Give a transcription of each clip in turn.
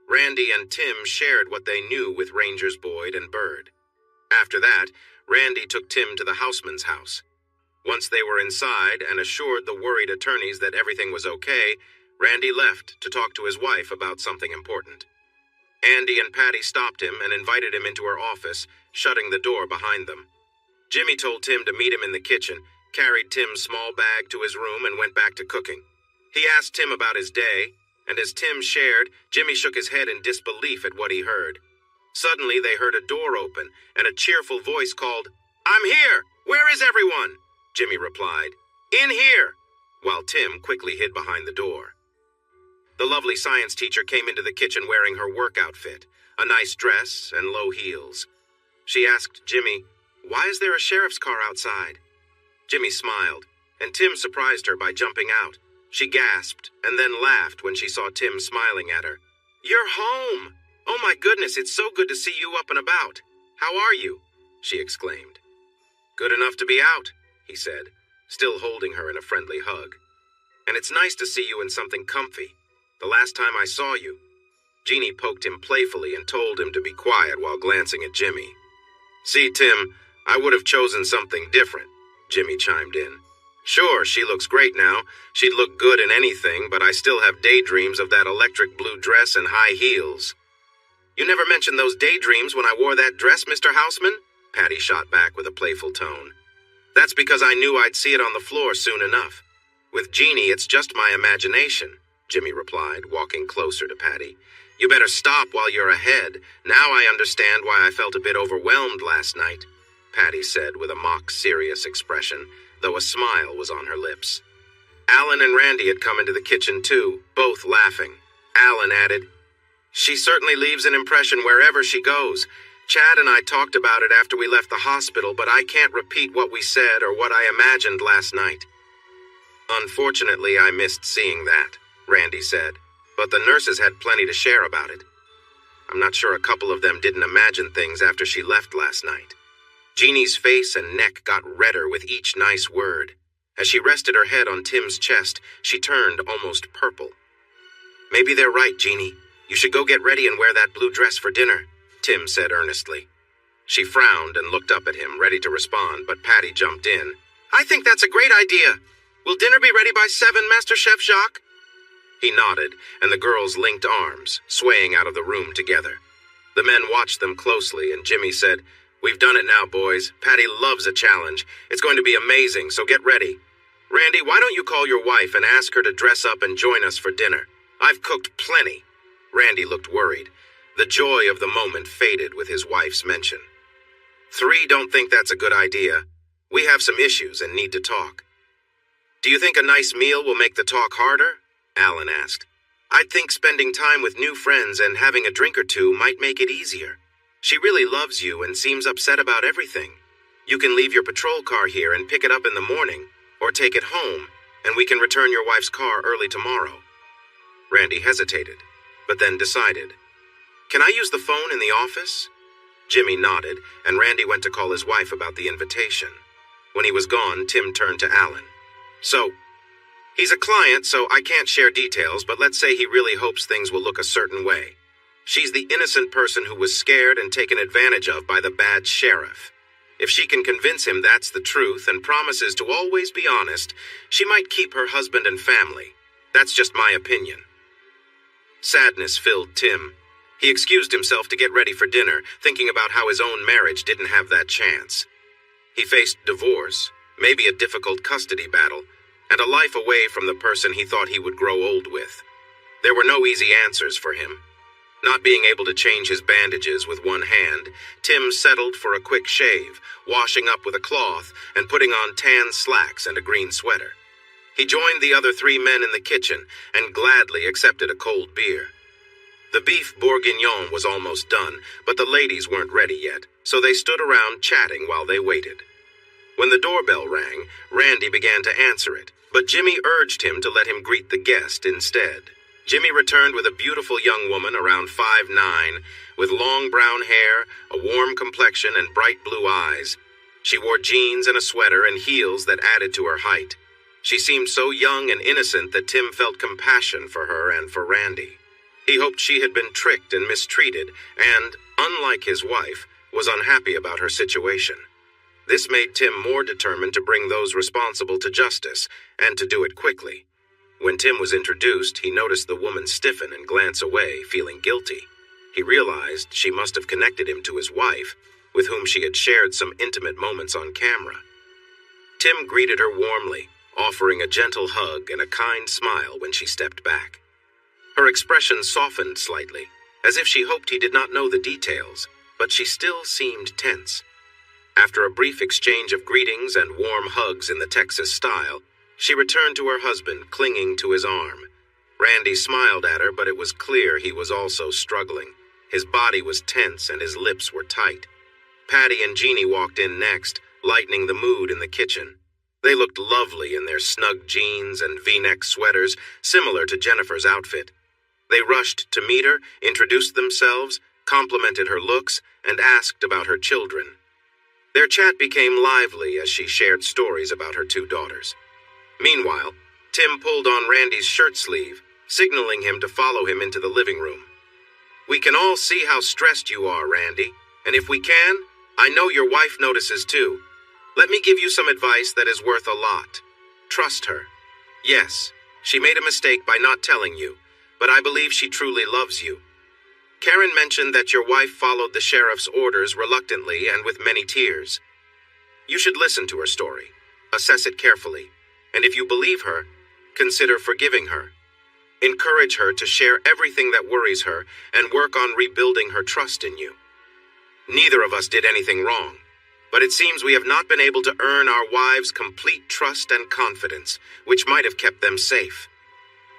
Randy and Tim shared what they knew with Rangers Boyd and Bird. After that, Randy took Tim to the houseman's house. Once they were inside and assured the worried attorneys that everything was okay, Randy left to talk to his wife about something important. Andy and Patty stopped him and invited him into her office, shutting the door behind them. Jimmy told Tim to meet him in the kitchen, carried Tim's small bag to his room, and went back to cooking. He asked Tim about his day, and as Tim shared, Jimmy shook his head in disbelief at what he heard. Suddenly, they heard a door open, and a cheerful voice called, "I'm here! Where is everyone?" Jimmy replied, "In here," while Tim quickly hid behind the door. The lovely science teacher came into the kitchen wearing her work outfit, a nice dress and low heels. She asked Jimmy, "Why is there a sheriff's car outside?" Jimmy smiled, and Tim surprised her by jumping out. She gasped and then laughed when she saw Tim smiling at her. "You're home! Oh my goodness, it's so good to see you up and about. How are you?" she exclaimed. "Good enough to be out," he said, still holding her in a friendly hug. "And it's nice to see you in something comfy. The last time I saw you." Jeannie poked him playfully and told him to be quiet while glancing at Jimmy. "See, Tim, I would have chosen something different," Jimmy chimed in. "Sure, she looks great now. She'd look good in anything, but I still have daydreams of that electric blue dress and high heels." "You never mentioned those daydreams when I wore that dress, Mr. Houseman?" Patty shot back with a playful tone. "That's because I knew I'd see it on the floor soon enough. With Jeannie, it's just my imagination," Jimmy replied, walking closer to Patty. "You better stop while you're ahead. Now I understand why I felt a bit overwhelmed last night," Patty said with a mock-serious expression, though a smile was on her lips. Alan and Randy had come into the kitchen too, both laughing. Alan added, "She certainly leaves an impression wherever she goes. Chad and I talked about it after we left the hospital, but I can't repeat what we said or what I imagined last night." "Unfortunately, I missed seeing that," Randy said, "but the nurses had plenty to share about it. I'm not sure a couple of them didn't imagine things after she left last night." Jeannie's face and neck got redder with each nice word. As she rested her head on Tim's chest, she turned almost purple. "Maybe they're right, Jeannie. You should go get ready and wear that blue dress for dinner," Tim said earnestly. She frowned and looked up at him, ready to respond, but Patty jumped in. "I think that's a great idea. Will dinner be ready by 7, Master Chef Jacques?" He nodded, and the girls linked arms, swaying out of the room together. The men watched them closely, and Jimmy said, "We've done it now, boys. Patty loves a challenge. It's going to be amazing, so get ready. Randy, why don't you call your wife and ask her to dress up and join us for dinner? I've cooked plenty." Randy looked worried. The joy of the moment faded with his wife's mention. "3 don't think that's a good idea. We have some issues and need to talk." "Do you think a nice meal will make the talk harder?" Alan asked. "I'd think spending time with new friends and having a drink or two might make it easier. She really loves you and seems upset about everything. You can leave your patrol car here and pick it up in the morning, or take it home, and we can return your wife's car early tomorrow." Randy hesitated, but then decided. "Can I use the phone in the office?" Jimmy nodded, and Randy went to call his wife about the invitation. When he was gone, Tim turned to Alan. "So, he's a client, so I can't share details, but let's say he really hopes things will look a certain way. She's the innocent person who was scared and taken advantage of by the bad sheriff. If she can convince him that's the truth and promises to always be honest, she might keep her husband and family. That's just my opinion." Sadness filled Tim. He excused himself to get ready for dinner, thinking about how his own marriage didn't have that chance. He faced divorce, maybe a difficult custody battle, and a life away from the person he thought he would grow old with. There were no easy answers for him. Not being able to change his bandages with one hand, Tim settled for a quick shave, washing up with a cloth and putting on tan slacks and a green sweater. He joined the other 3 men in the kitchen and gladly accepted a cold beer. The beef bourguignon was almost done, but the ladies weren't ready yet, so they stood around chatting while they waited. When the doorbell rang, Randy began to answer it, but Jimmy urged him to let him greet the guest instead. Jimmy returned with a beautiful young woman around 5'9", with long brown hair, a warm complexion, and bright blue eyes. She wore jeans and a sweater and heels that added to her height. She seemed so young and innocent that Tim felt compassion for her and for Randy. He hoped she had been tricked and mistreated and, unlike his wife, was unhappy about her situation. This made Tim more determined to bring those responsible to justice, and to do it quickly. When Tim was introduced, he noticed the woman stiffen and glance away, feeling guilty. He realized she must have connected him to his wife, with whom she had shared some intimate moments on camera. Tim greeted her warmly, offering a gentle hug and a kind smile when she stepped back. Her expression softened slightly, as if she hoped he did not know the details, but she still seemed tense. After a brief exchange of greetings and warm hugs in the Texas style, she returned to her husband, clinging to his arm. Randy smiled at her, but it was clear he was also struggling. His body was tense and his lips were tight. Patty and Jeannie walked in next, lightening the mood in the kitchen. They looked lovely in their snug jeans and V-neck sweaters, similar to Jennifer's outfit. They rushed to meet her, introduced themselves, complimented her looks, and asked about her children. Their chat became lively as she shared stories about her 2 daughters. Meanwhile, Tim pulled on Randy's shirt sleeve, signaling him to follow him into the living room. "We can all see how stressed you are, Randy, and if we can, I know your wife notices too. Let me give you some advice that is worth a lot. Trust her. Yes, she made a mistake by not telling you, but I believe she truly loves you. Karen mentioned that your wife followed the sheriff's orders reluctantly and with many tears. You should listen to her story, assess it carefully, and if you believe her, consider forgiving her. Encourage her to share everything that worries her and work on rebuilding her trust in you. Neither of us did anything wrong, but it seems we have not been able to earn our wives' complete trust and confidence, which might have kept them safe.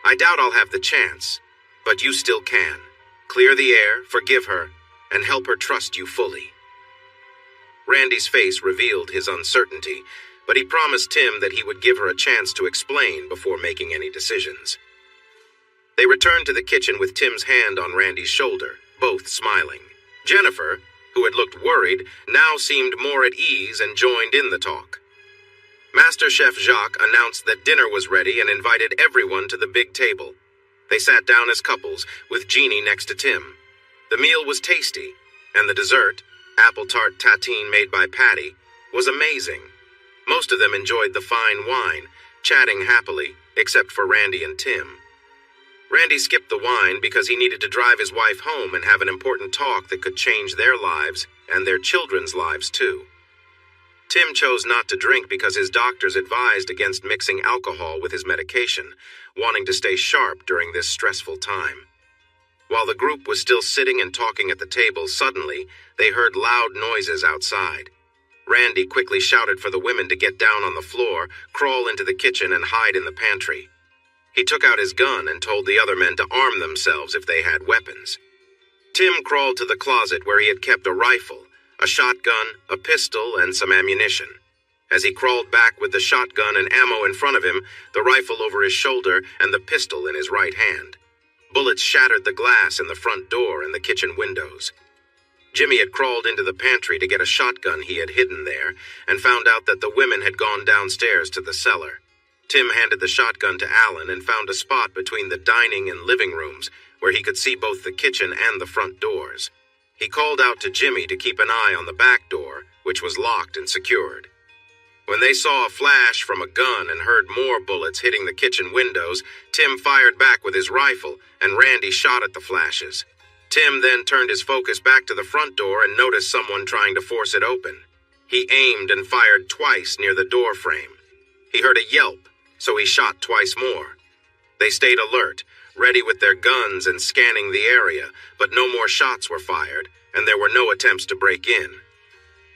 I doubt I'll have the chance, but you still can. Clear the air, forgive her, and help her trust you fully." Randy's face revealed his uncertainty, but he promised Tim that he would give her a chance to explain before making any decisions. They returned to the kitchen with Tim's hand on Randy's shoulder, both smiling. Jennifer, who had looked worried, now seemed more at ease and joined in the talk. Master Chef Jacques announced that dinner was ready and invited everyone to the big table. They sat down as couples, with Jeannie next to Tim. The meal was tasty, and the dessert, apple tart tatine made by Patty, was amazing. Most of them enjoyed the fine wine, chatting happily, except for Randy and Tim. Randy skipped the wine because he needed to drive his wife home and have an important talk that could change their lives and their children's lives too. Tim chose not to drink because his doctors advised against mixing alcohol with his medication, wanting to stay sharp during this stressful time. While the group was still sitting and talking at the table, suddenly they heard loud noises outside. Randy quickly shouted for the women to get down on the floor, crawl into the kitchen, and hide in the pantry. He took out his gun and told the other men to arm themselves if they had weapons. Tim crawled to the closet where he had kept a rifle, a shotgun, a pistol, and some ammunition. As he crawled back with the shotgun and ammo in front of him, the rifle over his shoulder, and the pistol in his right hand. Bullets shattered the glass in the front door and the kitchen windows. Jimmy had crawled into the pantry to get a shotgun he had hidden there, and found out that the women had gone downstairs to the cellar. Tim handed the shotgun to Alan and found a spot between the dining and living rooms, where he could see both the kitchen and the front doors. He called out to Jimmy to keep an eye on the back door, which was locked and secured. When they saw a flash from a gun and heard more bullets hitting the kitchen windows, Tim fired back with his rifle, and Randy shot at the flashes. Tim then turned his focus back to the front door and noticed someone trying to force it open. He aimed and fired twice near the door frame. He heard a yelp, so he shot twice more. They stayed alert, ready with their guns and scanning the area, but no more shots were fired, and there were no attempts to break in.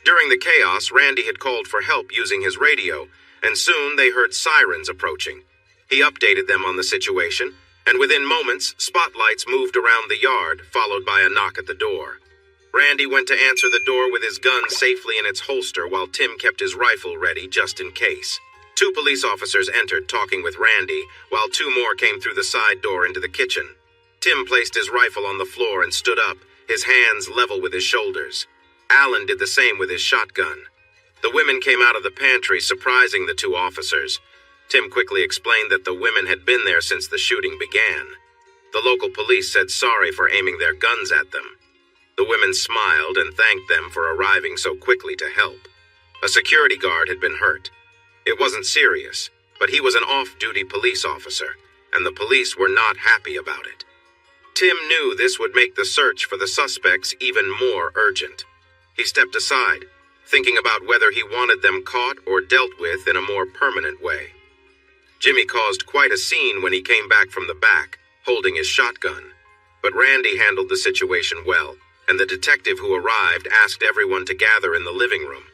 During the chaos, Randy had called for help using his radio, and soon they heard sirens approaching. He updated them on the situation, and within moments, spotlights moved around the yard, followed by a knock at the door. Randy went to answer the door with his gun safely in its holster while Tim kept his rifle ready just in case. 2 police officers entered, talking with Randy, while 2 more came through the side door into the kitchen. Tim placed his rifle on the floor and stood up, his hands level with his shoulders. Alan did the same with his shotgun. The women came out of the pantry, surprising the 2 officers. Tim quickly explained that the women had been there since the shooting began. The local police said sorry for aiming their guns at them. The women smiled and thanked them for arriving so quickly to help. A security guard had been hurt. It wasn't serious, but he was an off-duty police officer, and the police were not happy about it. Tim knew this would make the search for the suspects even more urgent. He stepped aside, thinking about whether he wanted them caught or dealt with in a more permanent way. Jimmy caused quite a scene when he came back from the back, holding his shotgun. But Randy handled the situation well, and the detective who arrived asked everyone to gather in the living room.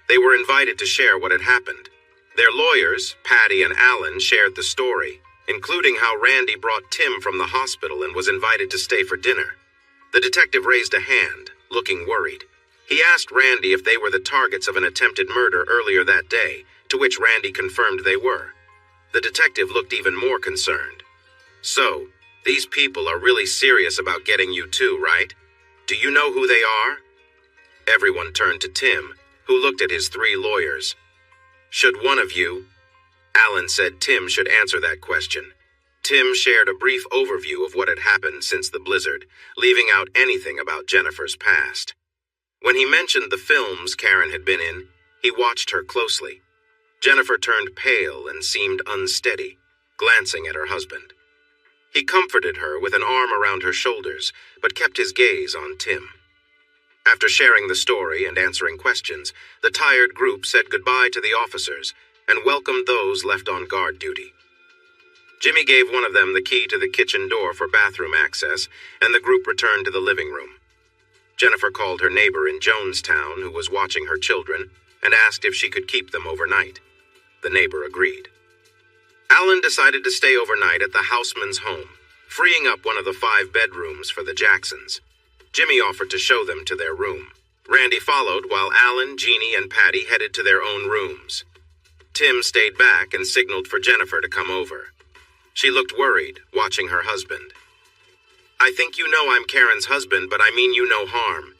They were invited to share what had happened. Their lawyers, Patty and Alan, shared the story, including how Randy brought Tim from the hospital and was invited to stay for dinner. The detective raised a hand, looking worried. He asked Randy if they were the targets of an attempted murder earlier that day, to which Randy confirmed they were. The detective looked even more concerned. "So, these people are really serious about getting you too, right? Do you know who they are?" Everyone turned to Tim, who looked at his three lawyers. "Should one of you?" Alan said Tim should answer that question. Tim shared a brief overview of what had happened since the blizzard, leaving out anything about Jennifer's past. When he mentioned the films Karen had been in, he watched her closely. Jennifer turned pale and seemed unsteady, glancing at her husband. He comforted her with an arm around her shoulders, but kept his gaze on Tim. After sharing the story and answering questions, the tired group said goodbye to the officers and welcomed those left on guard duty. Jimmy gave one of them the key to the kitchen door for bathroom access, and the group returned to the living room. Jennifer called her neighbor in Jonestown, who was watching her children, and asked if she could keep them overnight. The neighbor agreed. Alan decided to stay overnight at the Houseman's home, freeing up one of the 5 bedrooms for the Jacksons. Jimmy offered to show them to their room. Randy followed while Alan, Jeannie, and Patty headed to their own rooms. Tim stayed back and signaled for Jennifer to come over. She looked worried, watching her husband. "I think you know I'm Karen's husband, but I mean you no harm.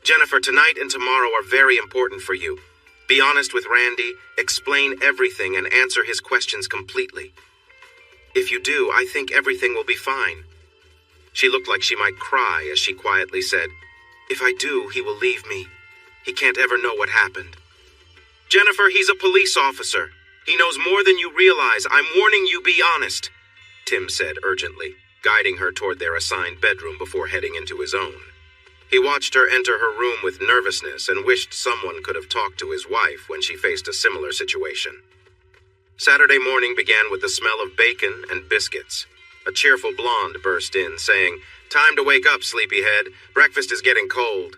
Jennifer, tonight and tomorrow are very important for you. Be honest with Randy, explain everything, and answer his questions completely. If you do, I think everything will be fine." She looked like she might cry as she quietly said, "If I do, he will leave me. He can't ever know what happened." "Jennifer, he's a police officer. He knows more than you realize. I'm warning you, be honest," Tim said urgently, guiding her toward their assigned bedroom before heading into his own. He watched her enter her room with nervousness and wished someone could have talked to his wife when she faced a similar situation. Saturday morning began with the smell of bacon and biscuits. A cheerful blonde burst in, saying, "Time to wake up, sleepyhead. Breakfast is getting cold."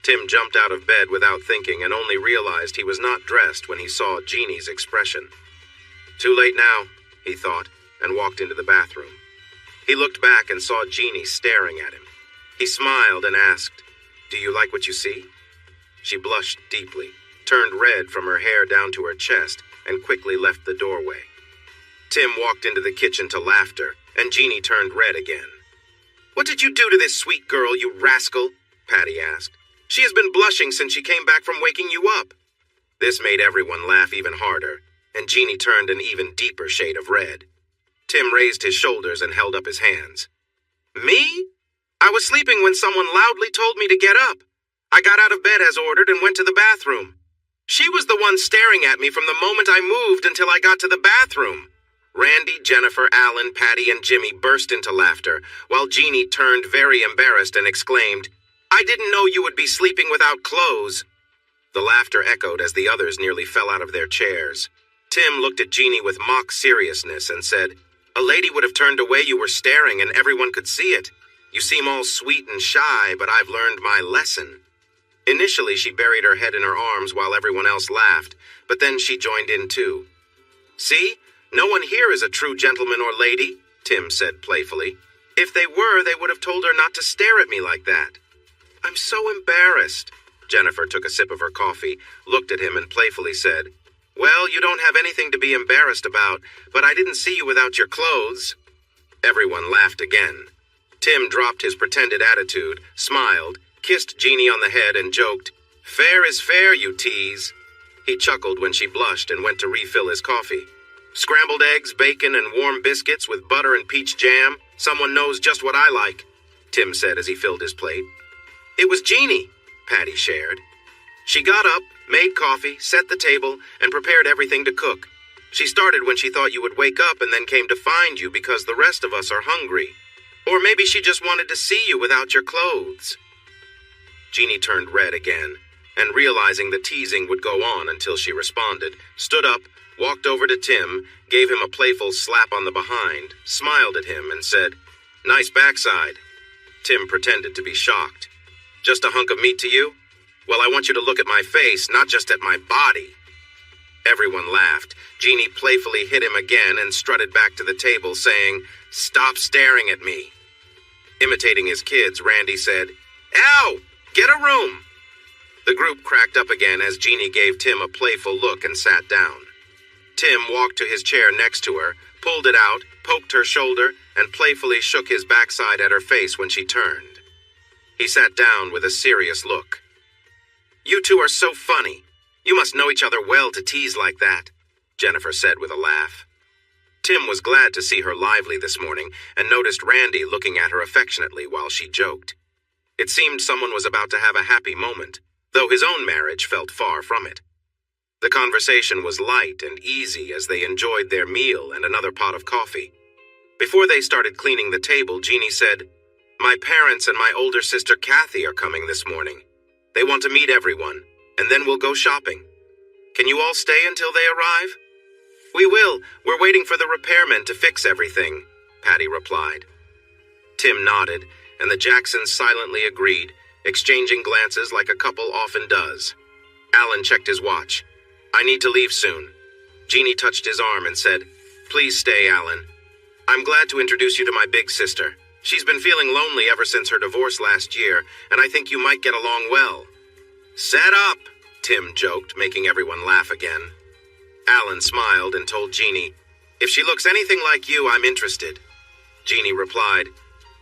Tim jumped out of bed without thinking and only realized he was not dressed when he saw Jeannie's expression. Too late now, he thought, and walked into the bathroom. He looked back and saw Jeannie staring at him. He smiled and asked, "Do you like what you see?" She blushed deeply, turned red from her hair down to her chest, and quickly left the doorway. Tim walked into the kitchen to laughter, and Jeannie turned red again. "What did you do to this sweet girl, you rascal?" Patty asked. "She has been blushing since she came back from waking you up." This made everyone laugh even harder, and Jeannie turned an even deeper shade of red. Tim raised his shoulders and held up his hands. "Me? I was sleeping when someone loudly told me to get up. I got out of bed as ordered and went to the bathroom. She was the one staring at me from the moment I moved until I got to the bathroom." Randy, Jennifer, Alan, Patty, and Jimmy burst into laughter, while Jeannie turned very embarrassed and exclaimed, "I didn't know you would be sleeping without clothes." The laughter echoed as the others nearly fell out of their chairs. Tim looked at Jeannie with mock seriousness and said, "A lady would have turned away. You were staring and everyone could see it. You seem all sweet and shy, but I've learned my lesson." Initially, she buried her head in her arms while everyone else laughed, but then she joined in too. "See? No one here is a true gentleman or lady," Tim said playfully. "If they were, they would have told her not to stare at me like that." "I'm so embarrassed." Jennifer took a sip of her coffee, looked at him, and playfully said, "Well, you don't have anything to be embarrassed about, but I didn't see you without your clothes." Everyone laughed again. Tim dropped his pretended attitude, smiled, kissed Jeannie on the head, and joked, "Fair is fair, you tease." He chuckled when she blushed and went to refill his coffee. Scrambled eggs, bacon, and warm biscuits with butter and peach jam, Someone knows just what I like, Tim said as he filled his plate. It was Jeannie, Patty shared. She got up, made coffee, set the table, and prepared everything to cook. She started when she thought you would wake up and then came to find you because the rest of us are hungry. Or maybe she just wanted to see you without your clothes. Jeannie turned red again, and realizing the teasing would go on until she responded, stood up, walked over to Tim, gave him a playful slap on the behind, smiled at him, and said, "Nice backside." Tim pretended to be shocked. "Just a hunk of meat to you? Well, I want you to look at my face, not just at my body." Everyone laughed. Jeannie playfully hit him again and strutted back to the table, saying, "Stop staring at me." Imitating his kids, Randy said, "Ow! Get a room!" The group cracked up again as Jeannie gave Tim a playful look and sat down. Tim walked to his chair next to her, pulled it out, poked her shoulder, and playfully shook his backside at her face when she turned. He sat down with a serious look. "You two are so funny. You must know each other well to tease like that," Jennifer said with a laugh. Tim was glad to see her lively this morning and noticed Randy looking at her affectionately while she joked. It seemed someone was about to have a happy moment, though his own marriage felt far from it. The conversation was light and easy as they enjoyed their meal and another pot of coffee. Before they started cleaning the table, Jeannie said, "My parents and my older sister Kathy are coming this morning. They want to meet everyone, and then we'll go shopping. Can you all stay until they arrive?" "We will. We're waiting for the repairmen to fix everything," Patty replied. Tim nodded, and the Jacksons silently agreed, exchanging glances like a couple often does. Alan checked his watch. "I need to leave soon." Jeannie touched his arm and said, "Please stay, Alan. I'm glad to introduce you to my big sister. She's been feeling lonely ever since her divorce last year, and I think you might get along well." "Set up," Tim joked, making everyone laugh again. Alan smiled and told Jeannie, "If she looks anything like you, I'm interested." Jeannie replied,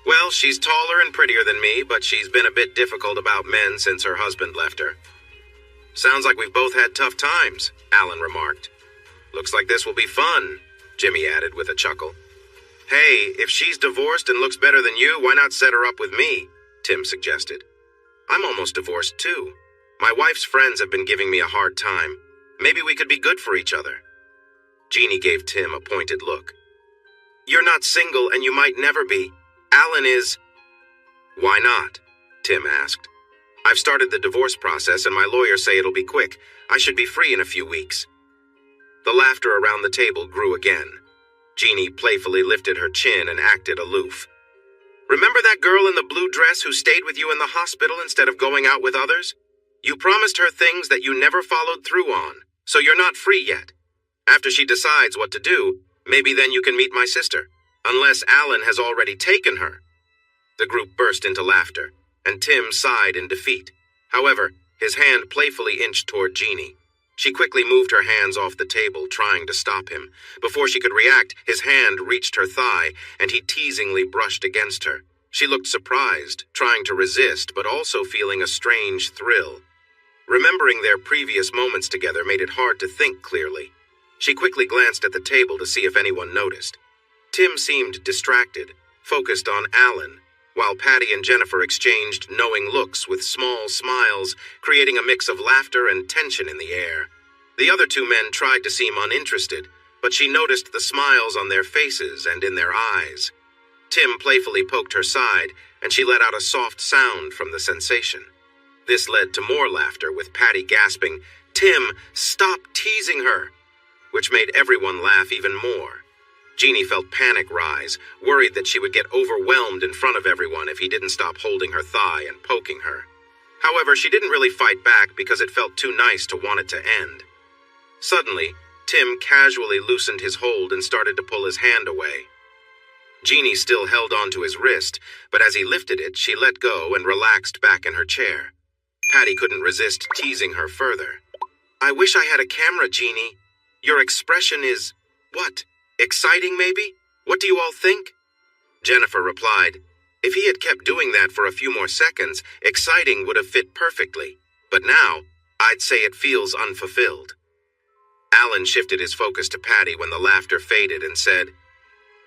"Well, she's taller and prettier than me, but she's been a bit difficult about men since her husband left her." "Sounds like we've both had tough times," Alan remarked. "Looks like this will be fun," Jimmy added with a chuckle. "Hey, if she's divorced and looks better than you, why not set her up with me?" Tim suggested. "I'm almost divorced too. My wife's friends have been giving me a hard time. Maybe we could be good for each other." Jeannie gave Tim a pointed look. "You're not single and you might never be. Alan is." "Why not?" Tim asked. "I've started the divorce process and my lawyers say it'll be quick. I should be free in a few weeks." The laughter around the table grew again. Jeannie playfully lifted her chin and acted aloof. "Remember that girl in the blue dress who stayed with you in the hospital instead of going out with others? You promised her things that you never followed through on, so you're not free yet. After she decides what to do, maybe then you can meet my sister, unless Alan has already taken her." The group burst into laughter, and Tim sighed in defeat. However, his hand playfully inched toward Jeannie. She quickly moved her hands off the table, trying to stop him. Before she could react, his hand reached her thigh, and he teasingly brushed against her. She looked surprised, trying to resist, but also feeling a strange thrill. Remembering their previous moments together made it hard to think clearly. She quickly glanced at the table to see if anyone noticed. Tim seemed distracted, focused on Alan, while Patty and Jennifer exchanged knowing looks with small smiles, creating a mix of laughter and tension in the air. The other two men tried to seem uninterested, but she noticed the smiles on their faces and in their eyes. Tim playfully poked her side, and she let out a soft sound from the sensation. This led to more laughter, with Patty gasping, "Tim, stop teasing her," which made everyone laugh even more. Jeannie felt panic rise, worried that she would get overwhelmed in front of everyone if he didn't stop holding her thigh and poking her. However, she didn't really fight back because it felt too nice to want it to end. Suddenly, Tim casually loosened his hold and started to pull his hand away. Jeannie still held onto his wrist, but as he lifted it, she let go and relaxed back in her chair. Patty couldn't resist teasing her further. "I wish I had a camera, Jeannie. Your expression is, what, exciting maybe? What do you all think?" Jennifer replied, "If he had kept doing that for a few more seconds, exciting would have fit perfectly. But now, I'd say it feels unfulfilled." Alan shifted his focus to Patty when the laughter faded and said,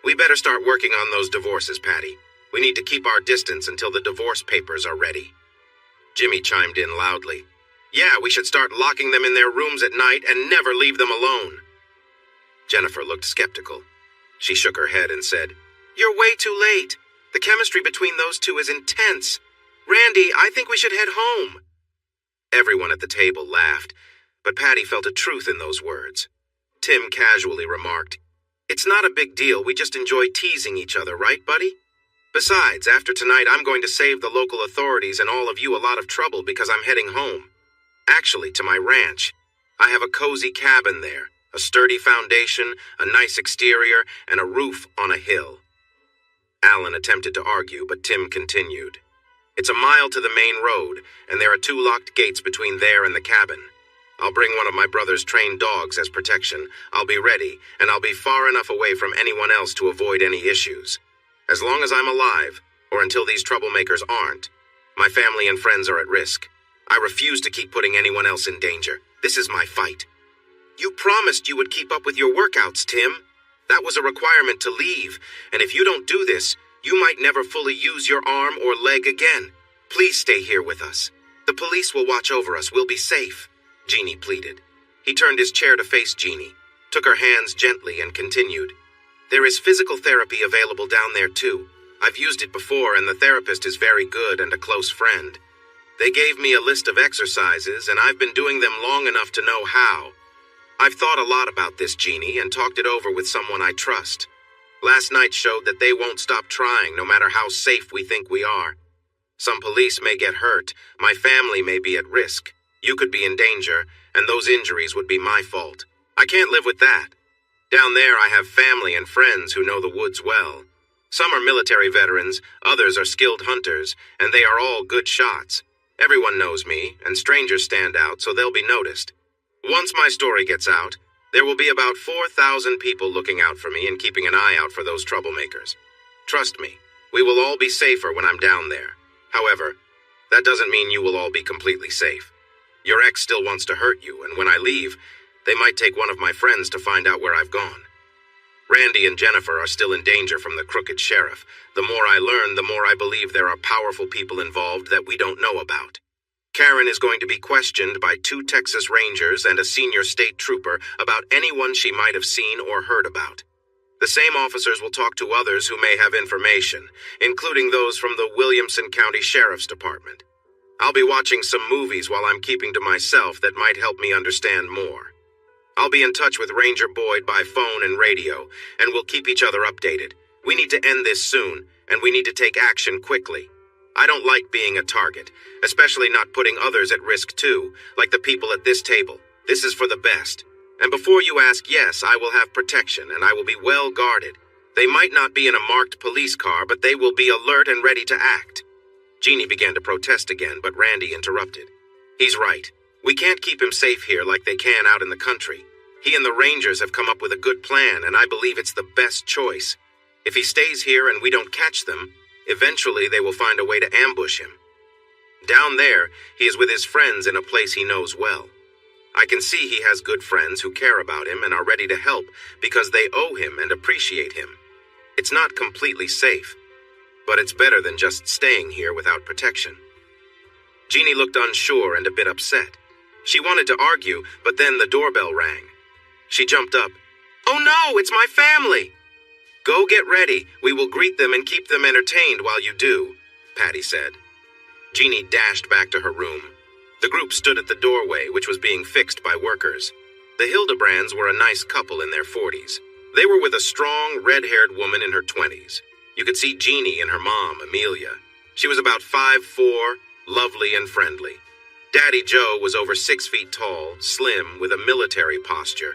We better start working on those divorces, Patty. We need to keep our distance until the divorce papers are ready. Jimmy chimed in loudly. Yeah, we should start locking them in their rooms at night and never leave them alone. Jennifer looked skeptical. She shook her head and said, You're way too late. The chemistry between those two is intense. Randy, I think we should head home. Everyone at the table laughed, but Patty felt a truth in those words. Tim casually remarked, It's not a big deal, we just enjoy teasing each other, right, buddy? Besides, after tonight I'm going to save the local authorities and all of you a lot of trouble because I'm heading home. Actually, to my ranch. I have a cozy cabin there, a sturdy foundation, a nice exterior, and a roof on a hill. Alan attempted to argue, but Tim continued. It's a mile to the main road, and there are 2 locked gates between there and the cabin. I'll bring one of my brother's trained dogs as protection. I'll be ready, and I'll be far enough away from anyone else to avoid any issues. As long as I'm alive, or until these troublemakers aren't, my family and friends are at risk. I refuse to keep putting anyone else in danger. This is my fight. You promised you would keep up with your workouts, Tim. That was a requirement to leave, and if you don't do this, you might never fully use your arm or leg again. Please stay here with us. The police will watch over us. We'll be safe, Jeannie pleaded. He turned his chair to face Jeannie, took her hands gently, and continued. There is physical therapy available down there, too. I've used it before, and the therapist is very good and a close friend. They gave me a list of exercises, and I've been doing them long enough to know how. I've thought a lot about this, Jeannie, and talked it over with someone I trust. Last night showed that they won't stop trying, no matter how safe we think we are. Some police may get hurt, my family may be at risk, you could be in danger, and those injuries would be my fault. I can't live with that. Down there I have family and friends who know the woods well. Some are military veterans, others are skilled hunters, and they are all good shots. Everyone knows me, and strangers stand out, so they'll be noticed. Once my story gets out, there will be about 4,000 people looking out for me and keeping an eye out for those troublemakers. Trust me, we will all be safer when I'm down there. However, that doesn't mean you will all be completely safe. Your ex still wants to hurt you, and when I leave, they might take one of my friends to find out where I've gone. Randy and Jennifer are still in danger from the crooked sheriff. The more I learn, the more I believe there are powerful people involved that we don't know about. Karen is going to be questioned by 2 Texas Rangers and a senior state trooper about anyone she might have seen or heard about. The same officers will talk to others who may have information, including those from the Williamson County Sheriff's Department. I'll be watching some movies while I'm keeping to myself that might help me understand more. I'll be in touch with Ranger Boyd by phone and radio, and we'll keep each other updated. We need to end this soon, and we need to take action quickly. I don't like being a target, especially not putting others at risk too, like the people at this table. This is for the best. And before you ask, yes, I will have protection, and I will be well guarded. They might not be in a marked police car, but they will be alert and ready to act. Jeannie began to protest again, but Randy interrupted. He's right. We can't keep him safe here like they can out in the country. He and the Rangers have come up with a good plan, and I believe it's the best choice. If he stays here and we don't catch them, eventually they will find a way to ambush him. Down there, he is with his friends in a place he knows well. I can see he has good friends who care about him and are ready to help because they owe him and appreciate him. It's not completely safe, but it's better than just staying here without protection. Jeannie looked unsure and a bit upset. She wanted to argue, but then the doorbell rang. She jumped up. Oh no, it's my family! Go get ready. We will greet them and keep them entertained while you do, Patty said. Jeannie dashed back to her room. The group stood at the doorway, which was being fixed by workers. The Hildebrands were a nice couple in their 40s. They were with a strong, red-haired woman in her 20s. You could see Jeannie and her mom, Amelia. She was about 5'4", lovely and friendly. Daddy Joe was over 6 feet tall, slim, with a military posture.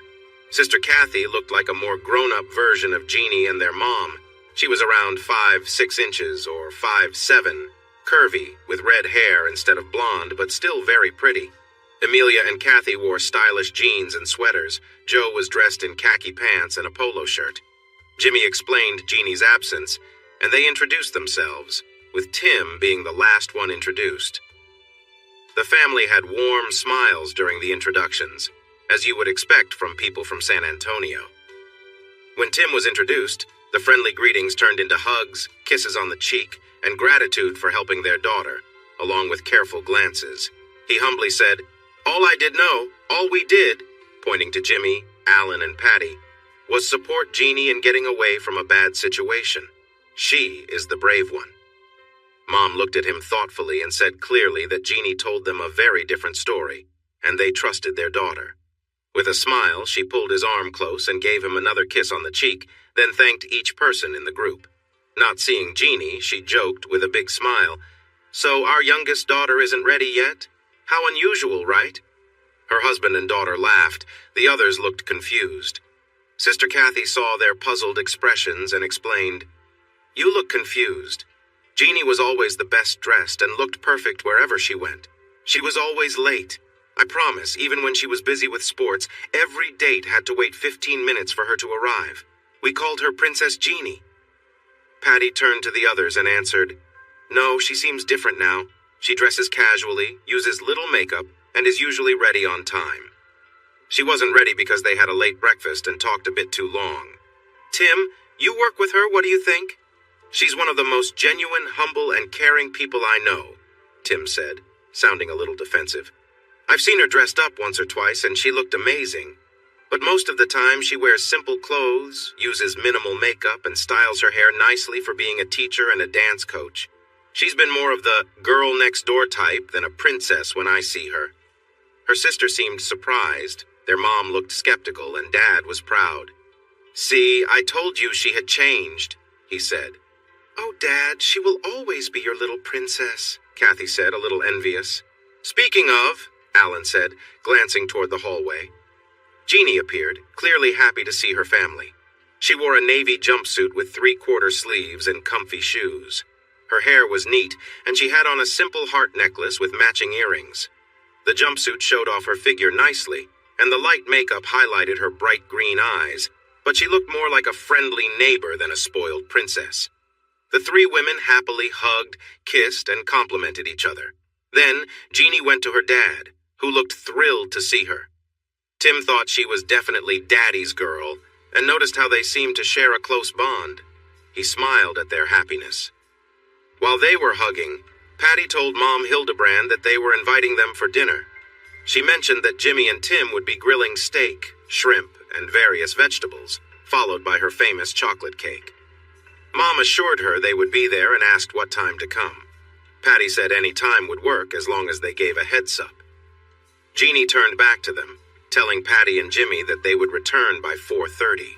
Sister Kathy looked like a more grown-up version of Jeannie and their mom. She was around 5'6" inches or 5'7", curvy, with red hair instead of blonde, but still very pretty. Amelia and Kathy wore stylish jeans and sweaters. Joe was dressed in khaki pants and a polo shirt. Jimmy explained Jeannie's absence, and they introduced themselves, with Tim being the last one introduced. The family had warm smiles during the introductions, as you would expect from people from San Antonio. When Tim was introduced, The friendly greetings turned into hugs, kisses on the cheek, and gratitude for helping their daughter, along with careful glances. He humbly said, "All I did know, all we did," pointing to Jimmy, Alan, and Patty, "was support Jeannie in getting away from a bad situation. She is the brave one." Mom looked at him thoughtfully and said clearly that Jeannie told them a very different story, and they trusted their daughter. With a smile, she pulled his arm close and gave him another kiss on the cheek, then thanked each person in the group. Not seeing Jeannie, she joked with a big smile, "So our youngest daughter isn't ready yet? How unusual, right?" Her husband and daughter laughed. The others looked confused. Sister Kathy saw their puzzled expressions and explained, "You look confused. Jeannie was always the best dressed and looked perfect wherever she went. She was always late. I promise, even when she was busy with sports, every date had to wait 15 minutes for her to arrive. We called her Princess Jeannie." Patty turned to the others and answered, "No, she seems different now. She dresses casually, uses little makeup, and is usually ready on time." She wasn't ready because they had a late breakfast and talked a bit too long. "Tim, you work with her, what do you think?" "She's one of the most genuine, humble, and caring people I know," Tim said, sounding a little defensive. "I've seen her dressed up once or twice, and she looked amazing. But most of the time, she wears simple clothes, uses minimal makeup, and styles her hair nicely for being a teacher and a dance coach. She's been more of the girl-next-door type than a princess when I see her." Her sister seemed surprised. Their mom looked skeptical, and Dad was proud. "See, I told you she had changed," he said. "Oh, Dad, she will always be your little princess," Kathy said, a little envious. "Speaking of," Alan said, glancing toward the hallway. Jeannie appeared, clearly happy to see her family. She wore a navy jumpsuit with 3/4 sleeves and comfy shoes. Her hair was neat, and she had on a simple heart necklace with matching earrings. The jumpsuit showed off her figure nicely, and the light makeup highlighted her bright green eyes, but she looked more like a friendly neighbor than a spoiled princess. The three women happily hugged, kissed, and complimented each other. Then, Jeannie went to her dad, who looked thrilled to see her. Tim thought she was definitely Daddy's girl, and noticed how they seemed to share a close bond. He smiled at their happiness. While they were hugging, Patty told Mom Hildebrand that they were inviting them for dinner. She mentioned that Jimmy and Tim would be grilling steak, shrimp, and various vegetables, followed by her famous chocolate cake. Mom assured her they would be there and asked what time to come. Patty said any time would work as long as they gave a heads up. Jeannie turned back to them, telling Patty and Jimmy that they would return by 4:30.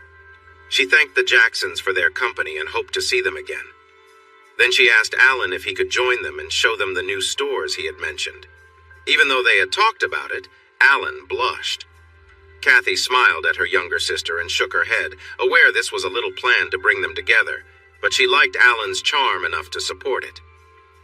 She thanked the Jacksons for their company and hoped to see them again. Then she asked Alan if he could join them and show them the new stores he had mentioned. Even though they had talked about it, Alan blushed. Kathy smiled at her younger sister and shook her head, aware this was a little plan to bring them together, but she liked Alan's charm enough to support it.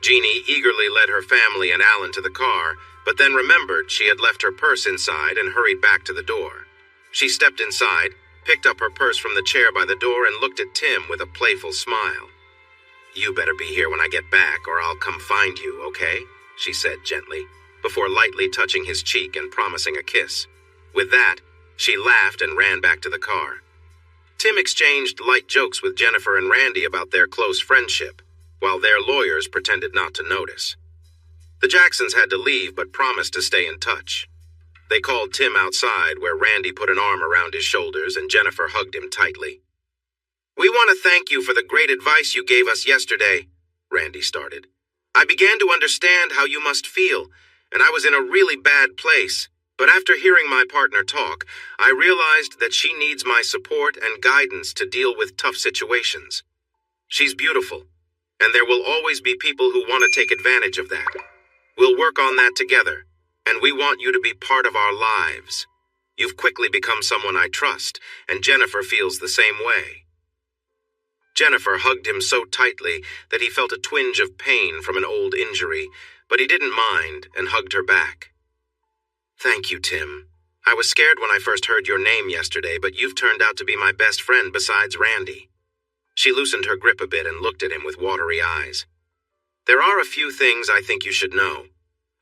Jeannie eagerly led her family and Alan to the car, but then remembered she had left her purse inside and hurried back to the door. She stepped inside, picked up her purse from the chair by the door, and looked at Tim with a playful smile. "You better be here when I get back, or I'll come find you, okay?" she said gently, before lightly touching his cheek and promising a kiss. With that, she laughed and ran back to the car. Tim exchanged light jokes with Jennifer and Randy about their close friendship, while their lawyers pretended not to notice. The Jacksons had to leave but promised to stay in touch. They called Tim outside, where Randy put an arm around his shoulders and Jennifer hugged him tightly. "We want to thank you for the great advice you gave us yesterday," Randy started. "I began to understand how you must feel, and I was in a really bad place. But after hearing my partner talk, I realized that she needs my support and guidance to deal with tough situations. She's beautiful, and there will always be people who want to take advantage of that. We'll work on that together, and we want you to be part of our lives. You've quickly become someone I trust, and Jennifer feels the same way." Jennifer hugged him so tightly that he felt a twinge of pain from an old injury, but he didn't mind and hugged her back. "Thank you, Tim. I was scared when I first heard your name yesterday, but you've turned out to be my best friend besides Randy." She loosened her grip a bit and looked at him with watery eyes. "There are a few things I think you should know.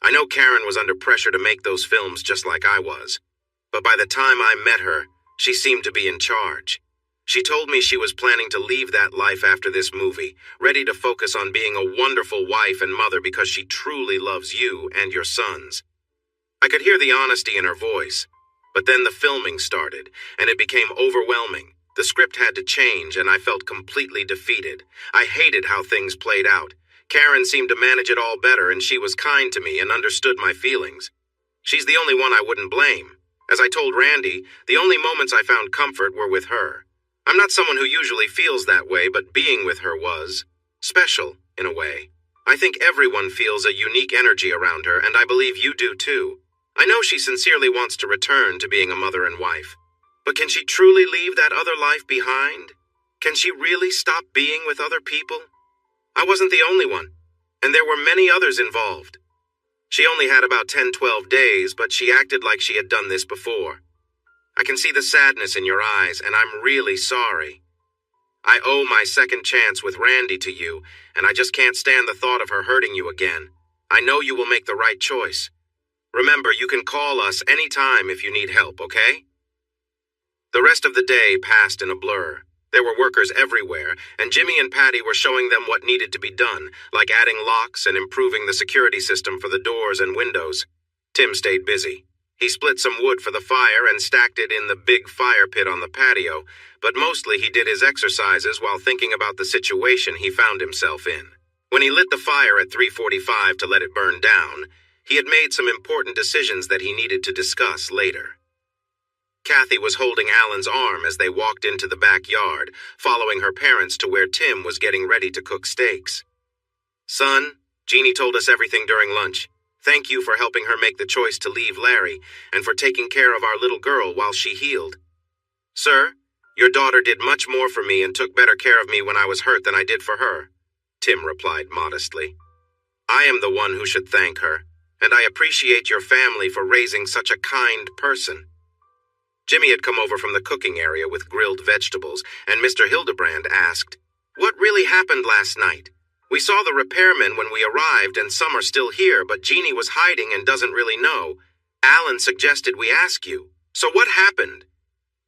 I know Karen was under pressure to make those films just like I was, but by the time I met her, she seemed to be in charge. She told me she was planning to leave that life after this movie, ready to focus on being a wonderful wife and mother because she truly loves you and your sons. I could hear the honesty in her voice, but then the filming started, and it became overwhelming. The script had to change, and I felt completely defeated. I hated how things played out. Karen seemed to manage it all better, and she was kind to me and understood my feelings. She's the only one I wouldn't blame. As I told Randy, the only moments I found comfort were with her. I'm not someone who usually feels that way, but being with her was special, in a way. I think everyone feels a unique energy around her, and I believe you do too. I know she sincerely wants to return to being a mother and wife. But can she truly leave that other life behind? Can she really stop being with other people? I wasn't the only one, and there were many others involved. She only had about 10-12 days, but she acted like she had done this before. I can see the sadness in your eyes, and I'm really sorry. I owe my second chance with Randy to you, and I just can't stand the thought of her hurting you again. I know you will make the right choice. Remember, you can call us anytime if you need help, okay? The rest of the day passed in a blur. There were workers everywhere, and Jimmy and Patty were showing them what needed to be done, like adding locks and improving the security system for the doors and windows. Tim stayed busy. He split some wood for the fire and stacked it in the big fire pit on the patio, but mostly he did his exercises while thinking about the situation he found himself in. When he lit the fire at 3:45 to let it burn down, he had made some important decisions that he needed to discuss later. Kathy was holding Alan's arm as they walked into the backyard, following her parents to where Tim was getting ready to cook steaks. "Son, Jeannie told us everything during lunch. Thank you for helping her make the choice to leave Larry and for taking care of our little girl while she healed. Sir, your daughter did much more for me and took better care of me when I was hurt than I did for her," Tim replied modestly. "I am the one who should thank her, and I appreciate your family for raising such a kind person." Jimmy had come over from the cooking area with grilled vegetables, and Mr. Hildebrand asked, "What really happened last night? We saw the repairmen when we arrived, and some are still here, but Jeannie was hiding and doesn't really know. Alan suggested we ask you. So what happened?"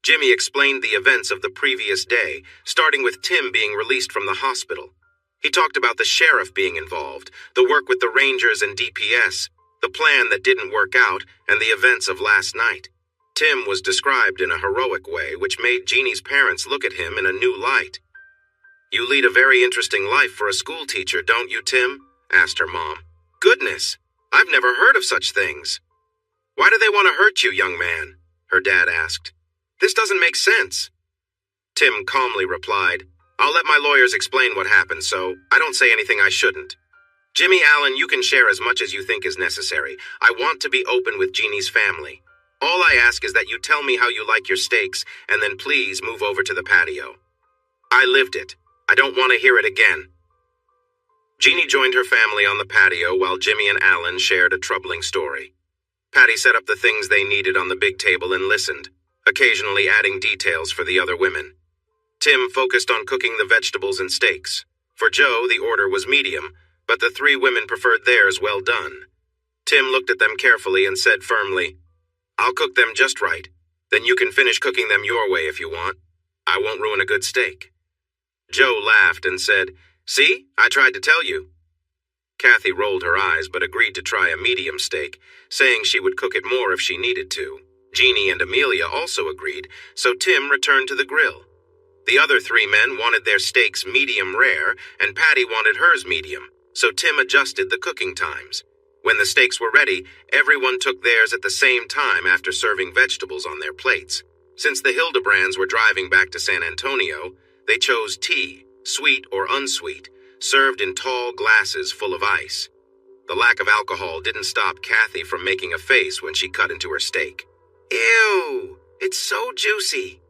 Jimmy explained the events of the previous day, starting with Tim being released from the hospital. He talked about the sheriff being involved, the work with the Rangers and DPS, the plan that didn't work out, and the events of last night. Tim was described in a heroic way, which made Jeannie's parents look at him in a new light. "You lead a very interesting life for a school teacher, don't you, Tim?" asked her mom. "Goodness, I've never heard of such things." "Why do they want to hurt you, young man?" her dad asked. "This doesn't make sense." Tim calmly replied, "I'll let my lawyers explain what happened, so I don't say anything I shouldn't. Jimmy Allen, you can share as much as you think is necessary. I want to be open with Jeannie's family. All I ask is that you tell me how you like your steaks, and then please move over to the patio. I lived it. I don't want to hear it again." Jeannie joined her family on the patio while Jimmy and Alan shared a troubling story. Patty set up the things they needed on the big table and listened, occasionally adding details for the other women. Tim focused on cooking the vegetables and steaks. For Joe, the order was medium, but the three women preferred theirs well done. Tim looked at them carefully and said firmly, "I'll cook them just right. Then you can finish cooking them your way if you want. I won't ruin a good steak." Joe laughed and said, "See, I tried to tell you." Kathy rolled her eyes but agreed to try a medium steak, saying she would cook it more if she needed to. Jeannie and Amelia also agreed, so Tim returned to the grill. The other three men wanted their steaks medium rare, and Patty wanted hers medium, so Tim adjusted the cooking times. When the steaks were ready, everyone took theirs at the same time after serving vegetables on their plates. Since the Hildebrands were driving back to San Antonio, they chose tea, sweet or unsweet, served in tall glasses full of ice. The lack of alcohol didn't stop Kathy from making a face when she cut into her steak. "Ew, it's so juicy."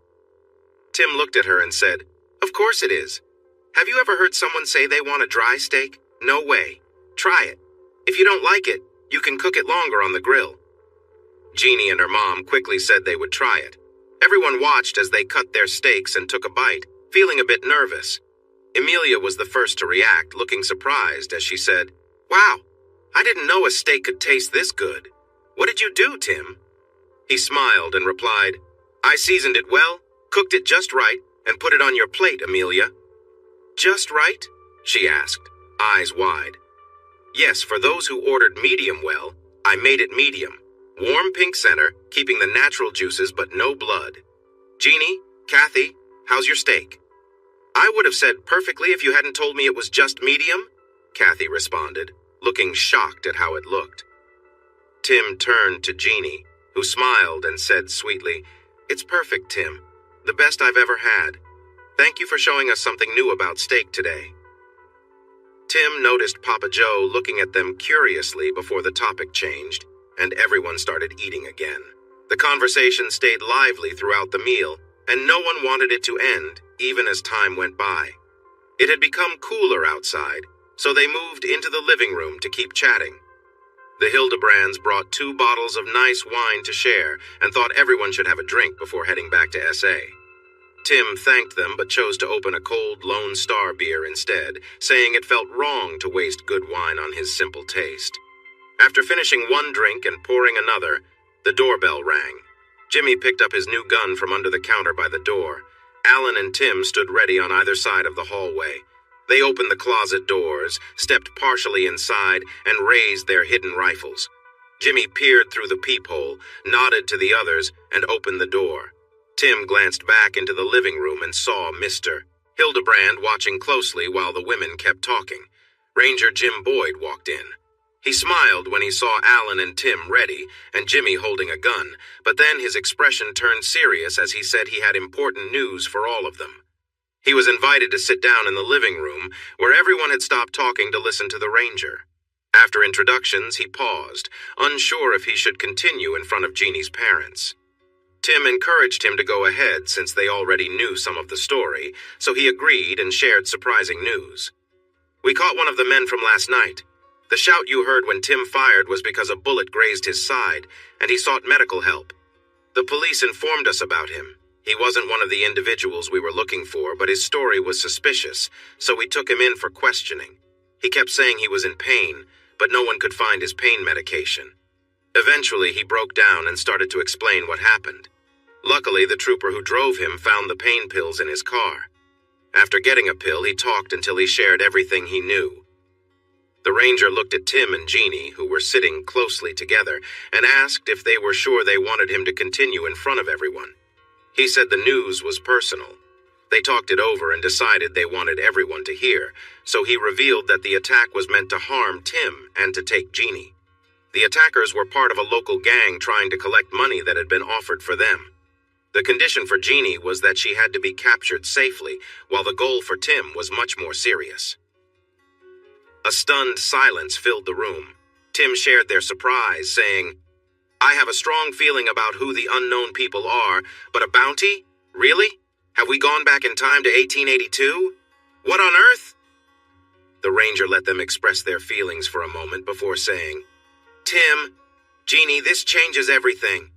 Tim looked at her and said, "Of course it is. Have you ever heard someone say they want a dry steak? No way. Try it. If you don't like it, you can cook it longer on the grill." Jeannie and her mom quickly said they would try it. Everyone watched as they cut their steaks and took a bite, feeling a bit nervous. Amelia was the first to react, looking surprised as she said, "Wow, I didn't know a steak could taste this good. What did you do, Tim?" He smiled and replied, "I seasoned it well, cooked it just right, And put it on your plate, Amelia. Just right? She asked, eyes wide. Yes, for those who ordered medium well, I made it medium. Warm pink center, keeping the natural juices but no blood. Jeannie, Kathy, how's your steak? I would have said perfectly if you hadn't told me it was just medium, Kathy responded, looking shocked at how it looked. Tim turned to Jeannie, who smiled and said sweetly, It's perfect, Tim. The best I've ever had. Thank you for showing us something new about steak today. Tim noticed Papa Joe looking at them curiously before the topic changed, and everyone started eating again. The conversation stayed lively throughout the meal, and no one wanted it to end, even as time went by. It had become cooler outside, so they moved into the living room to keep chatting. The Hildebrands brought 2 bottles of nice wine to share and thought everyone should have a drink before heading back to SA. Tim thanked them but chose to open a cold Lone Star beer instead, saying it felt wrong to waste good wine on his simple taste. After finishing one drink and pouring another, the doorbell rang. Jimmy picked up his new gun from under the counter by the door. Alan and Tim stood ready on either side of the hallway. They opened the closet doors, stepped partially inside, and raised their hidden rifles. Jimmy peered through the peephole, nodded to the others, and opened the door. Tim glanced back into the living room and saw Mr. Hildebrand watching closely while the women kept talking. Ranger Jim Boyd walked in. He smiled when he saw Alan and Tim ready, and Jimmy holding a gun, but then his expression turned serious as he said he had important news for all of them. He was invited to sit down in the living room, where everyone had stopped talking to listen to the ranger. After introductions, he paused, unsure if he should continue in front of Jeannie's parents. Tim encouraged him to go ahead since they already knew some of the story, so he agreed and shared surprising news. We caught one of the men from last night. The shout you heard when Tim fired was because a bullet grazed his side, and he sought medical help. The police informed us about him. He wasn't one of the individuals we were looking for, but his story was suspicious, so we took him in for questioning. He kept saying he was in pain, but no one could find his pain medication. Eventually, he broke down and started to explain what happened. Luckily, the trooper who drove him found the pain pills in his car. After getting a pill, he talked until he shared everything he knew. The ranger looked at Tim and Jeannie, who were sitting closely together, and asked if they were sure they wanted him to continue in front of everyone. He said the news was personal. They talked it over and decided they wanted everyone to hear, so he revealed that the attack was meant to harm Tim and to take Jeannie. The attackers were part of a local gang trying to collect money that had been offered for them. The condition for Jeannie was that she had to be captured safely, while the goal for Tim was much more serious. A stunned silence filled the room. Tim shared their surprise, saying, I have a strong feeling about who the unknown people are, but a bounty? Really? Have we gone back in time to 1882? What on earth? The ranger let them express their feelings for a moment before saying, Tim, Jeannie, this changes everything.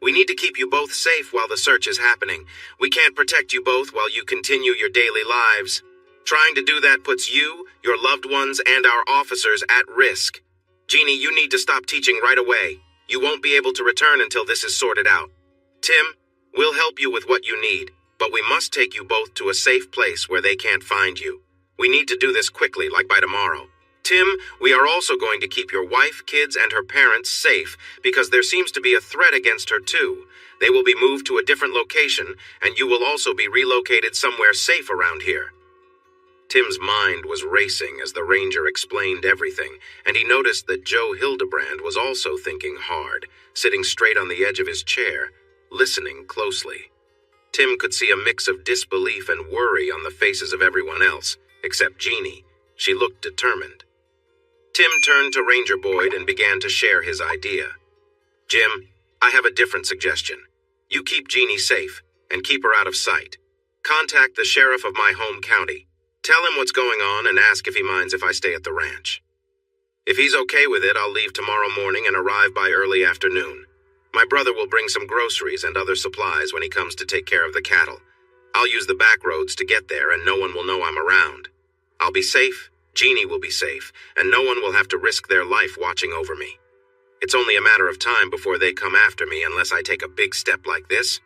We need to keep you both safe while the search is happening. We can't protect you both while you continue your daily lives. Trying to do that puts you, your loved ones, and our officers at risk. Jeannie, you need to stop teaching right away. You won't be able to return until this is sorted out. Tim, we'll help you with what you need, but we must take you both to a safe place where they can't find you. We need to do this quickly, like by tomorrow. Tim, we are also going to keep your wife, kids, and her parents safe because there seems to be a threat against her too. They will be moved to a different location, and you will also be relocated somewhere safe around here. Tim's mind was racing as the ranger explained everything, and he noticed that Joe Hildebrand was also thinking hard, sitting straight on the edge of his chair, listening closely. Tim could see a mix of disbelief and worry on the faces of everyone else, except Jeannie. She looked determined. Tim turned to Ranger Boyd and began to share his idea. Jim, I have a different suggestion. You keep Jeannie safe, and keep her out of sight. Contact the sheriff of my home county. Tell him what's going on and ask if he minds if I stay at the ranch. If he's okay with it, I'll leave tomorrow morning and arrive by early afternoon. My brother will bring some groceries and other supplies when he comes to take care of the cattle. I'll use the back roads to get there and no one will know I'm around. I'll be safe, Jeannie will be safe, and no one will have to risk their life watching over me. It's only a matter of time before they come after me unless I take a big step like this.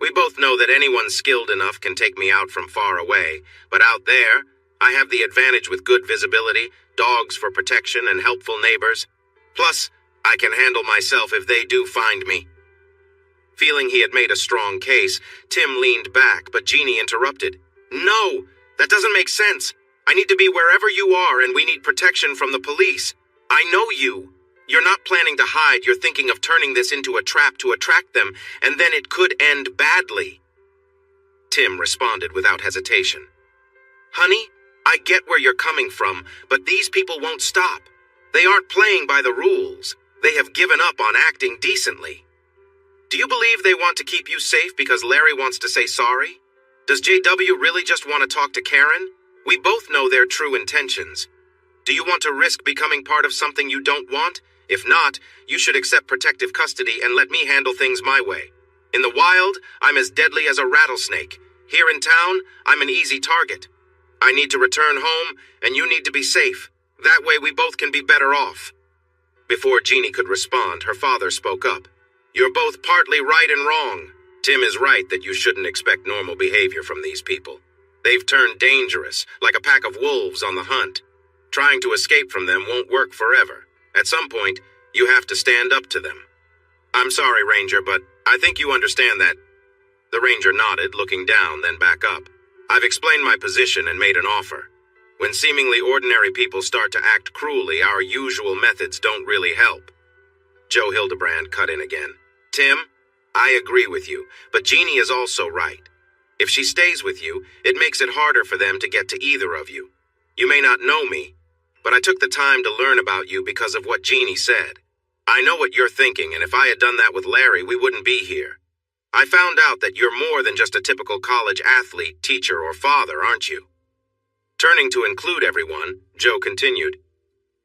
We both know that anyone skilled enough can take me out from far away, but out there, I have the advantage with good visibility, dogs for protection, and helpful neighbors. Plus, I can handle myself if they do find me." Feeling he had made a strong case, Tim leaned back, but Jeannie interrupted. "No, that doesn't make sense. I need to be wherever you are, and we need protection from the police. I know you. You're not planning to hide. You're thinking of turning this into a trap to attract them, and then it could end badly." Tim responded without hesitation. "Honey, I get where you're coming from, but these people won't stop. They aren't playing by the rules. They have given up on acting decently. Do you believe they want to keep you safe because Larry wants to say sorry? Does JW really just want to talk to Karen? We both know their true intentions. Do you want to risk becoming part of something you don't want? If not, you should accept protective custody and let me handle things my way. In the wild, I'm as deadly as a rattlesnake. Here in town, I'm an easy target. I need to return home, and you need to be safe. That way we both can be better off." Before Jeannie could respond, her father spoke up. "You're both partly right and wrong. Tim is right that you shouldn't expect normal behavior from these people. They've turned dangerous, like a pack of wolves on the hunt. Trying to escape from them won't work forever. At some point, you have to stand up to them. I'm sorry, Ranger, but I think you understand that." The Ranger nodded, looking down, then back up. "I've explained my position and made an offer. When seemingly ordinary people start to act cruelly, our usual methods don't really help." Joe Hildebrand cut in again. "Tim, I agree with you, but Jeannie is also right. If she stays with you, it makes it harder for them to get to either of you. You may not know me, but I took the time to learn about you because of what Jeannie said. I know what you're thinking, and if I had done that with Larry, we wouldn't be here. I found out that you're more than just a typical college athlete, teacher, or father, aren't you?" Turning to include everyone, Joe continued.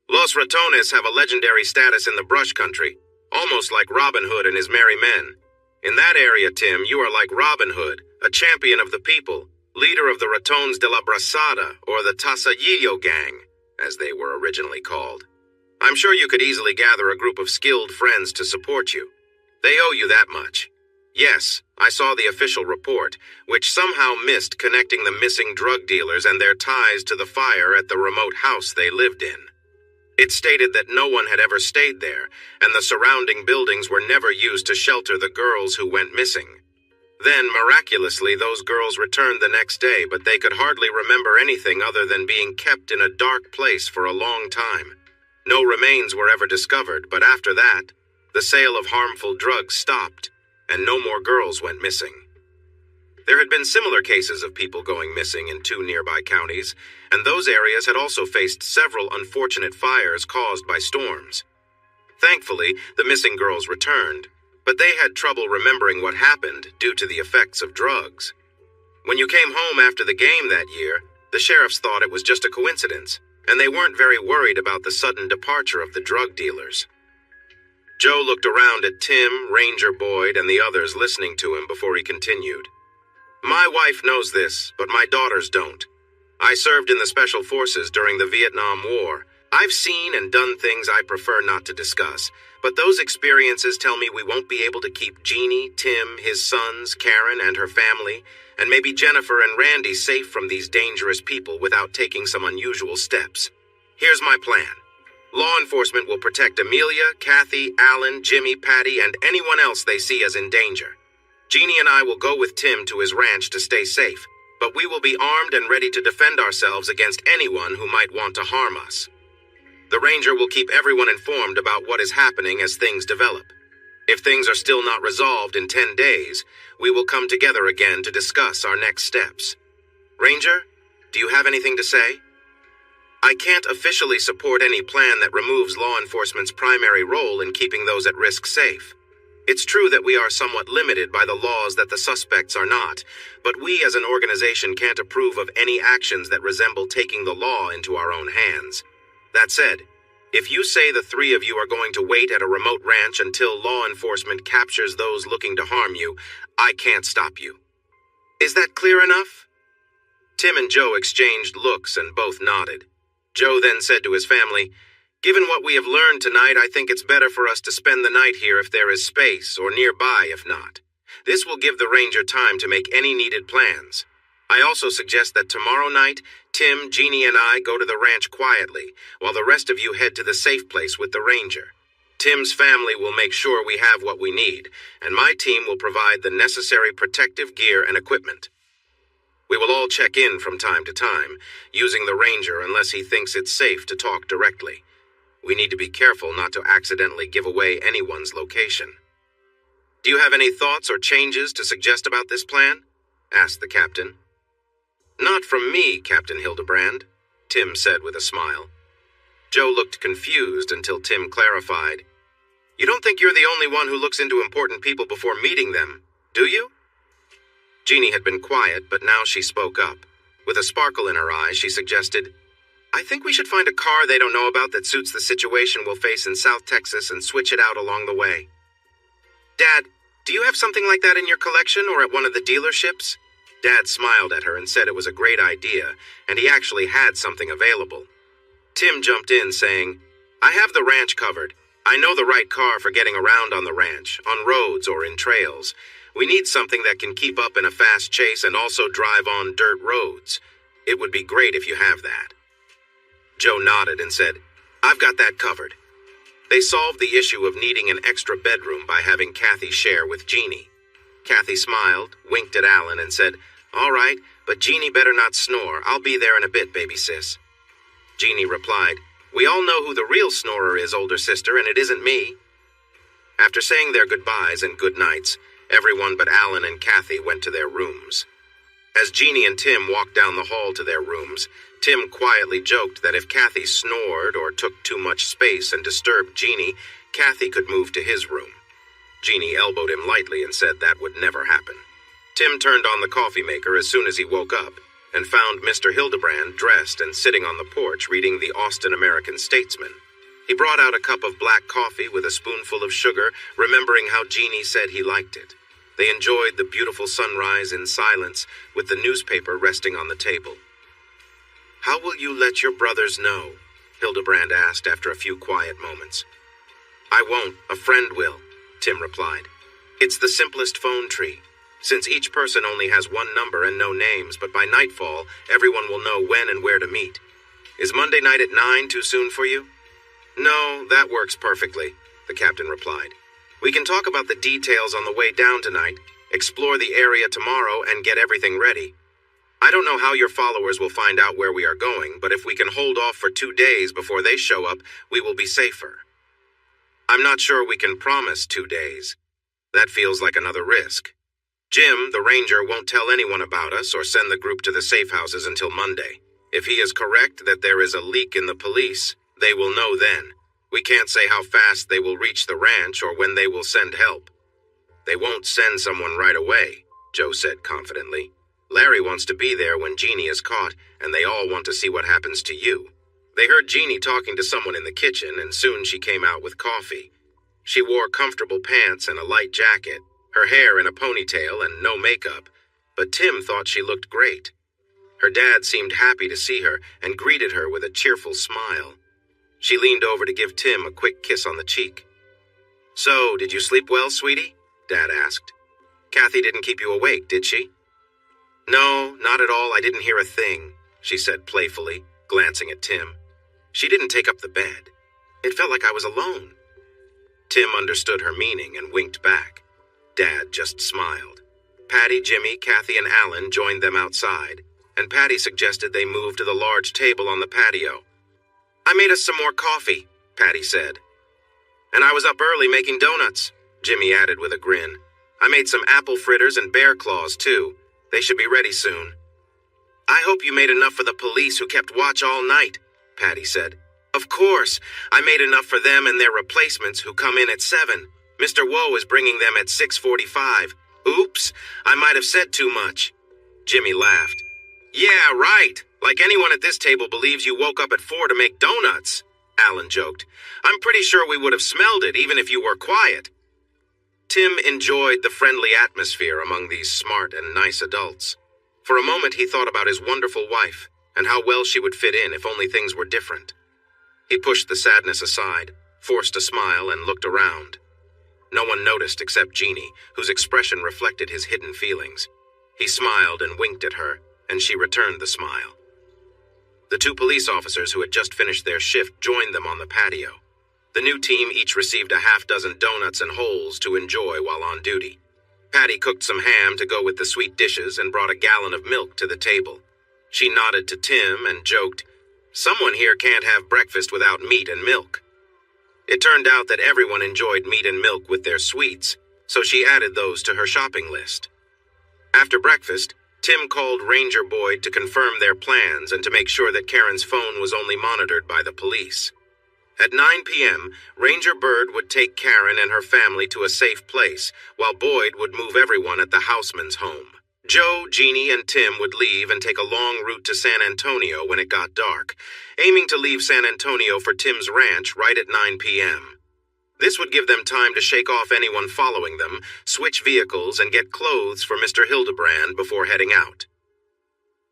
"Los Ratones have a legendary status in the brush country, almost like Robin Hood and his merry men. In that area, Tim, you are like Robin Hood, a champion of the people, leader of the Ratones de la Brasada, or the Tasalillo Gang, as they were originally called. I'm sure you could easily gather a group of skilled friends to support you. They owe you that much. Yes, I saw the official report, which somehow missed connecting the missing drug dealers and their ties to the fire at the remote house they lived in. It stated that no one had ever stayed there, and the surrounding buildings were never used to shelter the girls who went missing. Then, miraculously, those girls returned the next day, but they could hardly remember anything other than being kept in a dark place for a long time. No remains were ever discovered, but after that, the sale of harmful drugs stopped, and no more girls went missing. There had been similar cases of people going missing in 2 nearby counties, and those areas had also faced several unfortunate fires caused by storms. Thankfully, the missing girls returned, but they had trouble remembering what happened due to the effects of drugs. When you came home after the game that year, the sheriffs thought it was just a coincidence, and they weren't very worried about the sudden departure of the drug dealers. Joe looked around at Tim, Ranger Boyd, and the others listening to him before he continued. My wife knows this, but my daughters don't. I served in the Special Forces during the Vietnam War. I've seen and done things I prefer not to discuss, but those experiences tell me we won't be able to keep Jeannie, Tim, his sons, Karen, and her family, and maybe Jennifer and Randy safe from these dangerous people without taking some unusual steps. Here's my plan. Law enforcement will protect Amelia, Kathy, Alan, Jimmy, Patty, and anyone else they see as in danger. Jeannie and I will go with Tim to his ranch to stay safe, but we will be armed and ready to defend ourselves against anyone who might want to harm us. The Ranger will keep everyone informed about what is happening as things develop. If things are still not resolved in 10 days, we will come together again to discuss our next steps. Ranger, do you have anything to say? I can't officially support any plan that removes law enforcement's primary role in keeping those at risk safe. It's true that we are somewhat limited by the laws that the suspects are not, but we as an organization can't approve of any actions that resemble taking the law into our own hands. That said, if you say the 3 of you are going to wait at a remote ranch until law enforcement captures those looking to harm you, I can't stop you. Is that clear enough? Tim and Joe exchanged looks and both nodded. Joe then said to his family, Given what we have learned tonight, I think it's better for us to spend the night here if there is space, or nearby if not. This will give the Ranger time to make any needed plans. I also suggest that tomorrow night, Tim, Jeannie, and I go to the ranch quietly, while the rest of you head to the safe place with the Ranger. Tim's family will make sure we have what we need, and my team will provide the necessary protective gear and equipment. We will all check in from time to time, using the Ranger unless he thinks it's safe to talk directly. We need to be careful not to accidentally give away anyone's location. Do you have any thoughts or changes to suggest about this plan? Asked the captain. Not from me, Captain Hildebrand, Tim said with a smile. Joe looked confused until Tim clarified. You don't think you're the only one who looks into important people before meeting them, do you? Jeannie had been quiet, but now she spoke up. With a sparkle in her eyes, she suggested, I think we should find a car they don't know about that suits the situation we'll face in South Texas and switch it out along the way. Dad, do you have something like that in your collection or at one of the dealerships? Dad smiled at her and said it was a great idea, and he actually had something available. Tim jumped in, saying, I have the ranch covered. I know the right car for getting around on the ranch, on roads or in trails. We need something that can keep up in a fast chase and also drive on dirt roads. It would be great if you have that. Joe nodded and said, I've got that covered. They solved the issue of needing an extra bedroom by having Kathy share with Jeannie. Kathy smiled, winked at Alan, and said, All right, but Jeannie better not snore. I'll be there in a bit, baby sis. Jeannie replied, We all know who the real snorer is, older sister, and it isn't me. After saying their goodbyes and good nights, everyone but Alan and Kathy went to their rooms. As Jeannie and Tim walked down the hall to their rooms, Tim quietly joked that if Kathy snored or took too much space and disturbed Jeannie, Kathy could move to his room. Jeannie elbowed him lightly and said that would never happen. Tim turned on the coffee maker as soon as he woke up and found Mr. Hildebrand dressed and sitting on the porch reading the Austin American Statesman. He brought out a cup of black coffee with a spoonful of sugar, remembering how Jeannie said he liked it. They enjoyed the beautiful sunrise in silence, with the newspaper resting on the table. How will you let your brothers know? Hildebrand asked after a few quiet moments. I won't. A friend will, Tim replied. It's the simplest phone tree. Since each person only has one number and no names, but by nightfall, everyone will know when and where to meet. Is Monday night at 9 too soon for you? No, that works perfectly, the captain replied. We can talk about the details on the way down tonight, explore the area tomorrow, and get everything ready. I don't know how your followers will find out where we are going, but if we can hold off for 2 days before they show up, we will be safer. I'm not sure we can promise 2 days. That feels like another risk. Jim, the ranger, won't tell anyone about us or send the group to the safe houses until Monday. If he is correct that there is a leak in the police, they will know then. We can't say how fast they will reach the ranch or when they will send help. They won't send someone right away, Joe said confidently. Larry wants to be there when Jeannie is caught, and they all want to see what happens to you. They heard Jeannie talking to someone in the kitchen, and soon she came out with coffee. She wore comfortable pants and a light jacket, her hair in a ponytail and no makeup, but Tim thought she looked great. Her dad seemed happy to see her and greeted her with a cheerful smile. She leaned over to give Tim a quick kiss on the cheek. So, did you sleep well, sweetie? Dad asked. Kathy didn't keep you awake, did she? No, not at all. I didn't hear a thing, she said playfully, glancing at Tim. She didn't take up the bed. It felt like I was alone. Tim understood her meaning and winked back. Dad just smiled. Patty, Jimmy, Kathy, and Alan joined them outside, and Patty suggested they move to the large table on the patio. I made us some more coffee, Patty said. And I was up early making donuts, Jimmy added with a grin. I made some apple fritters and bear claws, too. They should be ready soon. I hope you made enough for the police who kept watch all night, Patty said. Of course. I made enough for them and their replacements who come in at 7. Mr. Woe is bringing them at 6:45. Oops, I might have said too much. Jimmy laughed. Yeah, right. Like anyone at this table believes you woke up at 4 to make donuts, Alan joked. I'm pretty sure we would have smelled it even if you were quiet. Tim enjoyed the friendly atmosphere among these smart and nice adults. For a moment he thought about his wonderful wife and how well she would fit in if only things were different. He pushed the sadness aside, forced a smile, and looked around. No one noticed except Jeannie, whose expression reflected his hidden feelings. He smiled and winked at her, and she returned the smile. The two police officers who had just finished their shift joined them on the patio. The new team each received a half-dozen donuts and holes to enjoy while on duty. Patty cooked some ham to go with the sweet dishes and brought a gallon of milk to the table. She nodded to Tim and joked, "Someone here can't have breakfast without meat and milk." It turned out that everyone enjoyed meat and milk with their sweets, so she added those to her shopping list. After breakfast, Tim called Ranger Boyd to confirm their plans and to make sure that Karen's phone was only monitored by the police. At 9 p.m., Ranger Byrd would take Karen and her family to a safe place, while Boyd would move everyone at the Houseman's home. Joe, Jeannie, and Tim would leave and take a long route to San Antonio when it got dark, aiming to leave San Antonio for Tim's ranch right at 9 p.m. This would give them time to shake off anyone following them, switch vehicles, and get clothes for Mr. Hildebrand before heading out.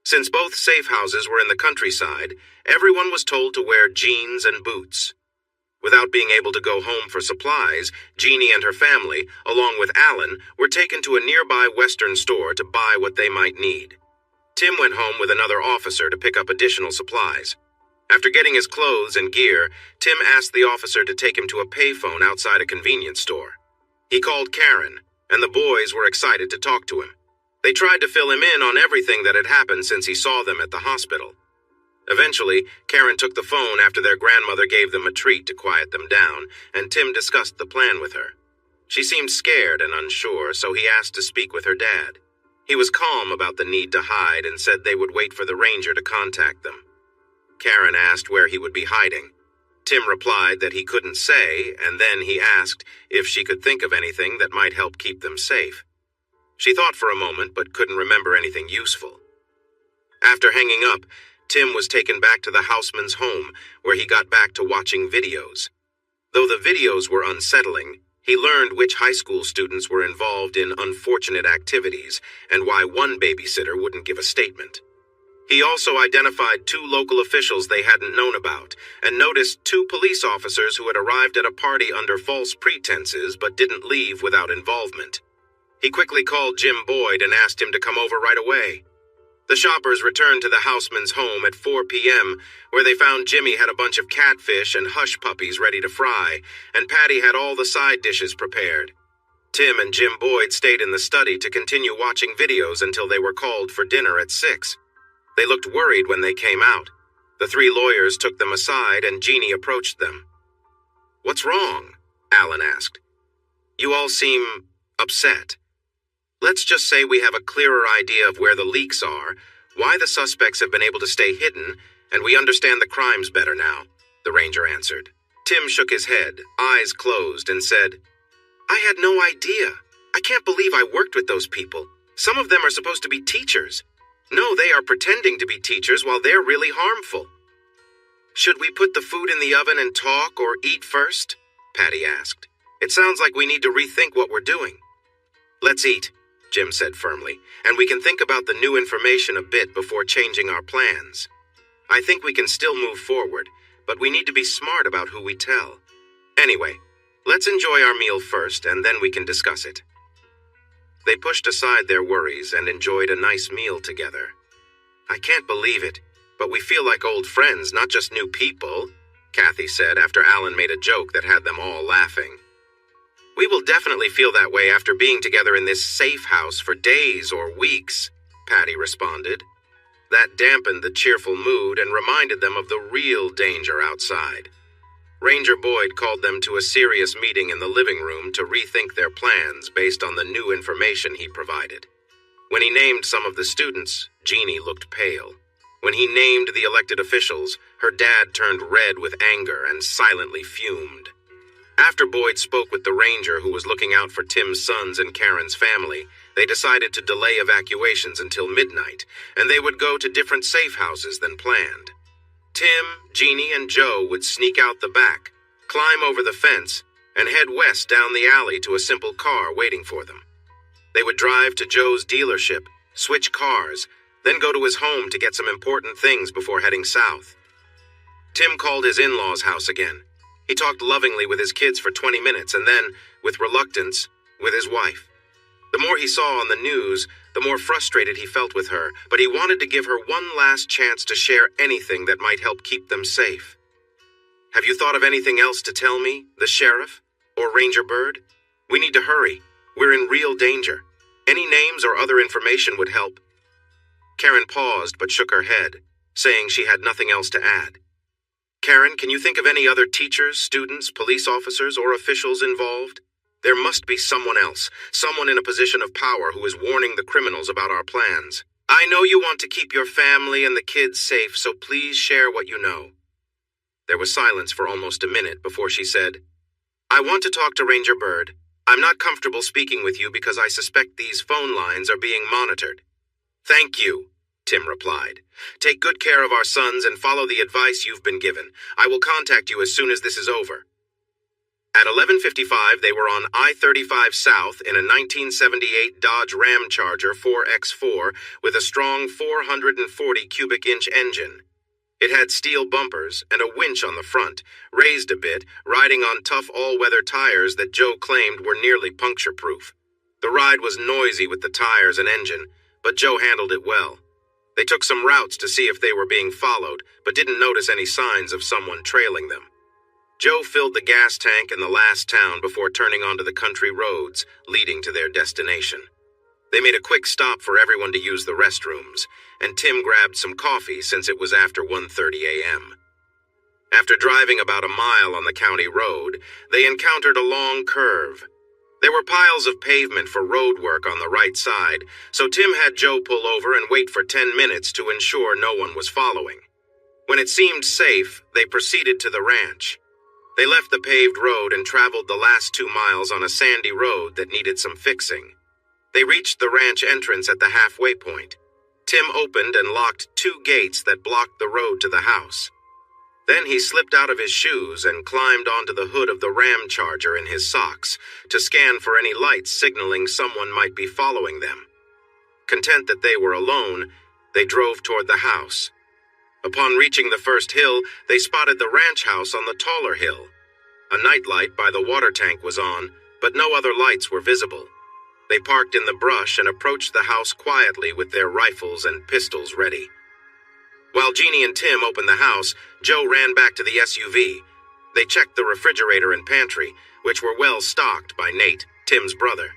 Since both safe houses were in the countryside, everyone was told to wear jeans and boots. Without being able to go home for supplies, Jeannie and her family, along with Alan, were taken to a nearby Western store to buy what they might need. Tim went home with another officer to pick up additional supplies. After getting his clothes and gear, Tim asked the officer to take him to a payphone outside a convenience store. He called Karen, and the boys were excited to talk to him. They tried to fill him in on everything that had happened since he saw them at the hospital. Eventually, Karen took the phone after their grandmother gave them a treat to quiet them down, and Tim discussed the plan with her. She seemed scared and unsure, so he asked to speak with her dad. He was calm about the need to hide and said they would wait for the ranger to contact them. Karen asked where he would be hiding. Tim replied that he couldn't say, and then he asked if she could think of anything that might help keep them safe. She thought for a moment, but couldn't remember anything useful. After hanging up, Tim was taken back to the Houseman's home, where he got back to watching videos. Though the videos were unsettling, he learned which high school students were involved in unfortunate activities and why one babysitter wouldn't give a statement. He also identified 2 local officials they hadn't known about and noticed 2 police officers who had arrived at a party under false pretenses but didn't leave without involvement. He quickly called Jim Boyd and asked him to come over right away. The shoppers returned to the Houseman's home at 4 p.m., where they found Jimmy had a bunch of catfish and hush puppies ready to fry, and Patty had all the side dishes prepared. Tim and Jim Boyd stayed in the study to continue watching videos until they were called for dinner at 6. They looked worried when they came out. The 3 lawyers took them aside, and Jeannie approached them. "What's wrong?" Alan asked. "You all seem upset. Let's just say we have a clearer idea of where the leaks are, why the suspects have been able to stay hidden, and we understand the crimes better now," the ranger answered. Tim shook his head, eyes closed, and said, "I had no idea. I can't believe I worked with those people. Some of them are supposed to be teachers. No, they are pretending to be teachers while they're really harmful." "Should we put the food in the oven and talk or eat first?" Patty asked. "It sounds like we need to rethink what we're doing." "Let's eat," Jim said firmly, "and we can think about the new information a bit before changing our plans. I think we can still move forward, but we need to be smart about who we tell. Anyway, let's enjoy our meal first, and then we can discuss it." They pushed aside their worries and enjoyed a nice meal together. "I can't believe it, but we feel like old friends, not just new people," Kathy said after Alan made a joke that had them all laughing. "We will definitely feel that way after being together in this safe house for days or weeks," Patty responded. That dampened the cheerful mood and reminded them of the real danger outside. Ranger Boyd called them to a serious meeting in the living room to rethink their plans based on the new information he provided. When he named some of the students, Jeannie looked pale. When he named the elected officials, her dad turned red with anger and silently fumed. After Boyd spoke with the ranger who was looking out for Tim's sons and Karen's family, they decided to delay evacuations until midnight, and they would go to different safe houses than planned. Tim, Jeannie, and Joe would sneak out the back, climb over the fence, and head west down the alley to a simple car waiting for them. They would drive to Joe's dealership, switch cars, then go to his home to get some important things before heading south. Tim called his in-laws' house again. He talked lovingly with his kids for 20 minutes and then, with reluctance, with his wife. The more he saw on the news, the more frustrated he felt with her, but he wanted to give her one last chance to share anything that might help keep them safe. "Have you thought of anything else to tell me, the sheriff? Or Ranger Bird? We need to hurry. We're in real danger. Any names or other information would help." Karen paused but shook her head, saying she had nothing else to add. "Karen, can you think of any other teachers, students, police officers, or officials involved? There must be someone else, someone in a position of power who is warning the criminals about our plans. I know you want to keep your family and the kids safe, so please share what you know." There was silence for almost a minute before she said, "I want to talk to Ranger Bird. I'm not comfortable speaking with you because I suspect these phone lines are being monitored." "Thank you," Tim replied. "Take good care of our sons and follow the advice you've been given. I will contact you as soon as this is over." At 11:55, they were on I-35 South in a 1978 Dodge Ram Charger 4X4 with a strong 440 cubic inch engine. It had steel bumpers and a winch on the front, raised a bit, riding on tough all-weather tires that Joe claimed were nearly puncture-proof. The ride was noisy with the tires and engine, but Joe handled it well. They took some routes to see if they were being followed, but didn't notice any signs of someone trailing them. Joe filled the gas tank in the last town before turning onto the country roads leading to their destination. They made a quick stop for everyone to use the restrooms, and Tim grabbed some coffee since it was after 1:30 a.m. After driving about a mile on the county road, they encountered a long curve. There were piles of pavement for road work on the right side, so Tim had Joe pull over and wait for 10 minutes to ensure no one was following. When it seemed safe, they proceeded to the ranch. They left the paved road and traveled the last 2 miles on a sandy road that needed some fixing. They reached the ranch entrance at the halfway point. Tim opened and locked 2 gates that blocked the road to the house. Then he slipped out of his shoes and climbed onto the hood of the Ram Charger in his socks to scan for any lights signaling someone might be following them. Content that they were alone, they drove toward the house. Upon reaching the first hill, they spotted the ranch house on the taller hill. A nightlight by the water tank was on, but no other lights were visible. They parked in the brush and approached the house quietly with their rifles and pistols ready. While Jeannie and Tim opened the house, Joe ran back to the SUV. They checked the refrigerator and pantry, which were well stocked by Nate, Tim's brother.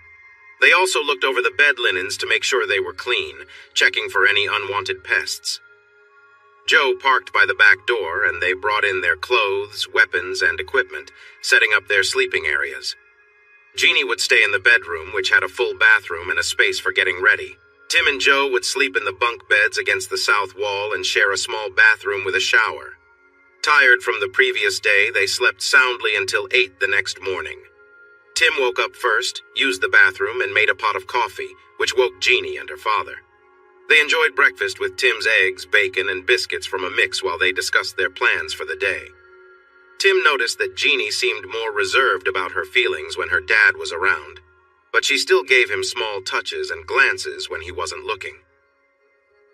They also looked over the bed linens to make sure they were clean, checking for any unwanted pests. Joe parked by the back door, and they brought in their clothes, weapons, and equipment, setting up their sleeping areas. Jeannie would stay in the bedroom, which had a full bathroom and a space for getting ready. Tim and Joe would sleep in the bunk beds against the south wall and share a small bathroom with a shower. Tired from the previous day, they slept soundly until 8 the next morning. Tim woke up first, used the bathroom, and made a pot of coffee, which woke Jeannie and her father. They enjoyed breakfast with Tim's eggs, bacon, and biscuits from a mix while they discussed their plans for the day. Tim noticed that Jeannie seemed more reserved about her feelings when her dad was around, but she still gave him small touches and glances when he wasn't looking.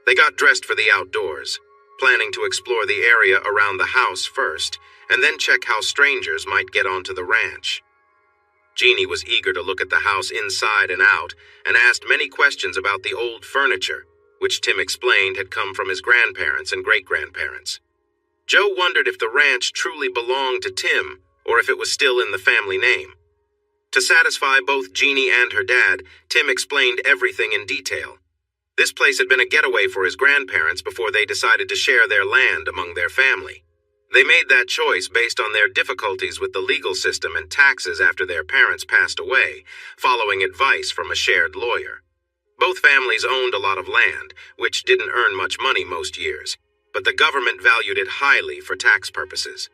They got dressed for the outdoors, planning to explore the area around the house first, and then check how strangers might get onto the ranch. Jeannie was eager to look at the house inside and out, and asked many questions about the old furniture, which Tim explained had come from his grandparents and great-grandparents. Joe wondered if the ranch truly belonged to Tim, or if it was still in the family name. To satisfy both Jeannie and her dad, Tim explained everything in detail. This place had been a getaway for his grandparents before they decided to share their land among their family. They made that choice based on their difficulties with the legal system and taxes after their parents passed away, following advice from a shared lawyer. Both families owned a lot of land, which didn't earn much money most years, but the government valued it highly for tax purposes.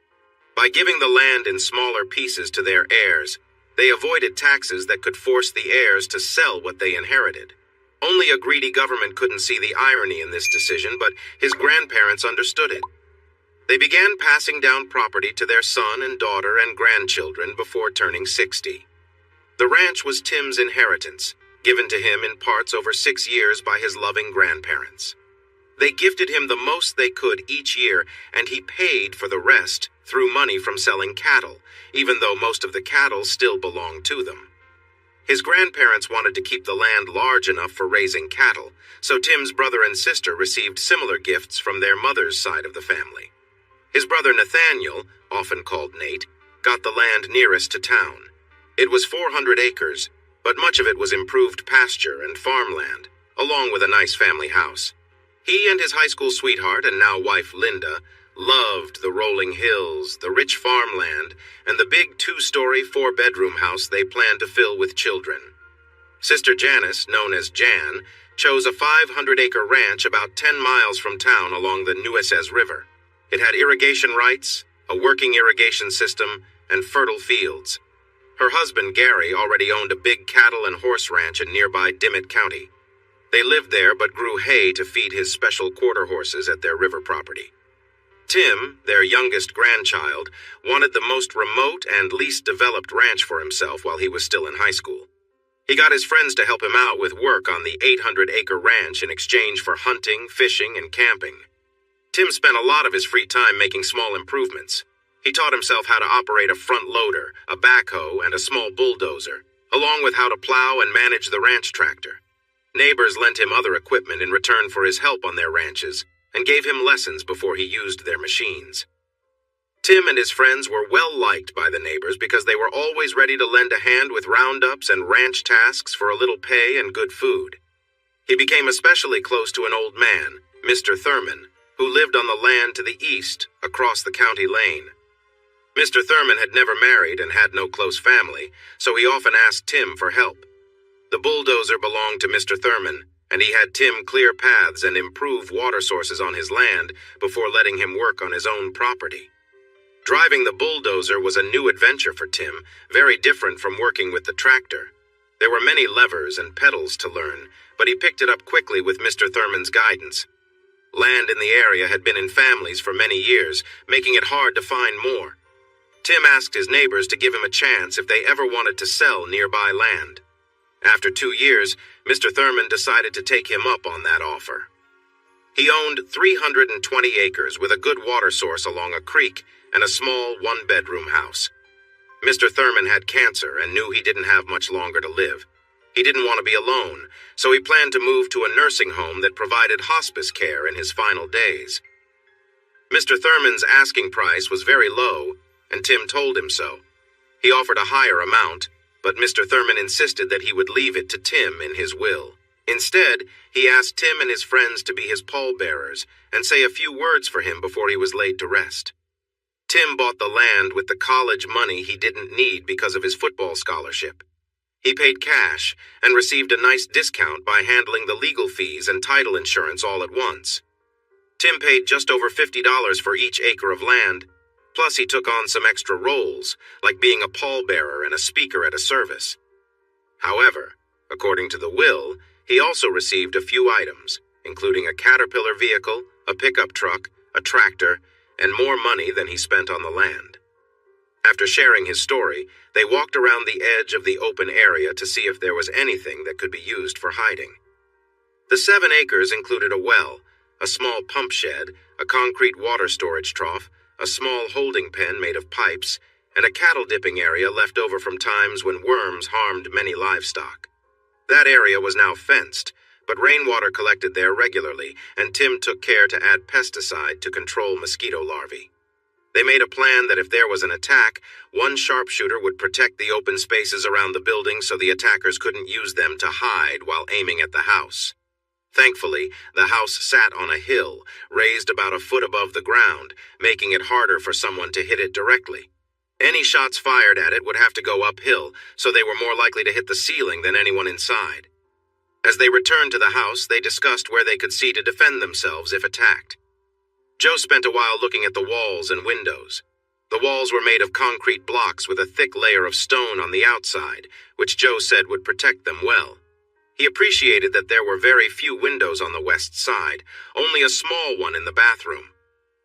By giving the land in smaller pieces to their heirs, they avoided taxes that could force the heirs to sell what they inherited. Only a greedy government couldn't see the irony in this decision, but his grandparents understood it. They began passing down property to their son and daughter and grandchildren before turning 60. The ranch was Tim's inheritance, given to him in parts over 6 years by his loving grandparents. They gifted him the most they could each year, and he paid for the rest through money from selling cattle, even though most of the cattle still belonged to them. His grandparents wanted to keep the land large enough for raising cattle, so Tim's brother and sister received similar gifts from their mother's side of the family. His brother Nathaniel, often called Nate, got the land nearest to town. It was 400 acres, but much of it was improved pasture and farmland, along with a nice family house. He and his high school sweetheart and now wife Linda loved the rolling hills, the rich farmland, and the big 2-story, 4-bedroom house they planned to fill with children. Sister Janice, known as Jan, chose a 500-acre ranch about 10 miles from town along the Nueces River. It had irrigation rights, a working irrigation system, and fertile fields. Her husband, Gary, already owned a big cattle and horse ranch in nearby Dimmitt County. They lived there but grew hay to feed his special quarter horses at their river property. Tim, their youngest grandchild, wanted the most remote and least developed ranch for himself while he was still in high school. He got his friends to help him out with work on the 800-acre ranch in exchange for hunting, fishing, and camping. Tim spent a lot of his free time making small improvements. He taught himself how to operate a front loader, a backhoe, and a small bulldozer, along with how to plow and manage the ranch tractor. Neighbors lent him other equipment in return for his help on their ranches, and gave him lessons before he used their machines. Tim and his friends were well liked by the neighbors because they were always ready to lend a hand with roundups and ranch tasks for a little pay and good food. He became especially close to an old man, Mr. Thurman, who lived on the land to the east, across the county lane. Mr. Thurman had never married and had no close family, so he often asked Tim for help. The bulldozer belonged to Mr. Thurman, and he had Tim clear paths and improve water sources on his land before letting him work on his own property. Driving the bulldozer was a new adventure for Tim, very different from working with the tractor. There were many levers and pedals to learn, but he picked it up quickly with Mr. Thurman's guidance. Land in the area had been in families for many years, making it hard to find more. Tim asked his neighbors to give him a chance if they ever wanted to sell nearby land. After 2 years, Mr. Thurman decided to take him up on that offer. He owned 320 acres with a good water source along a creek and a small 1-bedroom house. Mr. Thurman had cancer and knew he didn't have much longer to live. He didn't want to be alone, so he planned to move to a nursing home that provided hospice care in his final days. Mr. Thurman's asking price was very low, and Tim told him so. He offered a higher amount, but Mr. Thurman insisted that he would leave it to Tim in his will. Instead, he asked Tim and his friends to be his pallbearers and say a few words for him before he was laid to rest. Tim bought the land with the college money he didn't need because of his football scholarship. He paid cash and received a nice discount by handling the legal fees and title insurance all at once. Tim paid just over $50 for each acre of land. Plus, he took on some extra roles, like being a pallbearer and a speaker at a service. However, according to the will, he also received a few items, including a Caterpillar vehicle, a pickup truck, a tractor, and more money than he spent on the land. After sharing his story, they walked around the edge of the open area to see if there was anything that could be used for hiding. The 7 acres included a well, a small pump shed, a concrete water storage trough, a small holding pen made of pipes, and a cattle dipping area left over from times when worms harmed many livestock. That area was now fenced, but rainwater collected there regularly, and Tim took care to add pesticide to control mosquito larvae. They made a plan that if there was an attack, one sharpshooter would protect the open spaces around the building so the attackers couldn't use them to hide while aiming at the house. Thankfully, the house sat on a hill, raised about a foot above the ground, making it harder for someone to hit it directly. Any shots fired at it would have to go uphill, so they were more likely to hit the ceiling than anyone inside. As they returned to the house, they discussed where they could see to defend themselves if attacked. Joe spent a while looking at the walls and windows. The walls were made of concrete blocks with a thick layer of stone on the outside, which Joe said would protect them well. He appreciated that there were very few windows on the west side, only a small one in the bathroom.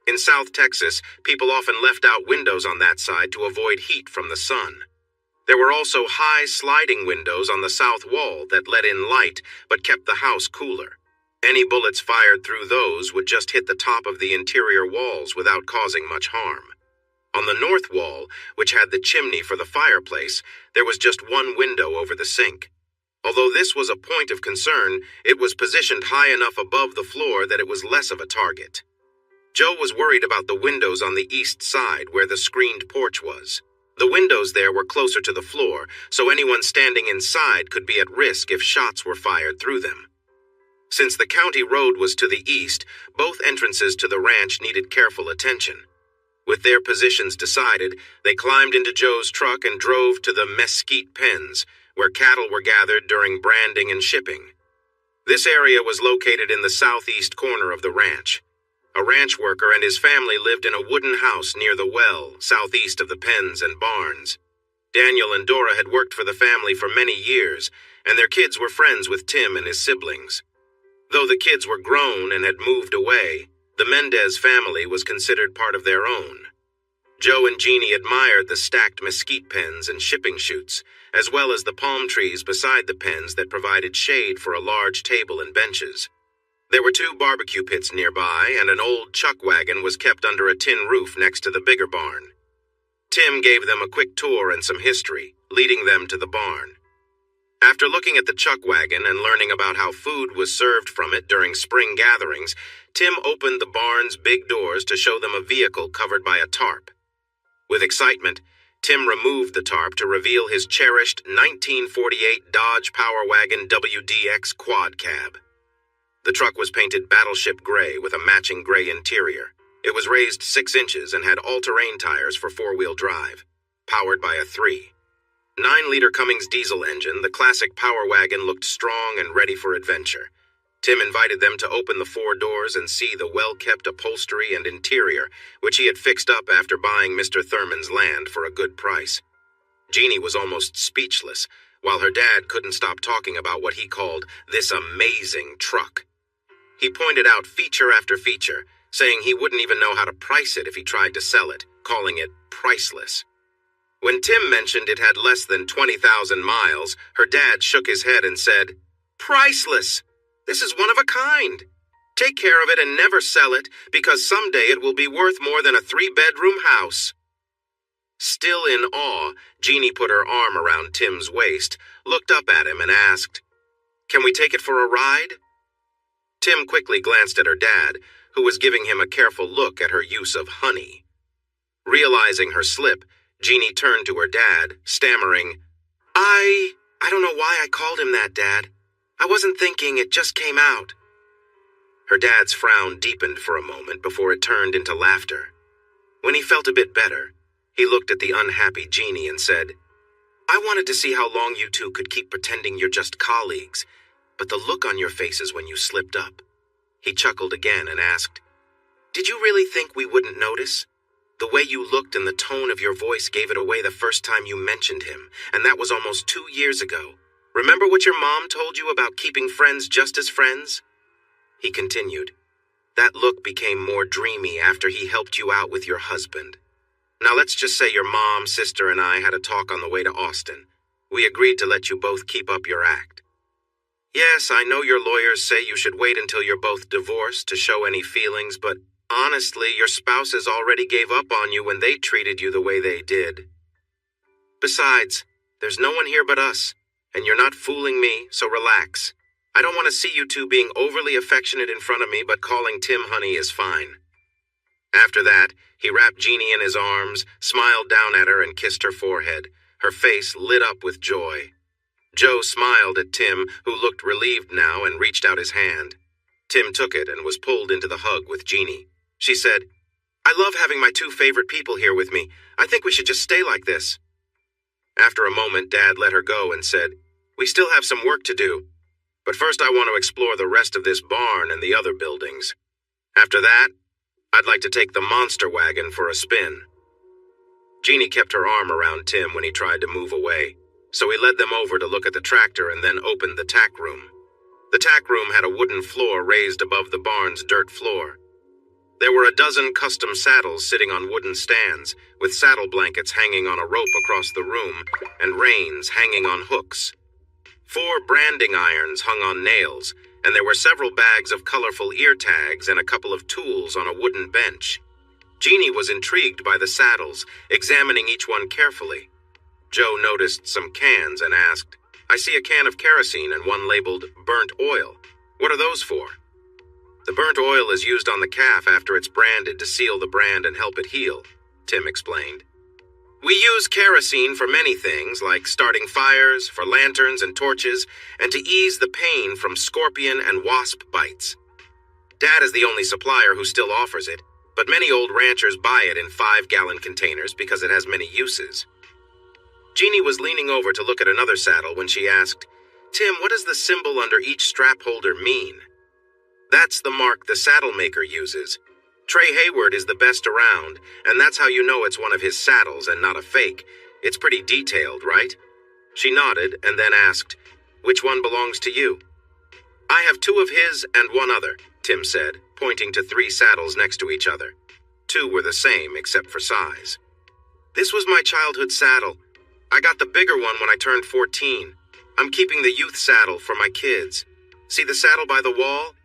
In South Texas, people often left out windows on that side to avoid heat from the sun. There were also high sliding windows on the south wall that let in light but kept the house cooler. Any bullets fired through those would just hit the top of the interior walls without causing much harm. On the north wall, which had the chimney for the fireplace, there was just one window over the sink. Although this was a point of concern, it was positioned high enough above the floor that it was less of a target. Joe was worried about the windows on the east side where the screened porch was. The windows there were closer to the floor, so anyone standing inside could be at risk if shots were fired through them. Since the county road was to the east, both entrances to the ranch needed careful attention. With their positions decided, they climbed into Joe's truck and drove to the mesquite pens, where cattle were gathered during branding and shipping. This area was located in the southeast corner of the ranch. A ranch worker and his family lived in a wooden house near the well, southeast of the pens and barns. Daniel and Dora had worked for the family for many years, and their kids were friends with Tim and his siblings. Though the kids were grown and had moved away, the Mendez family was considered part of their own. Joe and Jeannie admired the stacked mesquite pens and shipping chutes, as well as the palm trees beside the pens that provided shade for a large table and benches. There were 2 barbecue pits nearby, and an old chuck wagon was kept under a tin roof next to the bigger barn. Tim gave them a quick tour and some history, leading them to the barn. After looking at the chuck wagon and learning about how food was served from it during spring gatherings, Tim opened the barn's big doors to show them a vehicle covered by a tarp. With excitement, Tim removed the tarp to reveal his cherished 1948 Dodge Power Wagon WDX quad cab. The truck was painted battleship gray with a matching gray interior. It was raised 6 inches and had all-terrain tires for 4-wheel drive, powered by a 3.9-liter Cummins diesel engine. The classic Power Wagon looked strong and ready for adventure. Tim invited them to open the 4 doors and see the well-kept upholstery and interior, which he had fixed up after buying Mr. Thurman's land for a good price. Jeannie was almost speechless, while her dad couldn't stop talking about what he called this amazing truck. He pointed out feature after feature, saying he wouldn't even know how to price it if he tried to sell it, calling it priceless. When Tim mentioned it had less than 20,000 miles, her dad shook his head and said, "Priceless! This is one of a kind. Take care of it and never sell it, because someday it will be worth more than a 3-bedroom house." Still in awe, Jeannie put her arm around Tim's waist, looked up at him and asked, "Can we take it for a ride?" Tim quickly glanced at her dad, who was giving him a careful look at her use of honey. Realizing her slip, Jeannie turned to her dad, stammering, I don't know why I called him that, Dad. I wasn't thinking, it just came out." Her dad's frown deepened for a moment before it turned into laughter. When he felt a bit better, he looked at the unhappy Jeannie and said, "I wanted to see how long you two could keep pretending you're just colleagues, but the look on your faces when you slipped up." He chuckled again and asked, "Did you really think we wouldn't notice? The way you looked and the tone of your voice gave it away the first time you mentioned him, and that was almost 2 years ago. Remember what your mom told you about keeping friends just as friends?" He continued, "That look became more dreamy after he helped you out with your husband. Now let's just say your mom, sister, and I had a talk on the way to Austin. We agreed to let you both keep up your act. Yes, I know your lawyers say you should wait until you're both divorced to show any feelings, but honestly, your spouses already gave up on you when they treated you the way they did. Besides, there's no one here but us, and you're not fooling me, so relax. I don't want to see you two being overly affectionate in front of me, but calling Tim honey is fine." After that, he wrapped Jeannie in his arms, smiled down at her, and kissed her forehead. Her face lit up with joy. Joe smiled at Tim, who looked relieved now, and reached out his hand. Tim took it and was pulled into the hug with Jeannie. She said, "I love having my 2 favorite people here with me. I think we should just stay like this." After a moment, Dad let her go and said, "We still have some work to do, but first I want to explore the rest of this barn and the other buildings. After that, I'd like to take the monster wagon for a spin." Jeannie kept her arm around Tim when he tried to move away, so he led them over to look at the tractor and then opened the tack room. The tack room had a wooden floor raised above the barn's dirt floor. There were a dozen custom saddles sitting on wooden stands, with saddle blankets hanging on a rope across the room and reins hanging on hooks. 4 branding irons hung on nails, and there were several bags of colorful ear tags and a couple of tools on a wooden bench. Jeannie was intrigued by the saddles, examining each one carefully. Joe noticed some cans and asked, "I see a can of kerosene and one labeled burnt oil. What are those for?" "The burnt oil is used on the calf after it's branded to seal the brand and help it heal," Tim explained. "We use kerosene for many things, like starting fires, for lanterns and torches, and to ease the pain from scorpion and wasp bites. Dad is the only supplier who still offers it, but many old ranchers buy it in 5-gallon containers because it has many uses." Jeannie was leaning over to look at another saddle when she asked, "Tim, what does the symbol under each strap holder mean?" "That's the mark the saddle maker uses. Trey Hayward is the best around, and that's how you know it's one of his saddles and not a fake. It's pretty detailed, right?" She nodded and then asked, "Which one belongs to you?" "I have 2 of his and 1 other," Tim said, pointing to 3 saddles next to each other. 2 were the same except for size. "This was my childhood saddle. I got the bigger one when I turned 14. I'm keeping the youth saddle for my kids. See the saddle by the wall?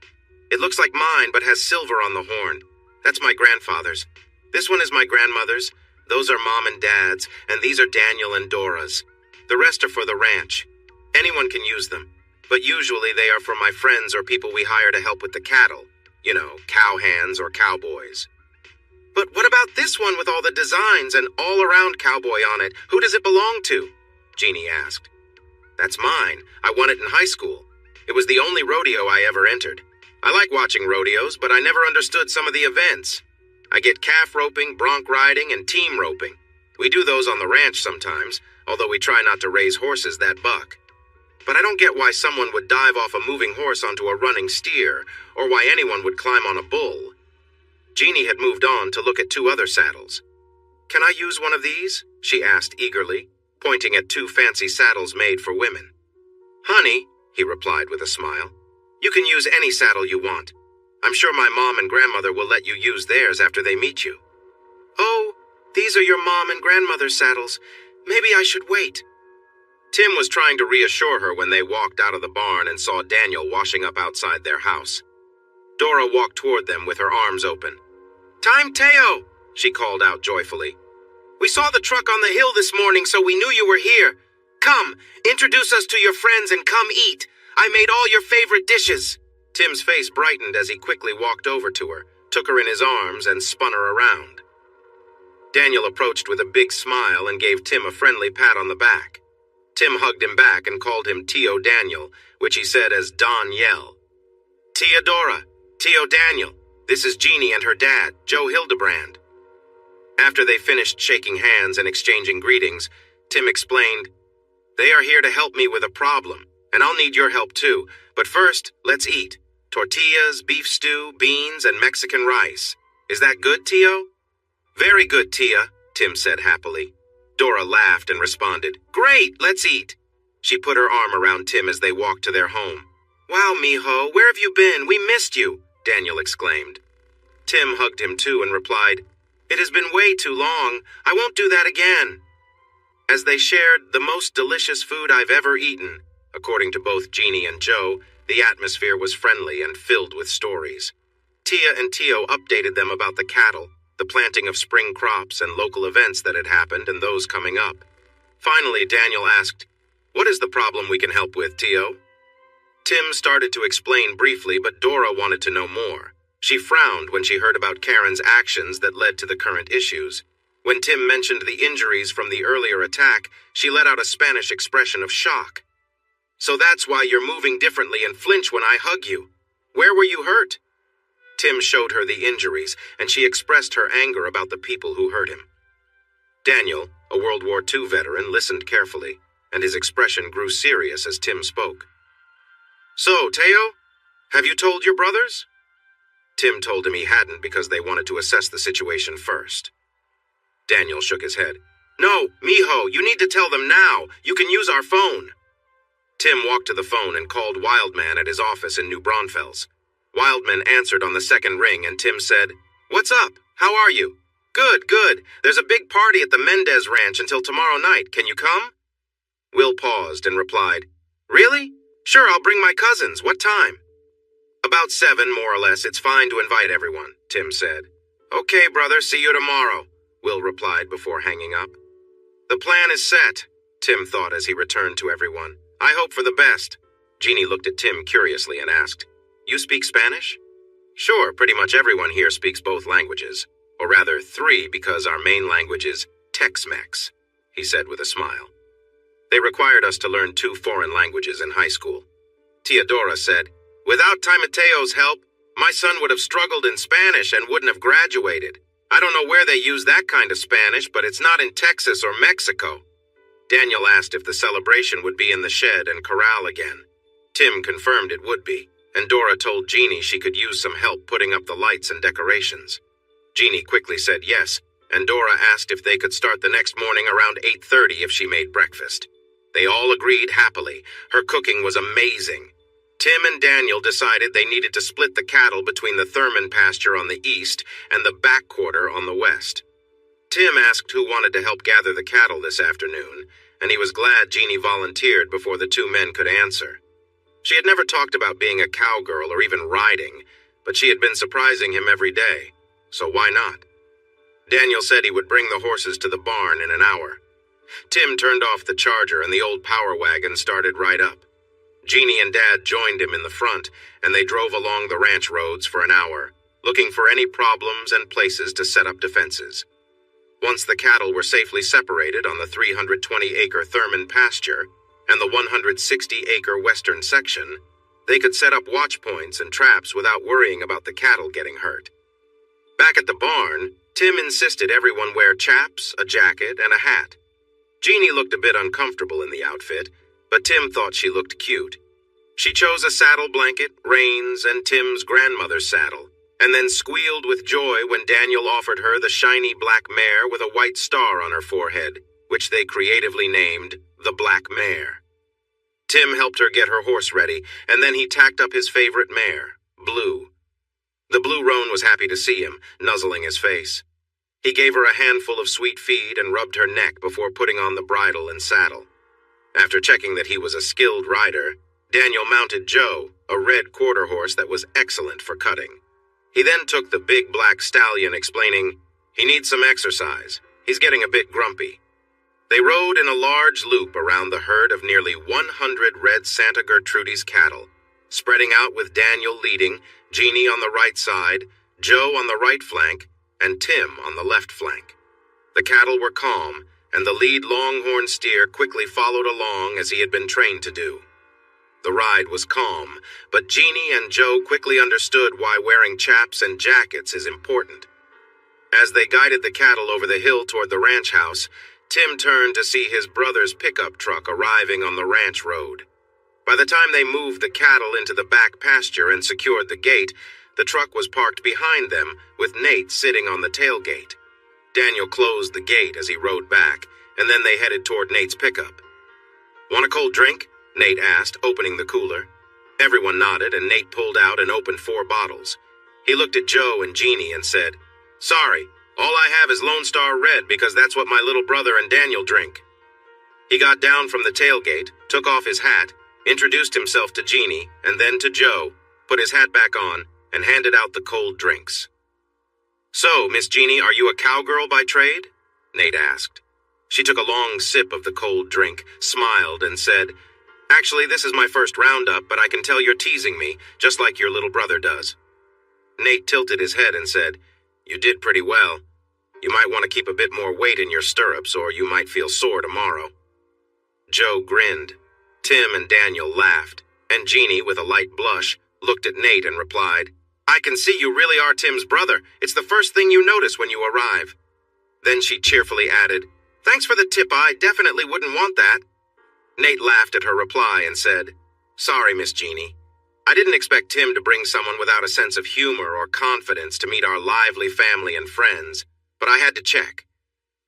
It looks like mine but has silver on the horn. That's my grandfather's. This one is my grandmother's. Those are Mom and Dad's, and these are Daniel and Dora's. The rest are for the ranch. Anyone can use them, but usually they are for my friends or people we hire to help with the cattle. You know, cowhands or cowboys." "But what about this one with all the designs and all-around cowboy on it? Who does it belong to?" Jeannie asked. "That's mine. I won it in high school. It was the only rodeo I ever entered. I like watching rodeos, but I never understood some of the events. I get calf roping, bronc riding, and team roping. We do those on the ranch sometimes, although we try not to raise horses that buck. But I don't get why someone would dive off a moving horse onto a running steer, or why anyone would climb on a bull." Jeannie had moved on to look at 2 other saddles. "Can I use one of these?" she asked eagerly, pointing at 2 fancy saddles made for women. "Honey," he replied with a smile, "you can use any saddle you want. I'm sure my mom and grandmother will let you use theirs after they meet you." "Oh, these are your mom and grandmother's saddles. Maybe I should wait." Tim was trying to reassure her when they walked out of the barn and saw Daniel washing up outside their house. Dora walked toward them with her arms open. "Time, Teo!" she called out joyfully. "We saw the truck on the hill this morning, so we knew you were here. Come, introduce us to your friends and come eat. I made all your favorite dishes." Tim's face brightened as he quickly walked over to her, took her in his arms, and spun her around. Daniel approached with a big smile and gave Tim a friendly pat on the back. Tim hugged him back and called him Tio Daniel, which he said as Don Yell. "Tia Dora, Tio Daniel, this is Jeannie and her dad, Joe Hildebrand." After they finished shaking hands and exchanging greetings, Tim explained, "They are here to help me with a problem, and I'll need your help too. But first, let's eat. Tortillas, beef stew, beans, and Mexican rice. Is that good, Tio?" "Very good, Tia," Tim said happily. Dora laughed and responded, "Great, let's eat." She put her arm around Tim as they walked to their home. "Wow, mijo, where have you been? We missed you," Daniel exclaimed. Tim hugged him too and replied, "It has been way too long. I won't do that again." As they shared the most delicious food I've ever eaten, according to both Jeannie and Joe, the atmosphere was friendly and filled with stories. Tia and Tio updated them about the cattle, the planting of spring crops and local events that had happened and those coming up. Finally, Daniel asked, "What is the problem we can help with, Tio?" Tim started to explain briefly, but Dora wanted to know more. She frowned when she heard about Karen's actions that led to the current issues. When Tim mentioned the injuries from the earlier attack, she let out a Spanish expression of shock. "So that's why you're moving differently and flinch when I hug you. Where were you hurt?" Tim showed her the injuries, and she expressed her anger about the people who hurt him. Daniel, a World War II veteran, listened carefully, and his expression grew serious as Tim spoke. "So, Teo, have you told your brothers?" Tim told him he hadn't because they wanted to assess the situation first. Daniel shook his head. "No, mijo, you need to tell them now. You can use our phone." Tim walked to the phone and called Wildman at his office in New Braunfels. Wildman answered on the second ring, and Tim said, "What's up? How are you?" "Good, good. There's a big party at the Mendez Ranch until tomorrow night. Can you come?" Will paused and replied, "Really? Sure, I'll bring my cousins. What time?" "About 7, more or less. It's fine to invite everyone," Tim said. Okay, brother, see you tomorrow, Will replied before hanging up. The plan is set, Tim thought as he returned to everyone. I hope for the best. Jeannie looked at Tim curiously and asked, You speak Spanish? Sure, pretty much everyone here speaks both languages. Or rather, three, because our main language is Tex-Mex, he said with a smile. They required us to learn 2 foreign languages in high school. Teodora said, Without Timateo's help, my son would have struggled in Spanish and wouldn't have graduated. I don't know where they use that kind of Spanish, but it's not in Texas or Mexico. Daniel asked if the celebration would be in the shed and corral again. Tim confirmed it would be, and Dora told Jeannie she could use some help putting up the lights and decorations. Jeannie quickly said yes, and Dora asked if they could start the next morning around 8:30 if she made breakfast. They all agreed happily. Her cooking was amazing. Tim and Daniel decided they needed to split the cattle between the Thurman pasture on the east and the back quarter on the west. Tim asked who wanted to help gather the cattle this afternoon, and he was glad Jeannie volunteered before the 2 men could answer. She had never talked about being a cowgirl or even riding, but she had been surprising him every day, so why not? Daniel said he would bring the horses to the barn in an hour. Tim turned off the charger and the old power wagon started right up. Jeannie and Dad joined him in the front, and they drove along the ranch roads for an hour, looking for any problems and places to set up defenses. Once the cattle were safely separated on the 320-acre Thurman pasture and the 160-acre western section, they could set up watch points and traps without worrying about the cattle getting hurt. Back at the barn, Tim insisted everyone wear chaps, a jacket, and a hat. Jeannie looked a bit uncomfortable in the outfit, but Tim thought she looked cute. She chose a saddle blanket, reins, and Tim's grandmother's saddle, and then squealed with joy when Daniel offered her the shiny black mare with a white star on her forehead, which they creatively named the Black Mare. Tim helped her get her horse ready, and then he tacked up his favorite mare, Blue. The blue roan was happy to see him, nuzzling his face. He gave her a handful of sweet feed and rubbed her neck before putting on the bridle and saddle. After checking that he was a skilled rider, Daniel mounted Joe, a red quarter horse that was excellent for cutting. He then took the big black stallion, explaining, He needs some exercise. He's getting a bit grumpy. They rode in a large loop around the herd of nearly 100 red Santa Gertrudis cattle, spreading out with Daniel leading, Jeannie on the right side, Joe on the right flank, and Tim on the left flank. The cattle were calm, and the lead longhorn steer quickly followed along as he had been trained to do. The ride was calm, but Jeannie and Joe quickly understood why wearing chaps and jackets is important. As they guided the cattle over the hill toward the ranch house, Tim turned to see his brother's pickup truck arriving on the ranch road. By the time they moved the cattle into the back pasture and secured the gate, the truck was parked behind them, with Nate sitting on the tailgate. Daniel closed the gate as he rode back, and then they headed toward Nate's pickup. Want a cold drink? Nate asked, opening the cooler. Everyone nodded, and Nate pulled out and opened 4 bottles. He looked at Joe and Jeannie and said, Sorry, all I have is Lone Star Red because that's what my little brother and Daniel drink. He got down from the tailgate, took off his hat, introduced himself to Jeannie and then to Joe, put his hat back on, and handed out the cold drinks. So, Miss Jeannie, are you a cowgirl by trade? Nate asked. She took a long sip of the cold drink, smiled, and said, Actually, this is my first roundup, but I can tell you're teasing me, just like your little brother does. Nate tilted his head and said, You did pretty well. You might want to keep a bit more weight in your stirrups, or you might feel sore tomorrow. Joe grinned. Tim and Daniel laughed, and Jeannie, with a light blush, looked at Nate and replied, I can see you really are Tim's brother. It's the first thing you notice when you arrive. Then she cheerfully added, Thanks for the tip, I definitely wouldn't want that. Nate laughed at her reply and said, Sorry, Miss Jeannie. I didn't expect Tim to bring someone without a sense of humor or confidence to meet our lively family and friends, but I had to check.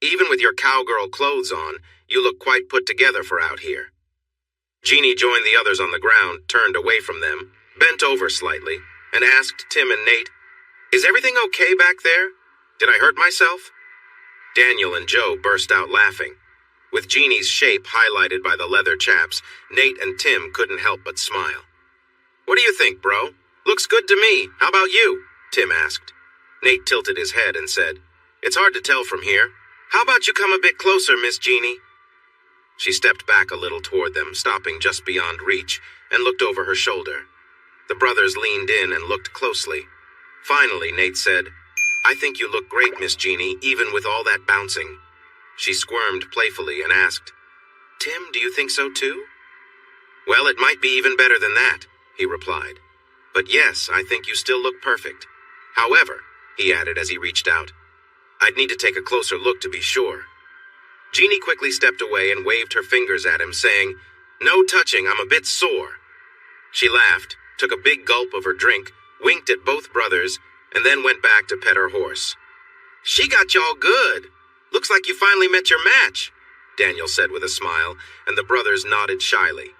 Even with your cowgirl clothes on, you look quite put together for out here. Jeannie joined the others on the ground, turned away from them, bent over slightly, and asked Tim and Nate, Is everything okay back there? Did I hurt myself? Daniel and Joe burst out laughing. With Jeannie's shape highlighted by the leather chaps, Nate and Tim couldn't help but smile. What do you think, bro? Looks good to me. How about you? Tim asked. Nate tilted his head and said, "It's hard to tell from here. How about you come a bit closer, Miss Jeannie?" She stepped back a little toward them, stopping just beyond reach, and looked over her shoulder. The brothers leaned in and looked closely. Finally, Nate said, "I think you look great, Miss Jeannie, even with all that bouncing." She squirmed playfully and asked, "Tim, do you think so too?" "Well, it might be even better than that," he replied. "But yes, I think you still look perfect. However," he added as he reached out, "I'd need to take a closer look to be sure." Jeannie quickly stepped away and waved her fingers at him, saying, "No touching, I'm a bit sore." She laughed, took a big gulp of her drink, winked at both brothers, and then went back to pet her horse. "She got y'all good. Looks like you finally met your match," Daniel said with a smile, and the brothers nodded shyly.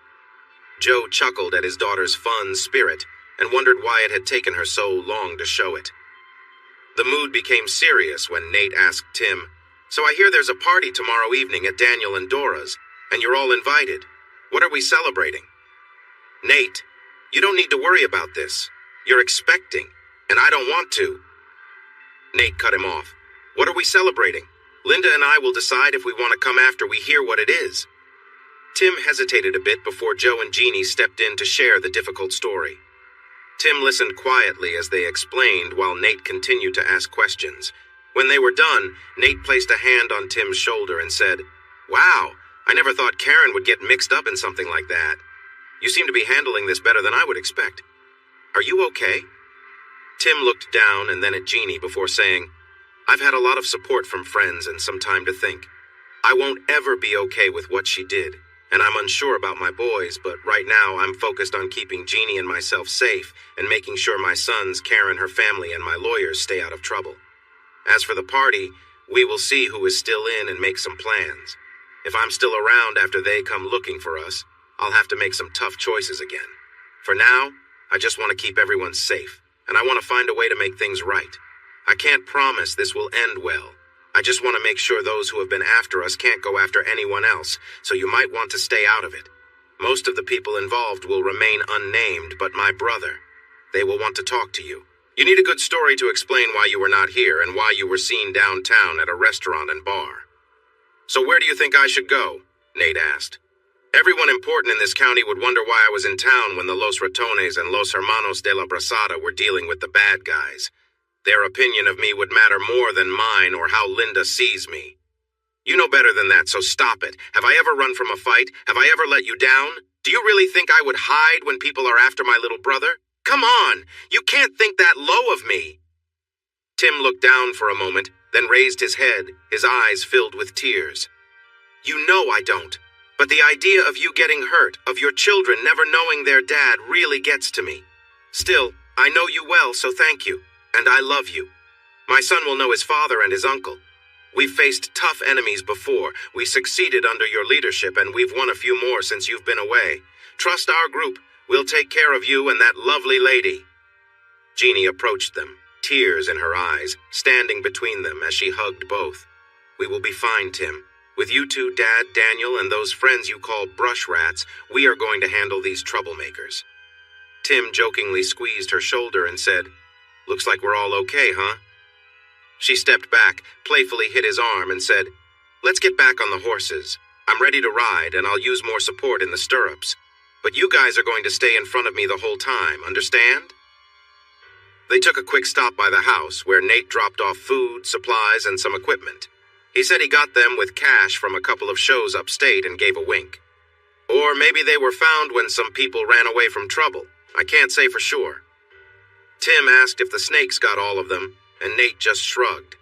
Joe chuckled at his daughter's fun spirit and wondered why it had taken her so long to show it. The mood became serious when Nate asked Tim, "So I hear there's a party tomorrow evening at Daniel and Dora's, and you're all invited. What are we celebrating?" "Nate, you don't need to worry about this. You're expecting, and I don't want to." Nate cut him off. "What are we celebrating? Linda and I will decide if we want to come after we hear what it is." Tim hesitated a bit before Joe and Jeannie stepped in to share the difficult story. Tim listened quietly as they explained while Nate continued to ask questions. When they were done, Nate placed a hand on Tim's shoulder and said, "Wow, I never thought Karen would get mixed up in something like that. You seem to be handling this better than I would expect. Are you okay?" Tim looked down and then at Jeannie before saying, "I've had a lot of support from friends and some time to think. I won't ever be okay with what she did, and I'm unsure about my boys, but right now I'm focused on keeping Jeannie and myself safe and making sure my sons, Karen, her family, and my lawyers stay out of trouble. As for the party, we will see who is still in and make some plans. If I'm still around after they come looking for us, I'll have to make some tough choices again. For now, I just want to keep everyone safe, and I want to find a way to make things right. I can't promise this will end well. I just want to make sure those who have been after us can't go after anyone else, so you might want to stay out of it. Most of the people involved will remain unnamed, but my brother. They will want to talk to you. You need a good story to explain why you were not here and why you were seen downtown at a restaurant and bar." "So where do you think I should go?" Nate asked. "Everyone important in this county would wonder why I was in town when the Los Ratones and Los Hermanos de la Brasada were dealing with the bad guys. Their opinion of me would matter more than mine or how Linda sees me. You know better than that, so stop it. Have I ever run from a fight? Have I ever let you down? Do you really think I would hide when people are after my little brother? Come on, you can't think that low of me." Tim looked down for a moment, then raised his head, his eyes filled with tears. "You know I don't. But the idea of you getting hurt, of your children never knowing their dad, really gets to me. Still, I know you well, so thank you. And I love you. My son will know his father and his uncle. We've faced tough enemies before. We succeeded under your leadership, and we've won a few more since you've been away. Trust our group. We'll take care of you and that lovely lady." Jeannie approached them, tears in her eyes, standing between them as she hugged both. "We will be fine, Tim. With you two, Dad, Daniel, and those friends you call brush rats, we are going to handle these troublemakers." Tim jokingly squeezed her shoulder and said, "Looks like we're all okay, huh?" She stepped back, playfully hit his arm, and said, "Let's get back on the horses. I'm ready to ride, and I'll use more support in the stirrups. But you guys are going to stay in front of me the whole time, understand?" They took a quick stop by the house, where Nate dropped off food, supplies, and some equipment. He said he got them with cash from a couple of shows upstate and gave a wink. Or maybe they were found when some people ran away from trouble. I can't say for sure. Tim asked if the snakes got all of them, and Nate just shrugged.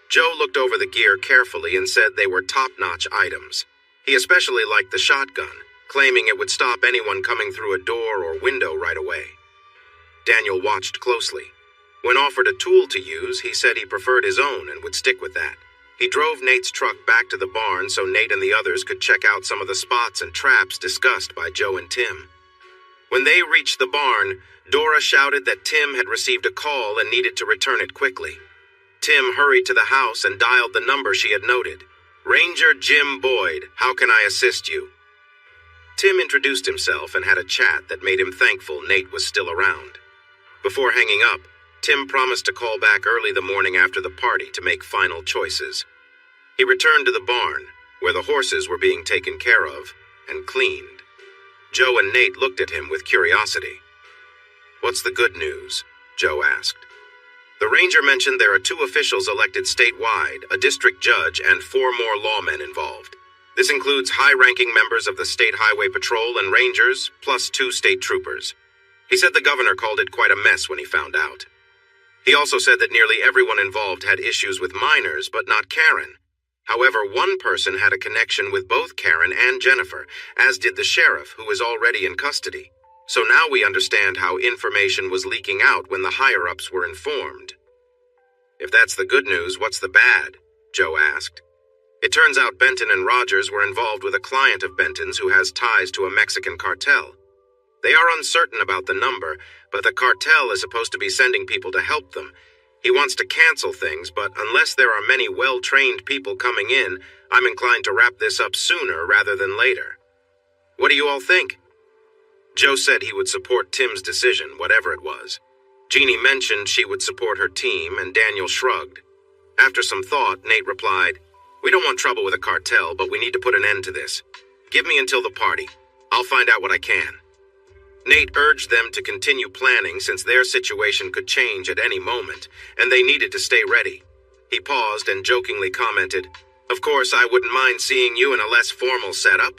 Joe looked over the gear carefully and said they were top-notch items. He especially liked the shotgun, claiming it would stop anyone coming through a door or window right away. Daniel watched closely. When offered a tool to use, he said he preferred his own and would stick with that. He drove Nate's truck back to the barn so Nate and the others could check out some of the spots and traps discussed by Joe and Tim. When they reached the barn, Dora shouted that Tim had received a call and needed to return it quickly. Tim hurried to the house and dialed the number she had noted. "Ranger Jim Boyd, how can I assist you?" Tim introduced himself and had a chat that made him thankful Nate was still around. Before hanging up, Tim promised to call back early the morning after the party to make final choices. He returned to the barn, where the horses were being taken care of and cleaned. Joe and Nate looked at him with curiosity. "What's the good news?" Joe asked. The ranger mentioned there are 2 officials elected statewide, a district judge, and 4 more lawmen involved. This includes high-ranking members of the State Highway Patrol and rangers, plus 2 state troopers. He said the governor called it quite a mess when he found out. He also said that nearly everyone involved had issues with minors, but not Karen. However, one person had a connection with both Karen and Jennifer, as did the sheriff, who is already in custody. So now we understand how information was leaking out when the higher-ups were informed. "If that's the good news, what's the bad?" Joe asked. It turns out Benton and Rogers were involved with a client of Benton's who has ties to a Mexican cartel. They are uncertain about the number, but the cartel is supposed to be sending people to help them. He wants to cancel things, but unless there are many well-trained people coming in, I'm inclined to wrap this up sooner rather than later. What do you all think? Joe said he would support Tim's decision, whatever it was. Jeannie mentioned she would support her team, and Daniel shrugged. After some thought, Nate replied, "We don't want trouble with a cartel, but we need to put an end to this. Give me until the party. I'll find out what I can." Nate urged them to continue planning since their situation could change at any moment, and they needed to stay ready. He paused and jokingly commented, "Of course, I wouldn't mind seeing you in a less formal setup."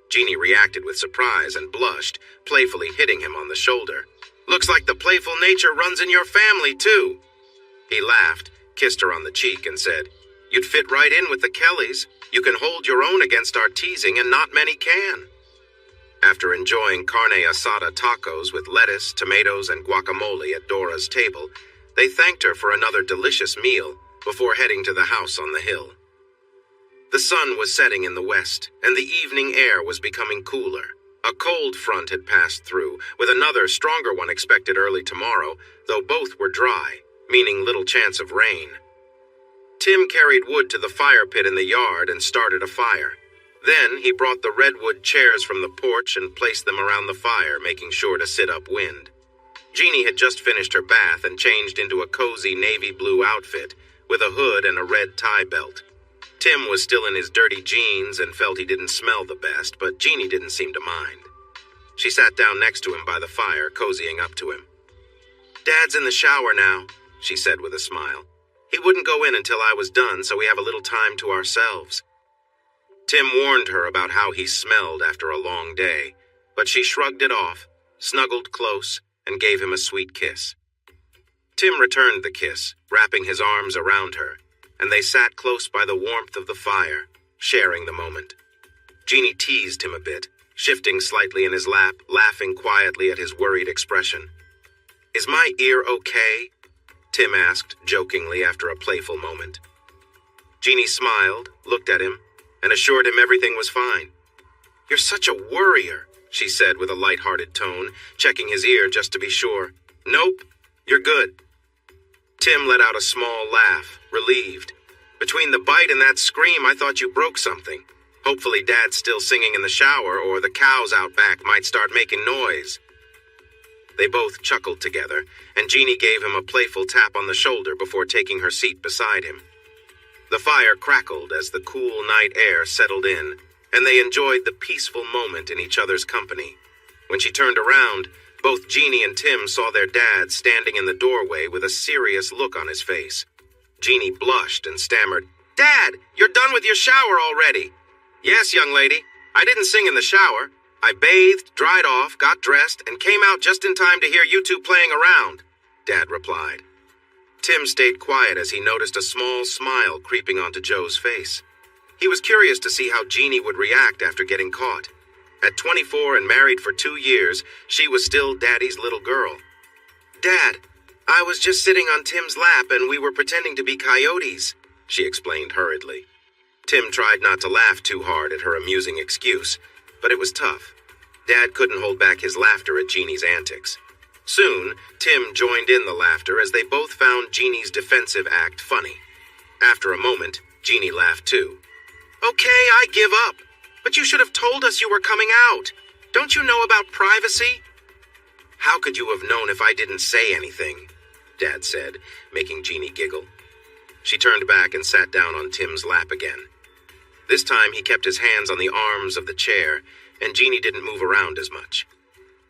Jeannie reacted with surprise and blushed, playfully hitting him on the shoulder. "Looks like the playful nature runs in your family, too." He laughed, kissed her on the cheek, and said, "You'd fit right in with the Kellys. You can hold your own against our teasing, and not many can." After enjoying carne asada tacos with lettuce, tomatoes, and guacamole at Dora's table, they thanked her for another delicious meal before heading to the house on the hill. The sun was setting in the west, and the evening air was becoming cooler. A cold front had passed through, with another stronger one expected early tomorrow, though both were dry, meaning little chance of rain. Tim carried wood to the fire pit in the yard and started a fire. Then he brought the redwood chairs from the porch and placed them around the fire, making sure to sit upwind. Jeannie had just finished her bath and changed into a cozy navy blue outfit, with a hood and a red tie belt. Tim was still in his dirty jeans and felt he didn't smell the best, but Jeannie didn't seem to mind. She sat down next to him by the fire, cozying up to him. "Dad's in the shower now," she said with a smile. "He wouldn't go in until I was done, so we have a little time to ourselves." Tim warned her about how he smelled after a long day, but she shrugged it off, snuggled close, and gave him a sweet kiss. Tim returned the kiss, wrapping his arms around her, and they sat close by the warmth of the fire, sharing the moment. Jeannie teased him a bit, shifting slightly in his lap, laughing quietly at his worried expression. "Is my ear okay?" Tim asked jokingly after a playful moment. Jeannie smiled, looked at him, and assured him everything was fine. "You're such a worrier," she said with a light-hearted tone, checking his ear just to be sure. "Nope, you're good." Tim let out a small laugh, relieved. "Between the bite and that scream, I thought you broke something. Hopefully Dad's still singing in the shower, or the cows out back might start making noise." They both chuckled together, and Jeannie gave him a playful tap on the shoulder before taking her seat beside him. The fire crackled as the cool night air settled in, and they enjoyed the peaceful moment in each other's company. When she turned around, both Jeannie and Tim saw their dad standing in the doorway with a serious look on his face. Jeannie blushed and stammered, "Dad, you're done with your shower already." "Yes, young lady. I didn't sing in the shower. I bathed, dried off, got dressed, and came out just in time to hear you two playing around," Dad replied. Tim stayed quiet as he noticed a small smile creeping onto Joe's face. He was curious to see how Jeannie would react after getting caught. At 24 and married for 2 years, she was still Daddy's little girl. "Dad, I was just sitting on Tim's lap and we were pretending to be coyotes," she explained hurriedly. Tim tried not to laugh too hard at her amusing excuse, but it was tough. Dad couldn't hold back his laughter at Jeannie's antics. Soon, Tim joined in the laughter as they both found Jeannie's defensive act funny. After a moment, Jeannie laughed too. "Okay, I give up. But you should have told us you were coming out. Don't you know about privacy?" "How could you have known if I didn't say anything?" Dad said, making Jeannie giggle. She turned back and sat down on Tim's lap again. This time he kept his hands on the arms of the chair, and Jeannie didn't move around as much.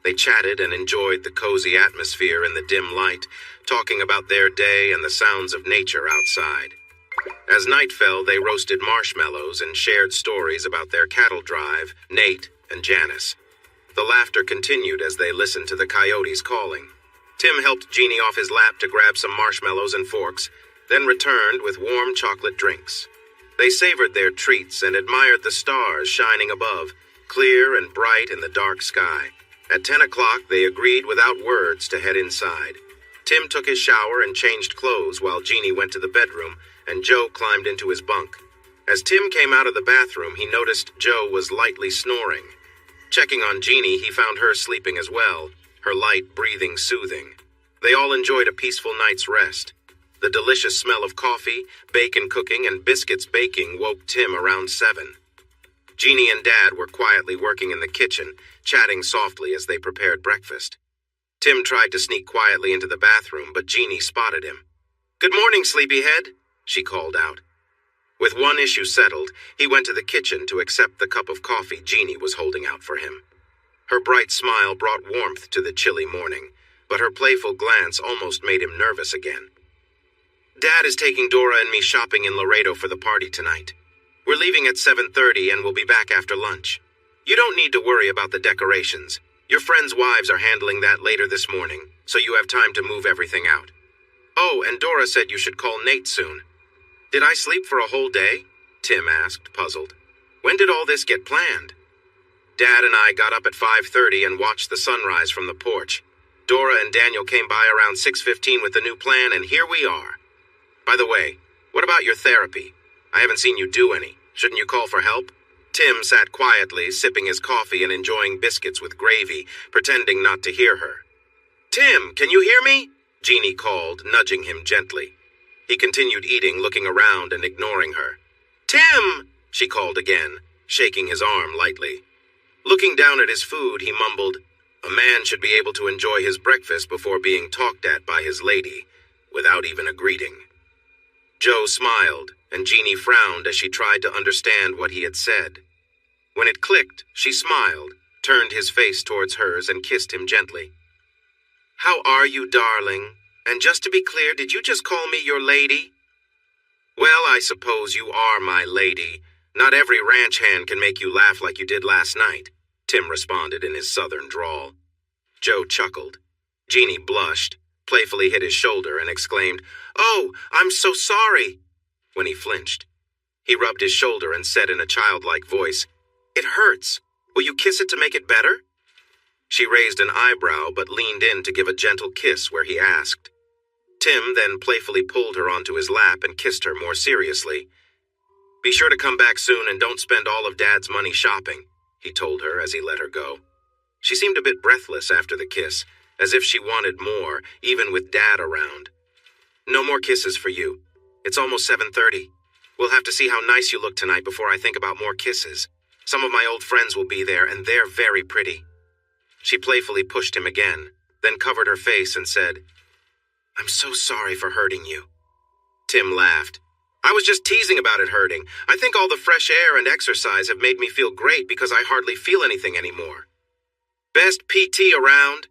They chatted and enjoyed the cozy atmosphere in the dim light, talking about their day and the sounds of nature outside. As night fell, they roasted marshmallows and shared stories about their cattle drive, Nate, and Janice. The laughter continued as they listened to the coyotes calling. Tim helped Jeannie off his lap to grab some marshmallows and forks, then returned with warm chocolate drinks. They savored their treats and admired the stars shining above, clear and bright in the dark sky. At 10 o'clock, they agreed without words to head inside. Tim took his shower and changed clothes while Jeannie went to the bedroom, and Joe climbed into his bunk. As Tim came out of the bathroom, he noticed Joe was lightly snoring. Checking on Jeannie, he found her sleeping as well, her light breathing soothing. They all enjoyed a peaceful night's rest. The delicious smell of coffee, bacon cooking, and biscuits baking woke Tim around 7. Jeannie and Dad were quietly working in the kitchen, chatting softly as they prepared breakfast. Tim tried to sneak quietly into the bathroom, but Jeannie spotted him. "Good morning, sleepyhead," she called out. With one issue settled, he went to the kitchen to accept the cup of coffee Jeannie was holding out for him. Her bright smile brought warmth to the chilly morning, but her playful glance almost made him nervous again. "Dad is taking Dora and me shopping in Laredo for the party tonight. We're leaving at 7:30 and we'll be back after lunch. You don't need to worry about the decorations. Your friends' wives are handling that later this morning, so you have time to move everything out. Oh, and Dora said you should call Nate soon." "Did I sleep for a whole day?" Tim asked, puzzled. "When did all this get planned?" "Dad and I got up at 5:30 and watched the sunrise from the porch. Dora and Daniel came by around 6:15 with the new plan, and here we are. By the way, what about your therapy? I haven't seen you do any. Shouldn't you call for help?" Tim sat quietly, sipping his coffee and enjoying biscuits with gravy, pretending not to hear her. "Tim, can you hear me?" Jeannie called, nudging him gently. He continued eating, looking around and ignoring her. "Tim!" she called again, shaking his arm lightly. Looking down at his food, he mumbled, "A man should be able to enjoy his breakfast before being talked at by his lady, without even a greeting." Joe smiled, and Jeannie frowned as she tried to understand what he had said. When it clicked, she smiled, turned his face towards hers, and kissed him gently. "How are you, darling? And just to be clear, did you just call me your lady?" "Well, I suppose you are my lady. Not every ranch hand can make you laugh like you did last night," Tim responded in his southern drawl. Joe chuckled. Jeannie blushed, playfully hit his shoulder, and exclaimed, "Oh, I'm so sorry," when he flinched. He rubbed his shoulder and said in a childlike voice, "It hurts. Will you kiss it to make it better?" She raised an eyebrow but leaned in to give a gentle kiss where he asked. Tim then playfully pulled her onto his lap and kissed her more seriously. "Be sure to come back soon and don't spend all of Dad's money shopping," he told her as he let her go. She seemed a bit breathless after the kiss, as if she wanted more, even with Dad around. "No more kisses for you. It's almost 7:30. We'll have to see how nice you look tonight before I think about more kisses. Some of my old friends will be there, and they're very pretty." She playfully pushed him again, then covered her face and said, "I'm so sorry for hurting you." Tim laughed. "I was just teasing about it hurting. I think all the fresh air and exercise have made me feel great because I hardly feel anything anymore." "Best PT around?"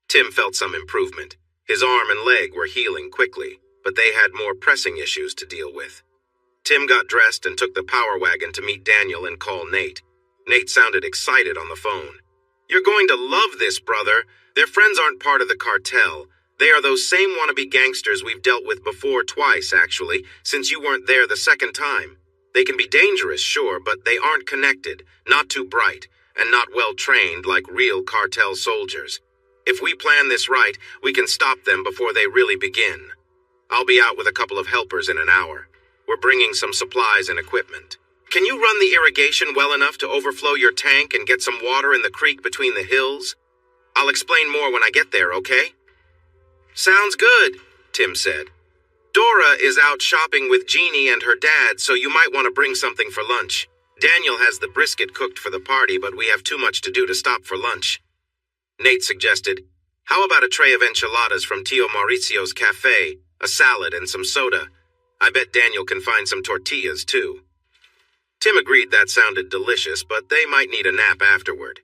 Tim felt some improvement. His arm and leg were healing quickly, but they had more pressing issues to deal with. Tim got dressed and took the power wagon to meet Daniel and call Nate. Nate sounded excited on the phone. "You're going to love this, brother. Their friends aren't part of the cartel. They are those same wannabe gangsters we've dealt with before twice, actually, since you weren't there the second time. They can be dangerous, sure, but they aren't connected, not too bright, and not well-trained like real cartel soldiers. If we plan this right, we can stop them before they really begin. I'll be out with a couple of helpers in an hour. We're bringing some supplies and equipment. Can you run the irrigation well enough to overflow your tank and get some water in the creek between the hills? I'll explain more when I get there, okay?" "Sounds good," Tim said. "Dora is out shopping with Jeannie and her dad, so you might want to bring something for lunch. Daniel has the brisket cooked for the party, but we have too much to do to stop for lunch." Nate suggested, How about a tray of enchiladas from Tio Mauricio's cafe, a salad, and some soda? I bet Daniel can find some tortillas, too. Tim agreed that sounded delicious, but they might need a nap afterward.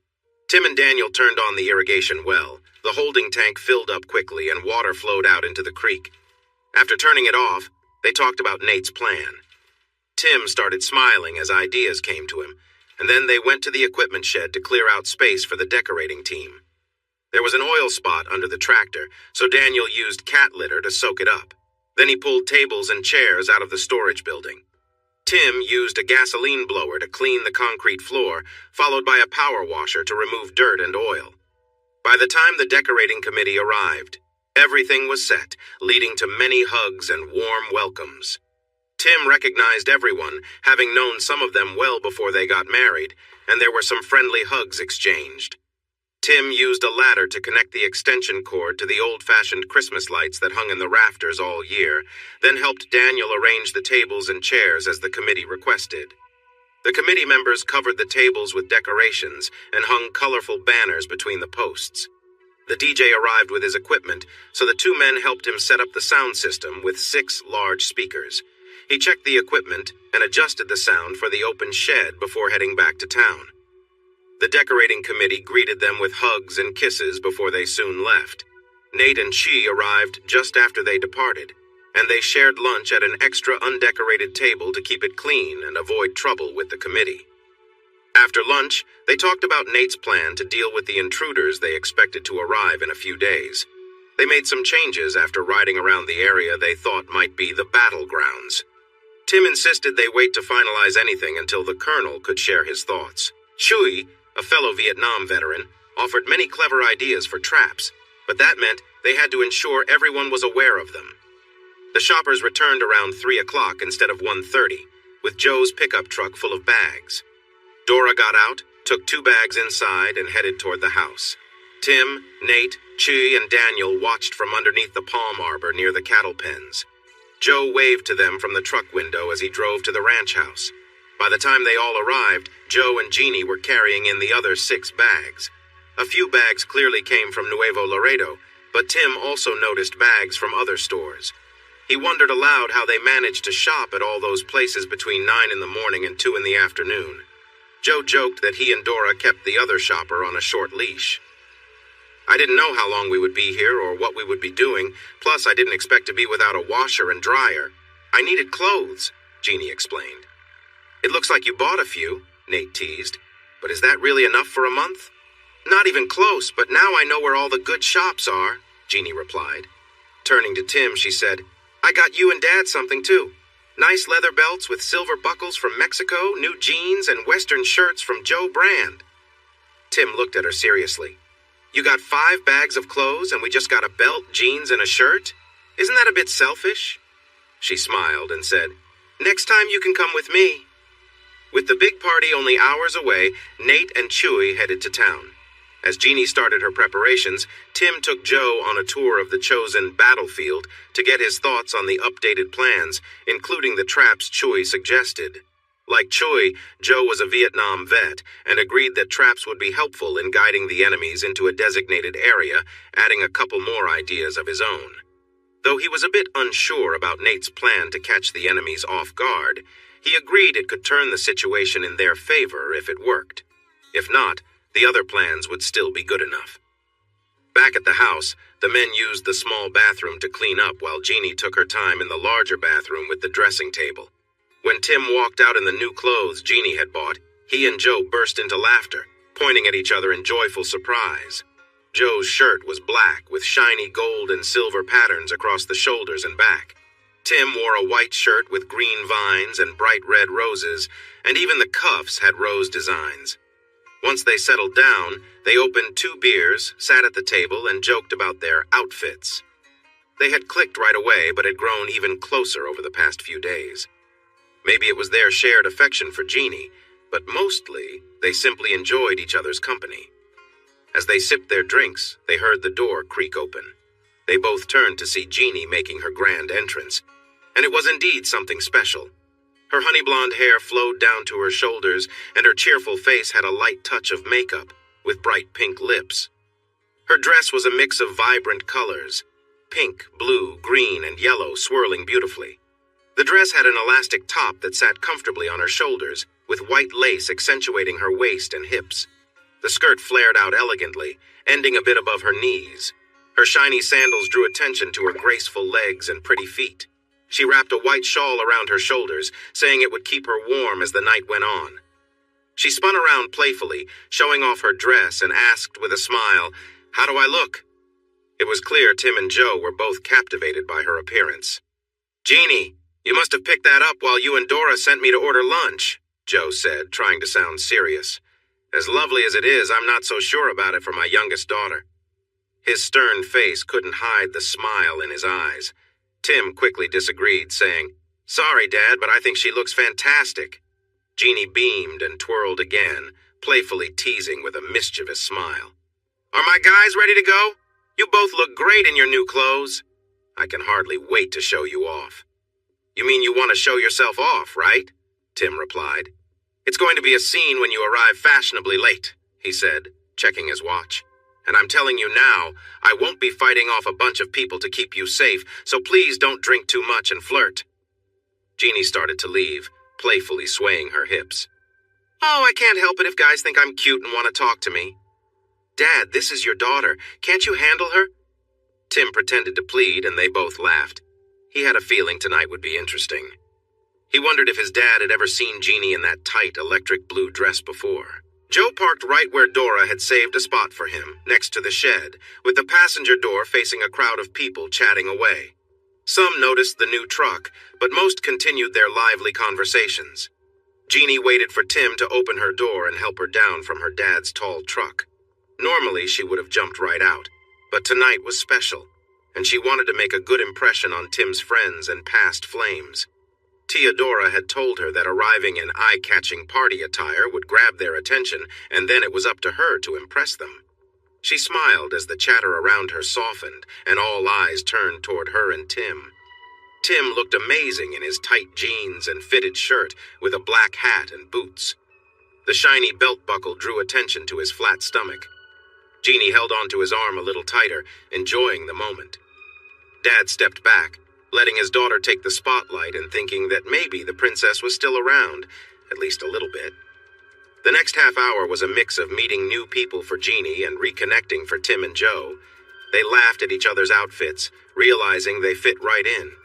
Tim and Daniel turned on the irrigation well. The holding tank filled up quickly and water flowed out into the creek. After turning it off, they talked about Nate's plan. Tim started smiling as ideas came to him, and then they went to the equipment shed to clear out space for the decorating team. There was an oil spot under the tractor, so Daniel used cat litter to soak it up. Then he pulled tables and chairs out of the storage building. Tim used a gasoline blower to clean the concrete floor, followed by a power washer to remove dirt and oil. By the time the decorating committee arrived, everything was set, leading to many hugs and warm welcomes. Tim recognized everyone, having known some of them well before they got married, and there were some friendly hugs exchanged. Tim used a ladder to connect the extension cord to the old-fashioned Christmas lights that hung in the rafters all year, then helped Daniel arrange the tables and chairs as the committee requested. The committee members covered the tables with decorations and hung colorful banners between the posts. The DJ arrived with his equipment, so the two men helped him set up the sound system with 6 large speakers. He checked the equipment and adjusted the sound for the open shed before heading back to town. The decorating committee greeted them with hugs and kisses before they soon left. Nate and Chi arrived just after they departed, and they shared lunch at an extra undecorated table to keep it clean and avoid trouble with the committee. After lunch, they talked about Nate's plan to deal with the intruders they expected to arrive in a few days. They made some changes after riding around the area they thought might be the battlegrounds. Tim insisted they wait to finalize anything until the colonel could share his thoughts. Chui, a fellow Vietnam veteran, offered many clever ideas for traps, but that meant they had to ensure everyone was aware of them. The shoppers returned around 3 o'clock instead of 1:30, with Joe's pickup truck full of bags. Dora got out, took 2 bags inside, and headed toward the house. Tim, Nate, Chi, and Daniel watched from underneath the palm arbor near the cattle pens. Joe waved to them from the truck window as he drove to the ranch house. By the time they all arrived, Joe and Jeannie were carrying in the other 6 bags. A few bags clearly came from Nuevo Laredo, but Tim also noticed bags from other stores. He wondered aloud how they managed to shop at all those places between 9 in the morning and 2 in the afternoon. Joe joked that he and Dora kept the other shopper on a short leash. I didn't know how long we would be here or what we would be doing, plus I didn't expect to be without a washer and dryer. I needed clothes, Jeannie explained. It looks like you bought a few, Nate teased. But is that really enough for a month? Not even close, but now I know where all the good shops are, Jeannie replied. Turning to Tim, she said, I got you and Dad something too. Nice leather belts with silver buckles from Mexico, new jeans, and Western shirts from Joe Brand. Tim looked at her seriously. You got 5 bags of clothes and we just got a belt, jeans, and a shirt? Isn't that a bit selfish? She smiled and said, Next time you can come with me. With the big party only hours away, Nate and Chewy headed to town. As Jeannie started her preparations, Tim took Joe on a tour of the chosen battlefield to get his thoughts on the updated plans, including the traps Chewy suggested. Like Chewy, Joe was a Vietnam vet and agreed that traps would be helpful in guiding the enemies into a designated area, adding a couple more ideas of his own. Though he was a bit unsure about Nate's plan to catch the enemies off guard, he agreed it could turn the situation in their favor if it worked. If not, the other plans would still be good enough. Back at the house, the men used the small bathroom to clean up while Jeannie took her time in the larger bathroom with the dressing table. When Tim walked out in the new clothes Jeannie had bought, he and Joe burst into laughter, pointing at each other in joyful surprise. Joe's shirt was black with shiny gold and silver patterns across the shoulders and back. Tim wore a white shirt with green vines and bright red roses, and even the cuffs had rose designs. Once they settled down, they opened 2 beers, sat at the table, and joked about their outfits. They had clicked right away, but had grown even closer over the past few days. Maybe it was their shared affection for Jeannie, but mostly they simply enjoyed each other's company. As they sipped their drinks, they heard the door creak open. They both turned to see Jeannie making her grand entrance, and it was indeed something special. Her honey blonde hair flowed down to her shoulders, and her cheerful face had a light touch of makeup, with bright pink lips. Her dress was a mix of vibrant colors, pink, blue, green, and yellow swirling beautifully. The dress had an elastic top that sat comfortably on her shoulders, with white lace accentuating her waist and hips. The skirt flared out elegantly, ending a bit above her knees. Her shiny sandals drew attention to her graceful legs and pretty feet. She wrapped a white shawl around her shoulders, saying it would keep her warm as the night went on. She spun around playfully, showing off her dress, and asked with a smile, "How do I look?" It was clear Tim and Joe were both captivated by her appearance. "Jeannie, you must have picked that up while you and Dora sent me to order lunch," Joe said, trying to sound serious. "As lovely as it is, I'm not so sure about it for my youngest daughter." His stern face couldn't hide the smile in his eyes. Tim quickly disagreed, saying, "Sorry, Dad, but I think she looks fantastic." Jeannie beamed and twirled again, playfully teasing with a mischievous smile. "Are my guys ready to go? You both look great in your new clothes." "I can hardly wait to show you off." "You mean you want to show yourself off, right?" Tim replied. "It's going to be a scene when you arrive fashionably late," he said, checking his watch. "And I'm telling you now, I won't be fighting off a bunch of people to keep you safe, so please don't drink too much and flirt." Jeannie started to leave, playfully swaying her hips. "Oh, I can't help it if guys think I'm cute and want to talk to me." "Dad, this is your daughter. Can't you handle her?" Tim pretended to plead, and they both laughed. He had a feeling tonight would be interesting. He wondered if his dad had ever seen Jeannie in that tight electric blue dress before. Joe parked right where Dora had saved a spot for him, next to the shed, with the passenger door facing a crowd of people chatting away. Some noticed the new truck, but most continued their lively conversations. Jeannie waited for Tim to open her door and help her down from her dad's tall truck. Normally, she would have jumped right out, but tonight was special, and she wanted to make a good impression on Tim's friends and past flames. Theodora had told her that arriving in eye-catching party attire would grab their attention, and then it was up to her to impress them. She smiled as the chatter around her softened, and all eyes turned toward her and Tim. Tim looked amazing in his tight jeans and fitted shirt, with a black hat and boots. The shiny belt buckle drew attention to his flat stomach. Jeannie held onto his arm a little tighter, enjoying the moment. Dad stepped back, letting his daughter take the spotlight and thinking that maybe the princess was still around, at least a little bit. The next half hour was a mix of meeting new people for Jeannie and reconnecting for Tim and Joe. They laughed at each other's outfits, realizing they fit right in.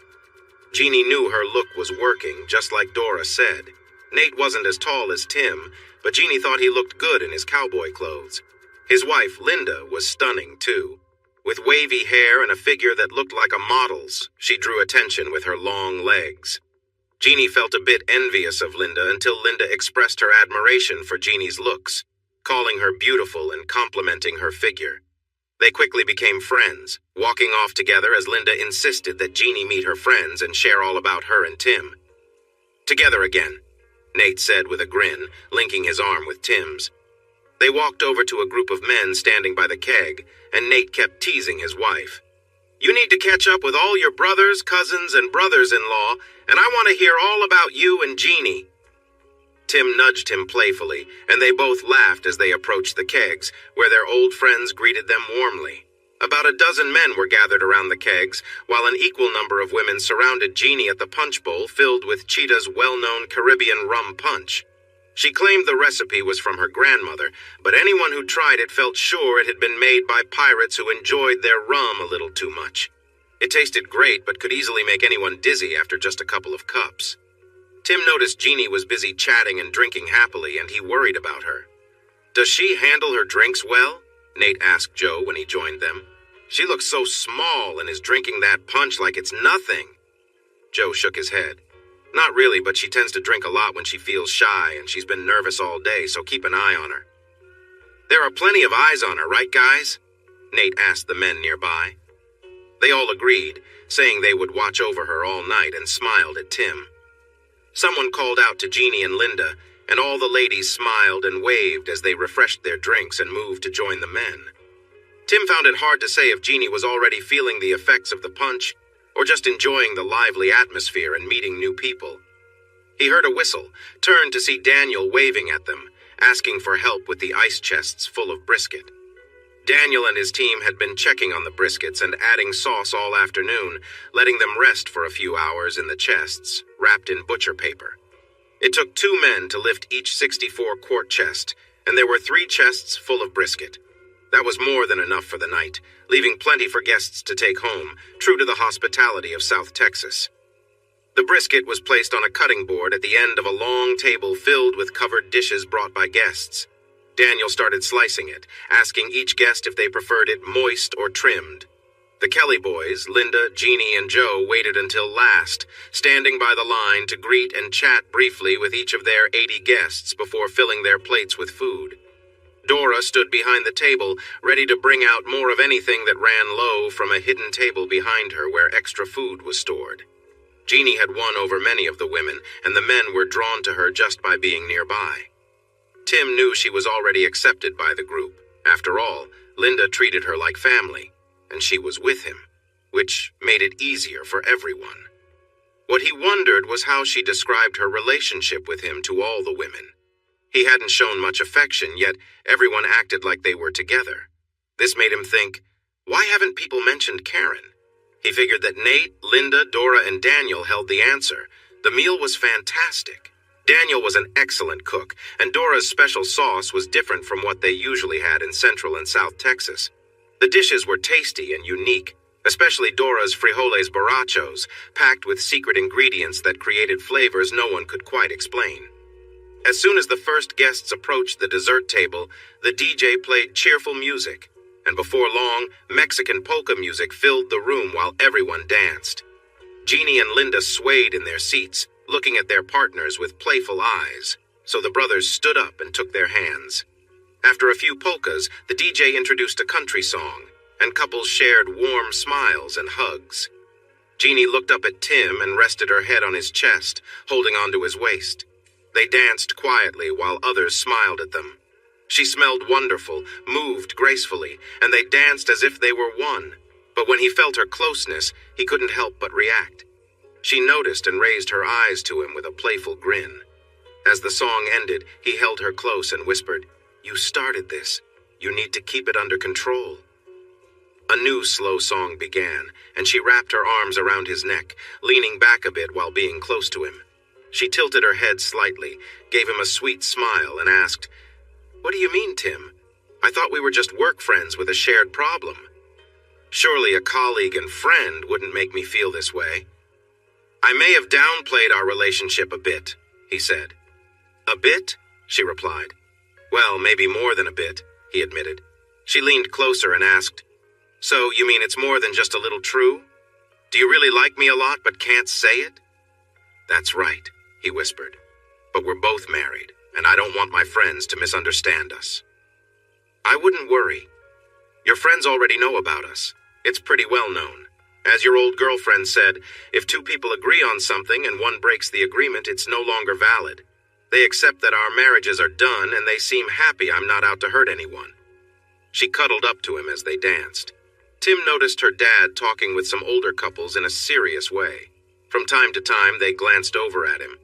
Jeannie knew her look was working, just like Dora said. Nate wasn't as tall as Tim, but Jeannie thought he looked good in his cowboy clothes. His wife, Linda, was stunning, too. With wavy hair and a figure that looked like a model's, she drew attention with her long legs. Jeannie felt a bit envious of Linda until Linda expressed her admiration for Jeannie's looks, calling her beautiful and complimenting her figure. They quickly became friends, walking off together as Linda insisted that Jeannie meet her friends and share all about her and Tim. "Together again," Nate said with a grin, linking his arm with Tim's. They walked over to a group of men standing by the keg, and Nate kept teasing his wife. "You need to catch up with all your brothers, cousins, and brothers-in-law, and I want to hear all about you and Jeannie." Tim nudged him playfully, and they both laughed as they approached the kegs, where their old friends greeted them warmly. About a dozen men were gathered around the kegs, while an equal number of women surrounded Jeannie at the punch bowl filled with Cheetah's well-known Caribbean rum punch. She claimed the recipe was from her grandmother, but anyone who tried it felt sure it had been made by pirates who enjoyed their rum a little too much. It tasted great, but could easily make anyone dizzy after just a couple of cups. Tim noticed Jeannie was busy chatting and drinking happily, and he worried about her. "Does she handle her drinks well?" Nate asked Joe when he joined them. "She looks so small and is drinking that punch like it's nothing." Joe shook his head. "Not really, but she tends to drink a lot when she feels shy, and she's been nervous all day, so keep an eye on her." "There are plenty of eyes on her, right, guys?" Nate asked the men nearby. They all agreed, saying they would watch over her all night, and smiled at Tim. Someone called out to Jeannie and Linda, and all the ladies smiled and waved as they refreshed their drinks and moved to join the men. Tim found it hard to say if Jeannie was already feeling the effects of the punch, or just enjoying the lively atmosphere and meeting new people. He heard a whistle, turned to see Daniel waving at them, asking for help with the ice chests full of brisket. Daniel and his team had been checking on the briskets and adding sauce all afternoon, letting them rest for a few hours in the chests, wrapped in butcher paper. It took 2 men to lift each 64-quart chest, and there were 3 chests full of brisket. That was more than enough for the night, leaving plenty for guests to take home, true to the hospitality of South Texas. The brisket was placed on a cutting board at the end of a long table filled with covered dishes brought by guests. Daniel started slicing it, asking each guest if they preferred it moist or trimmed. The Kelly boys, Linda, Jeannie, and Joe, waited until last, standing by the line to greet and chat briefly with each of their 80 guests before filling their plates with food. Dora stood behind the table, ready to bring out more of anything that ran low from a hidden table behind her where extra food was stored. Jeannie had won over many of the women, and the men were drawn to her just by being nearby. Tim knew she was already accepted by the group. After all, Linda treated her like family, and she was with him, which made it easier for everyone. What he wondered was how she described her relationship with him to all the women. He hadn't shown much affection, yet everyone acted like they were together. This made him think, why haven't people mentioned Karen? He figured that Nate, Linda, Dora, and Daniel held the answer. The meal was fantastic. Daniel was an excellent cook, and Dora's special sauce was different from what they usually had in Central and South Texas. The dishes were tasty and unique, especially Dora's frijoles borrachos, packed with secret ingredients that created flavors no one could quite explain. As soon as the first guests approached the dessert table, the DJ played cheerful music, and before long, Mexican polka music filled the room while everyone danced. Jeannie and Linda swayed in their seats, looking at their partners with playful eyes, so the brothers stood up and took their hands. After a few polkas, the DJ introduced a country song, and couples shared warm smiles and hugs. Jeannie looked up at Tim and rested her head on his chest, holding onto his waist. They danced quietly while others smiled at them. She smelled wonderful, moved gracefully, and they danced as if they were one. But when he felt her closeness, he couldn't help but react. She noticed and raised her eyes to him with a playful grin. As the song ended, he held her close and whispered, "You started this. You need to keep it under control." A new slow song began, and she wrapped her arms around his neck, leaning back a bit while being close to him. She tilted her head slightly, gave him a sweet smile, and asked, "What do you mean, Tim? I thought we were just work friends with a shared problem. Surely a colleague and friend wouldn't make me feel this way." "I may have downplayed our relationship a bit," he said. "A bit?" she replied. "Well, maybe more than a bit," he admitted. She leaned closer and asked, "So you mean it's more than just a little true? Do you really like me a lot but can't say it?" "That's right," he whispered. "But we're both married, and I don't want my friends to misunderstand us." "I wouldn't worry. Your friends already know about us. It's pretty well known. As your old girlfriend said, if 2 people agree on something and one breaks the agreement, it's no longer valid. They accept that our marriages are done, and they seem happy I'm not out to hurt anyone." She cuddled up to him as they danced. Tim noticed her dad talking with some older couples in a serious way. From time to time, they glanced over at him.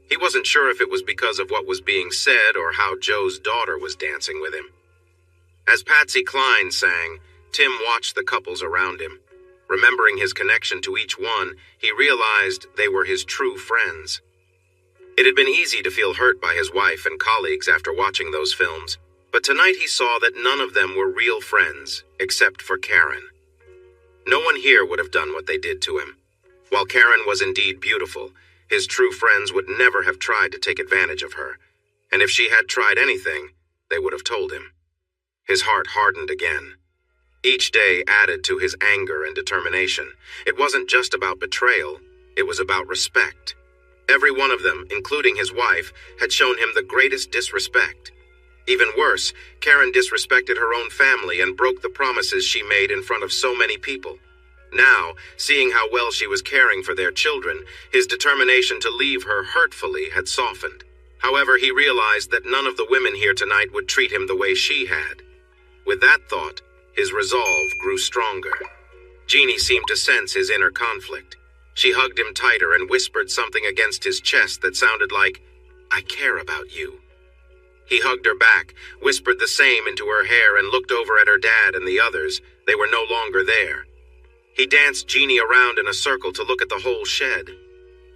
He wasn't sure if it was because of what was being said or how Joe's daughter was dancing with him. As Patsy Cline sang, Tim watched the couples around him. Remembering his connection to each one, he realized they were his true friends. It had been easy to feel hurt by his wife and colleagues after watching those films, but tonight he saw that none of them were real friends, except for Karen. No one here would have done what they did to him. While Karen was indeed beautiful, his true friends would never have tried to take advantage of her, and if she had tried anything, they would have told him. His heart hardened again. Each day added to his anger and determination. It wasn't just about betrayal, it was about respect. Every one of them, including his wife, had shown him the greatest disrespect. Even worse, Karen disrespected her own family and broke the promises she made in front of so many people. Now, seeing how well she was caring for their children, his determination to leave her hurtfully had softened. However, he realized that none of the women here tonight would treat him the way she had. With that thought, his resolve grew stronger. Jeannie seemed to sense his inner conflict. She hugged him tighter and whispered something against his chest that sounded like, "I care about you." He hugged her back, whispered the same into her hair, and looked over at her dad and the others. They were no longer there. He danced Jeannie around in a circle to look at the whole shed.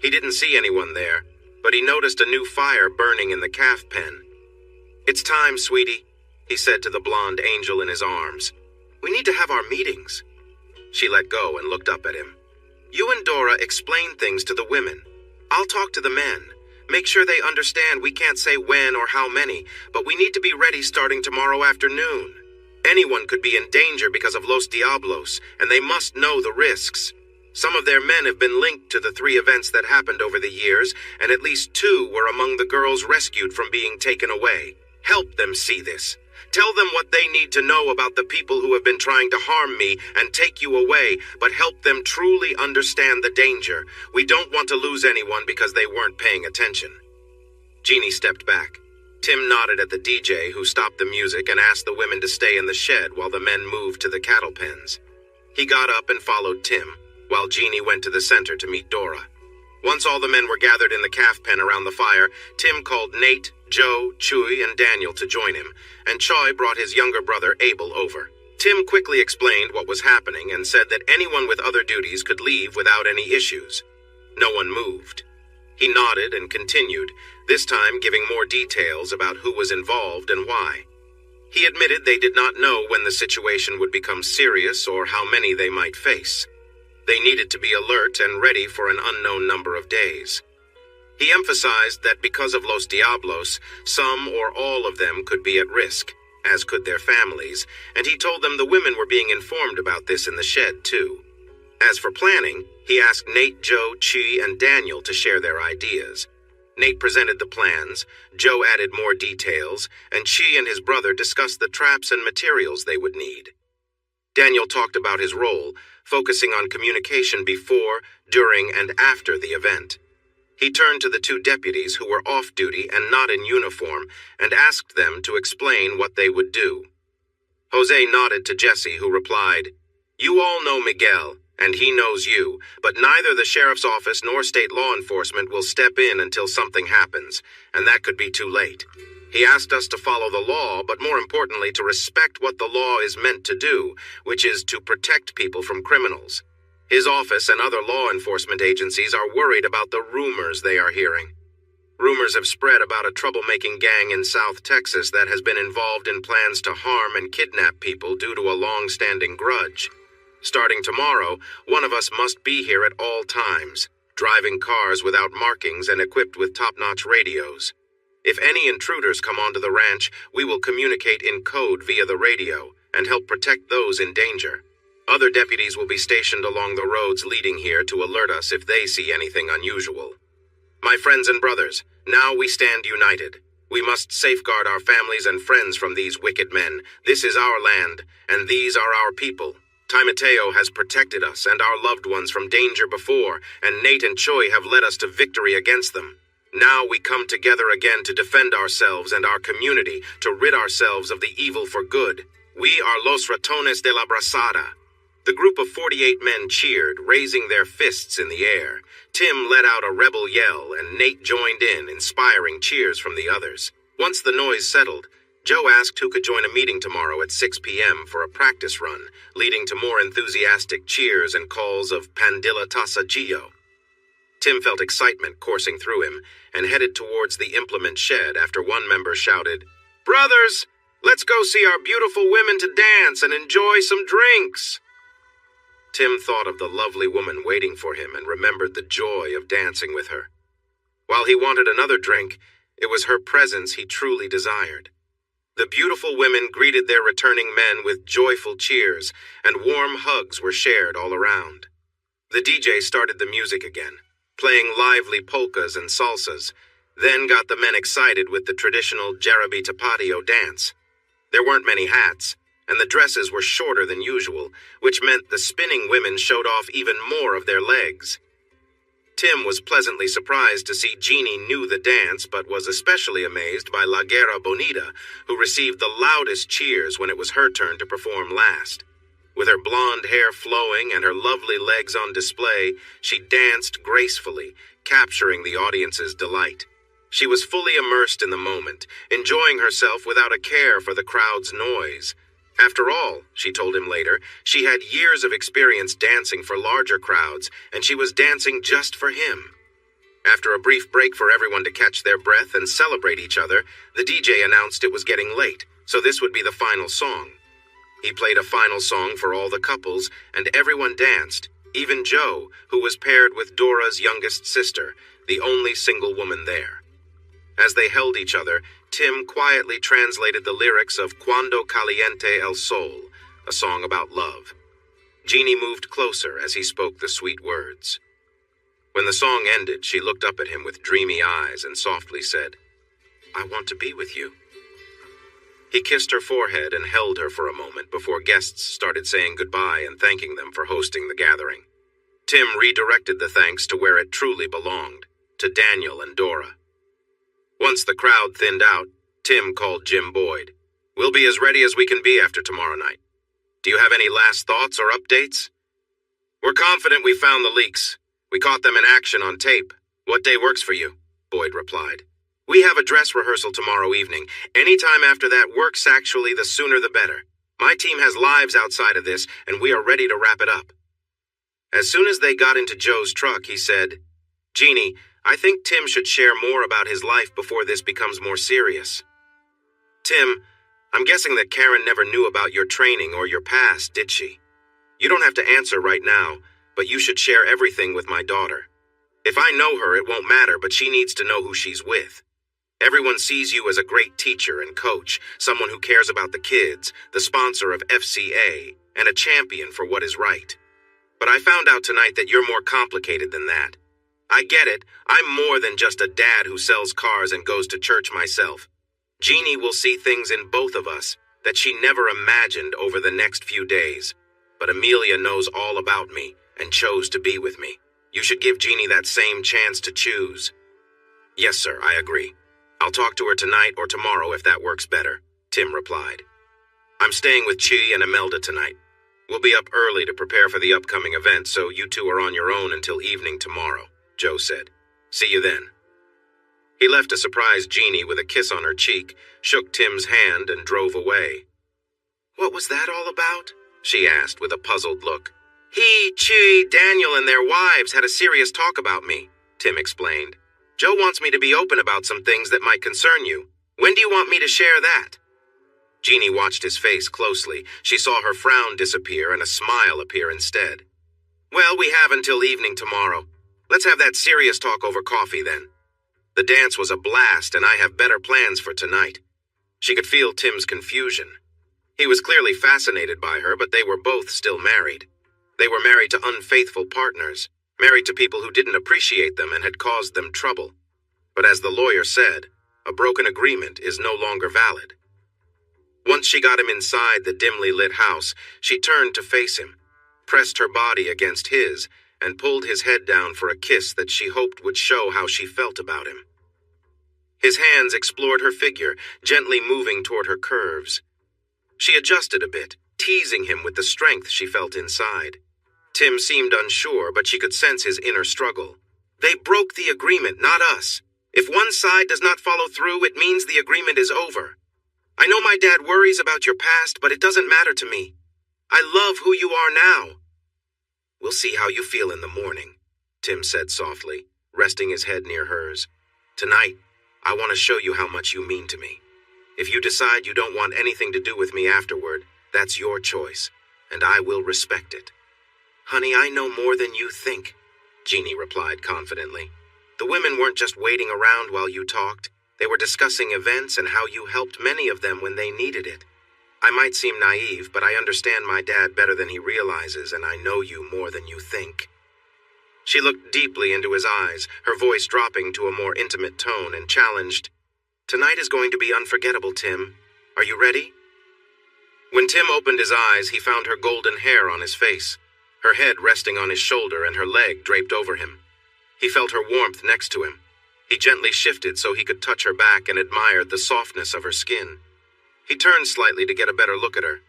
He didn't see anyone there, but he noticed a new fire burning in the calf pen. "It's time, sweetie," he said to the blonde angel in his arms. "We need to have our meetings." She let go and looked up at him. "You and Dora explain things to the women. I'll talk to the men. Make sure they understand we can't say when or how many, but we need to be ready starting tomorrow afternoon. Anyone could be in danger because of Los Diablos, and they must know the risks. Some of their men have been linked to the 3 events that happened over the years, and at least 2 were among the girls rescued from being taken away. Help them see this. Tell them what they need to know about the people who have been trying to harm me and take you away, but help them truly understand the danger. We don't want to lose anyone because they weren't paying attention." Jeannie stepped back. Tim nodded at the DJ, who stopped the music and asked the women to stay in the shed while the men moved to the cattle pens. He got up and followed Tim, while Jeannie went to the center to meet Dora. Once all the men were gathered in the calf pen around the fire, Tim called Nate, Joe, Chuy, and Daniel to join him, and Choi brought his younger brother Abel over. Tim quickly explained what was happening and said that anyone with other duties could leave without any issues. No one moved. He nodded and continued, this time giving more details about who was involved and why. He admitted they did not know when the situation would become serious or how many they might face. They needed to be alert and ready for an unknown number of days. He emphasized that because of Los Diablos, some or all of them could be at risk, as could their families, and he told them the women were being informed about this in the shed, too. As for planning, he asked Nate, Joe, Chi, and Daniel to share their ideas. Nate presented the plans, Joe added more details, and Chi and his brother discussed the traps and materials they would need. Daniel talked about his role, focusing on communication before, during, and after the event. He turned to the 2 deputies who were off duty and not in uniform and asked them to explain what they would do. Jose nodded to Jesse, who replied, "You all know Miguel, and he knows you, but neither the sheriff's office nor state law enforcement will step in until something happens, and that could be too late. He asked us to follow the law, but more importantly to respect what the law is meant to do, which is to protect people from criminals. His office and other law enforcement agencies are worried about the rumors they are hearing. Rumors have spread about a troublemaking gang in South Texas that has been involved in plans to harm and kidnap people due to a long-standing grudge. Starting tomorrow, one of us must be here at all times, driving cars without markings and equipped with top-notch radios. If any intruders come onto the ranch, we will communicate in code via the radio and help protect those in danger. Other deputies will be stationed along the roads leading here to alert us if they see anything unusual. My friends and brothers, now we stand united. We must safeguard our families and friends from these wicked men. This is our land, and these are our people. Timoteo has protected us and our loved ones from danger before, and Nate and Choi have led us to victory against them. Now we come together again to defend ourselves and our community, to rid ourselves of the evil for good. We are Los Ratones de la Brazada." The group of 48 men cheered, raising their fists in the air. Tim let out a rebel yell, and Nate joined in, inspiring cheers from the others. Once the noise settled, Joe asked who could join a meeting tomorrow at 6 p.m. for a practice run, leading to more enthusiastic cheers and calls of Pandilla Tasa Gio. Tim felt excitement coursing through him and headed towards the implement shed after one member shouted, "Brothers, let's go see our beautiful women to dance and enjoy some drinks." Tim thought of the lovely woman waiting for him and remembered the joy of dancing with her. While he wanted another drink, it was her presence he truly desired. The beautiful women greeted their returning men with joyful cheers, and warm hugs were shared all around. The DJ started the music again, playing lively polkas and salsas, then got the men excited with the traditional Jarabe Tapatio dance. There weren't many hats, and the dresses were shorter than usual, which meant the spinning women showed off even more of their legs. Tim was pleasantly surprised to see Jeannie knew the dance, but was especially amazed by La Guerra Bonita, who received the loudest cheers when it was her turn to perform last. With her blonde hair flowing and her lovely legs on display, she danced gracefully, capturing the audience's delight. She was fully immersed in the moment, enjoying herself without a care for the crowd's noise. After all, she told him later, she had years of experience dancing for larger crowds, and she was dancing just for him. After a brief break for everyone to catch their breath and celebrate each other, the DJ announced it was getting late, so this would be the final song. He played a final song for all the couples, and everyone danced, even Joe, who was paired with Dora's youngest sister, the only single woman there. As they held each other, Tim quietly translated the lyrics of Cuando Caliente el Sol, a song about love. Jeannie moved closer as he spoke the sweet words. When the song ended, she looked up at him with dreamy eyes and softly said, "I want to be with you." He kissed her forehead and held her for a moment before guests started saying goodbye and thanking them for hosting the gathering. Tim redirected the thanks to where it truly belonged, to Daniel and Dora. Once the crowd thinned out, Tim called Jim Boyd. "We'll be as ready as we can be after tomorrow night. Do you have any last thoughts or updates?" "We're confident we found the leaks. We caught them in action on tape. What day works for you?" Boyd replied. "We have a dress rehearsal tomorrow evening. Any time after that works, actually, the sooner the better. My team has lives outside of this, and we are ready to wrap it up." As soon as they got into Joe's truck, he said, "Jeannie, I think Tim should share more about his life before this becomes more serious." "Tim, I'm guessing that Karen never knew about your training or your past, did she? You don't have to answer right now, but you should share everything with my daughter. If I know her, it won't matter, but she needs to know who she's with. Everyone sees you as a great teacher and coach, someone who cares about the kids, the sponsor of FCA, and a champion for what is right. But I found out tonight that you're more complicated than that. I get it. I'm more than just a dad who sells cars and goes to church myself. Jeannie will see things in both of us that she never imagined over the next few days. But Amelia knows all about me and chose to be with me. You should give Jeannie that same chance to choose." "Yes, sir, I agree. I'll talk to her tonight or tomorrow if that works better," Tim replied. "I'm staying with Chi and Imelda tonight. We'll be up early to prepare for the upcoming event, so you two are on your own until evening tomorrow," Joe said. "See you then." He left to surprise Jeannie with a kiss on her cheek, shook Tim's hand, and drove away. "What was that all about?" she asked with a puzzled look. "He, Chi, Daniel, and their wives had a serious talk about me," Tim explained. "Joe wants me to be open about some things that might concern you. When do you want me to share that?" Jeannie watched his face closely. She saw her frown disappear and a smile appear instead. "Well, we have until evening tomorrow. Let's have that serious talk over coffee then. The dance was a blast, and I have better plans for tonight." She could feel Tim's confusion. He was clearly fascinated by her, but they were both still married. They were married to unfaithful partners, married to people who didn't appreciate them and had caused them trouble. But as the lawyer said, a broken agreement is no longer valid. Once she got him inside the dimly lit house, she turned to face him, pressed her body against his, and pulled his head down for a kiss that she hoped would show how she felt about him. His hands explored her figure, gently moving toward her curves. She adjusted a bit, teasing him with the strength she felt inside. Tim seemed unsure, but she could sense his inner struggle. They broke the agreement, not us. If one side does not follow through, it means the agreement is over. I know my dad worries about your past, but it doesn't matter to me. I love who you are now. We'll see how you feel in the morning, Tim said softly, resting his head near hers. Tonight, I want to show you how much you mean to me. If you decide you don't want anything to do with me afterward, that's your choice, and I will respect it. Honey, I know more than you think, Jeannie replied confidently. The women weren't just waiting around while you talked. They were discussing events and how you helped many of them when they needed it. I might seem naive, but I understand my dad better than he realizes, and I know you more than you think. She looked deeply into his eyes, her voice dropping to a more intimate tone, and challenged, Tonight is going to be unforgettable, Tim. Are you ready? When Tim opened his eyes, he found her golden hair on his face, her head resting on his shoulder and her leg draped over him. He felt her warmth next to him. He gently shifted so he could touch her back and admired the softness of her skin. He turned slightly to get a better look at her.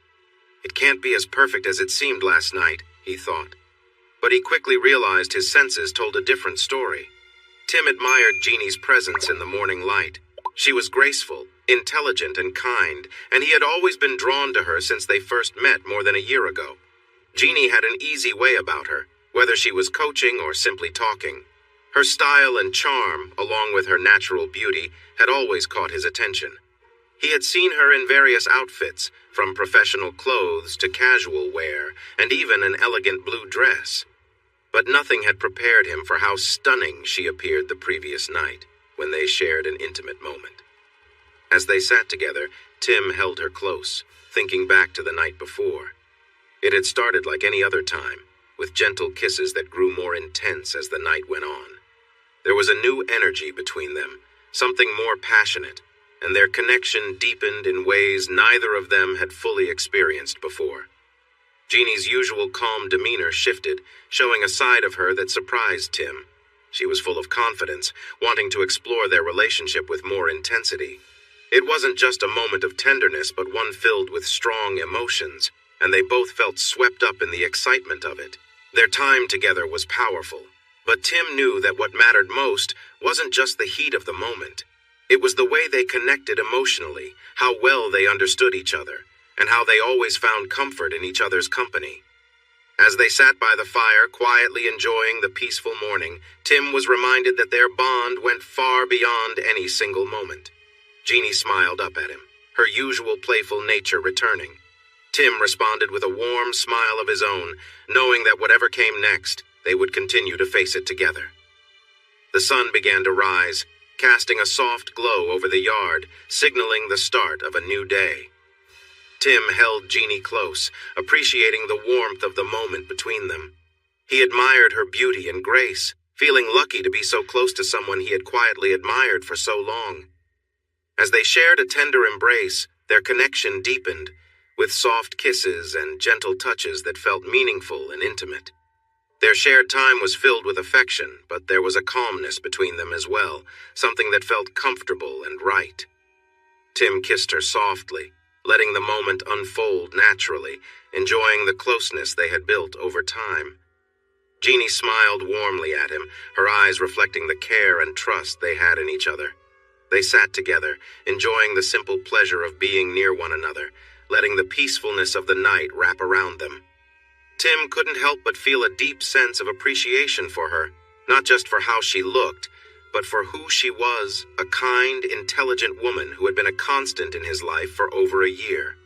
It can't be as perfect as it seemed last night, he thought. But he quickly realized his senses told a different story. Tim admired Jeannie's presence in the morning light. She was graceful, intelligent, and kind, and he had always been drawn to her since they first met more than a year ago. Jeannie had an easy way about her, whether she was coaching or simply talking. Her style and charm, along with her natural beauty, had always caught his attention. He had seen her in various outfits, from professional clothes to casual wear, and even an elegant blue dress. But nothing had prepared him for how stunning she appeared the previous night, when they shared an intimate moment. As they sat together, Tim held her close, thinking back to the night before. It had started like any other time, with gentle kisses that grew more intense as the night went on. There was a new energy between them, something more passionate, and their connection deepened in ways neither of them had fully experienced before. Jeannie's usual calm demeanor shifted, showing a side of her that surprised Tim. She was full of confidence, wanting to explore their relationship with more intensity. It wasn't just a moment of tenderness, but one filled with strong emotions, and they both felt swept up in the excitement of it. Their time together was powerful, but Tim knew that what mattered most wasn't just the heat of the moment. It was the way they connected emotionally, how well they understood each other, and how they always found comfort in each other's company. As they sat by the fire, quietly enjoying the peaceful morning, Tim was reminded that their bond went far beyond any single moment. Jeannie smiled up at him, her usual playful nature returning. Tim responded with a warm smile of his own, knowing that whatever came next, they would continue to face it together. The sun began to rise, casting a soft glow over the yard, signaling the start of a new day. Tim held Jeannie close, appreciating the warmth of the moment between them. He admired her beauty and grace, feeling lucky to be so close to someone he had quietly admired for so long. As they shared a tender embrace, their connection deepened, with soft kisses and gentle touches that felt meaningful and intimate. Their shared time was filled with affection, but there was a calmness between them as well, something that felt comfortable and right. Tim kissed her softly, letting the moment unfold naturally, enjoying the closeness they had built over time. Jeannie smiled warmly at him, her eyes reflecting the care and trust they had in each other. They sat together, enjoying the simple pleasure of being near one another, letting the peacefulness of the night wrap around them. Tim couldn't help but feel a deep sense of appreciation for her, not just for how she looked, but for who she was, a kind, intelligent woman who had been a constant in his life for over a year.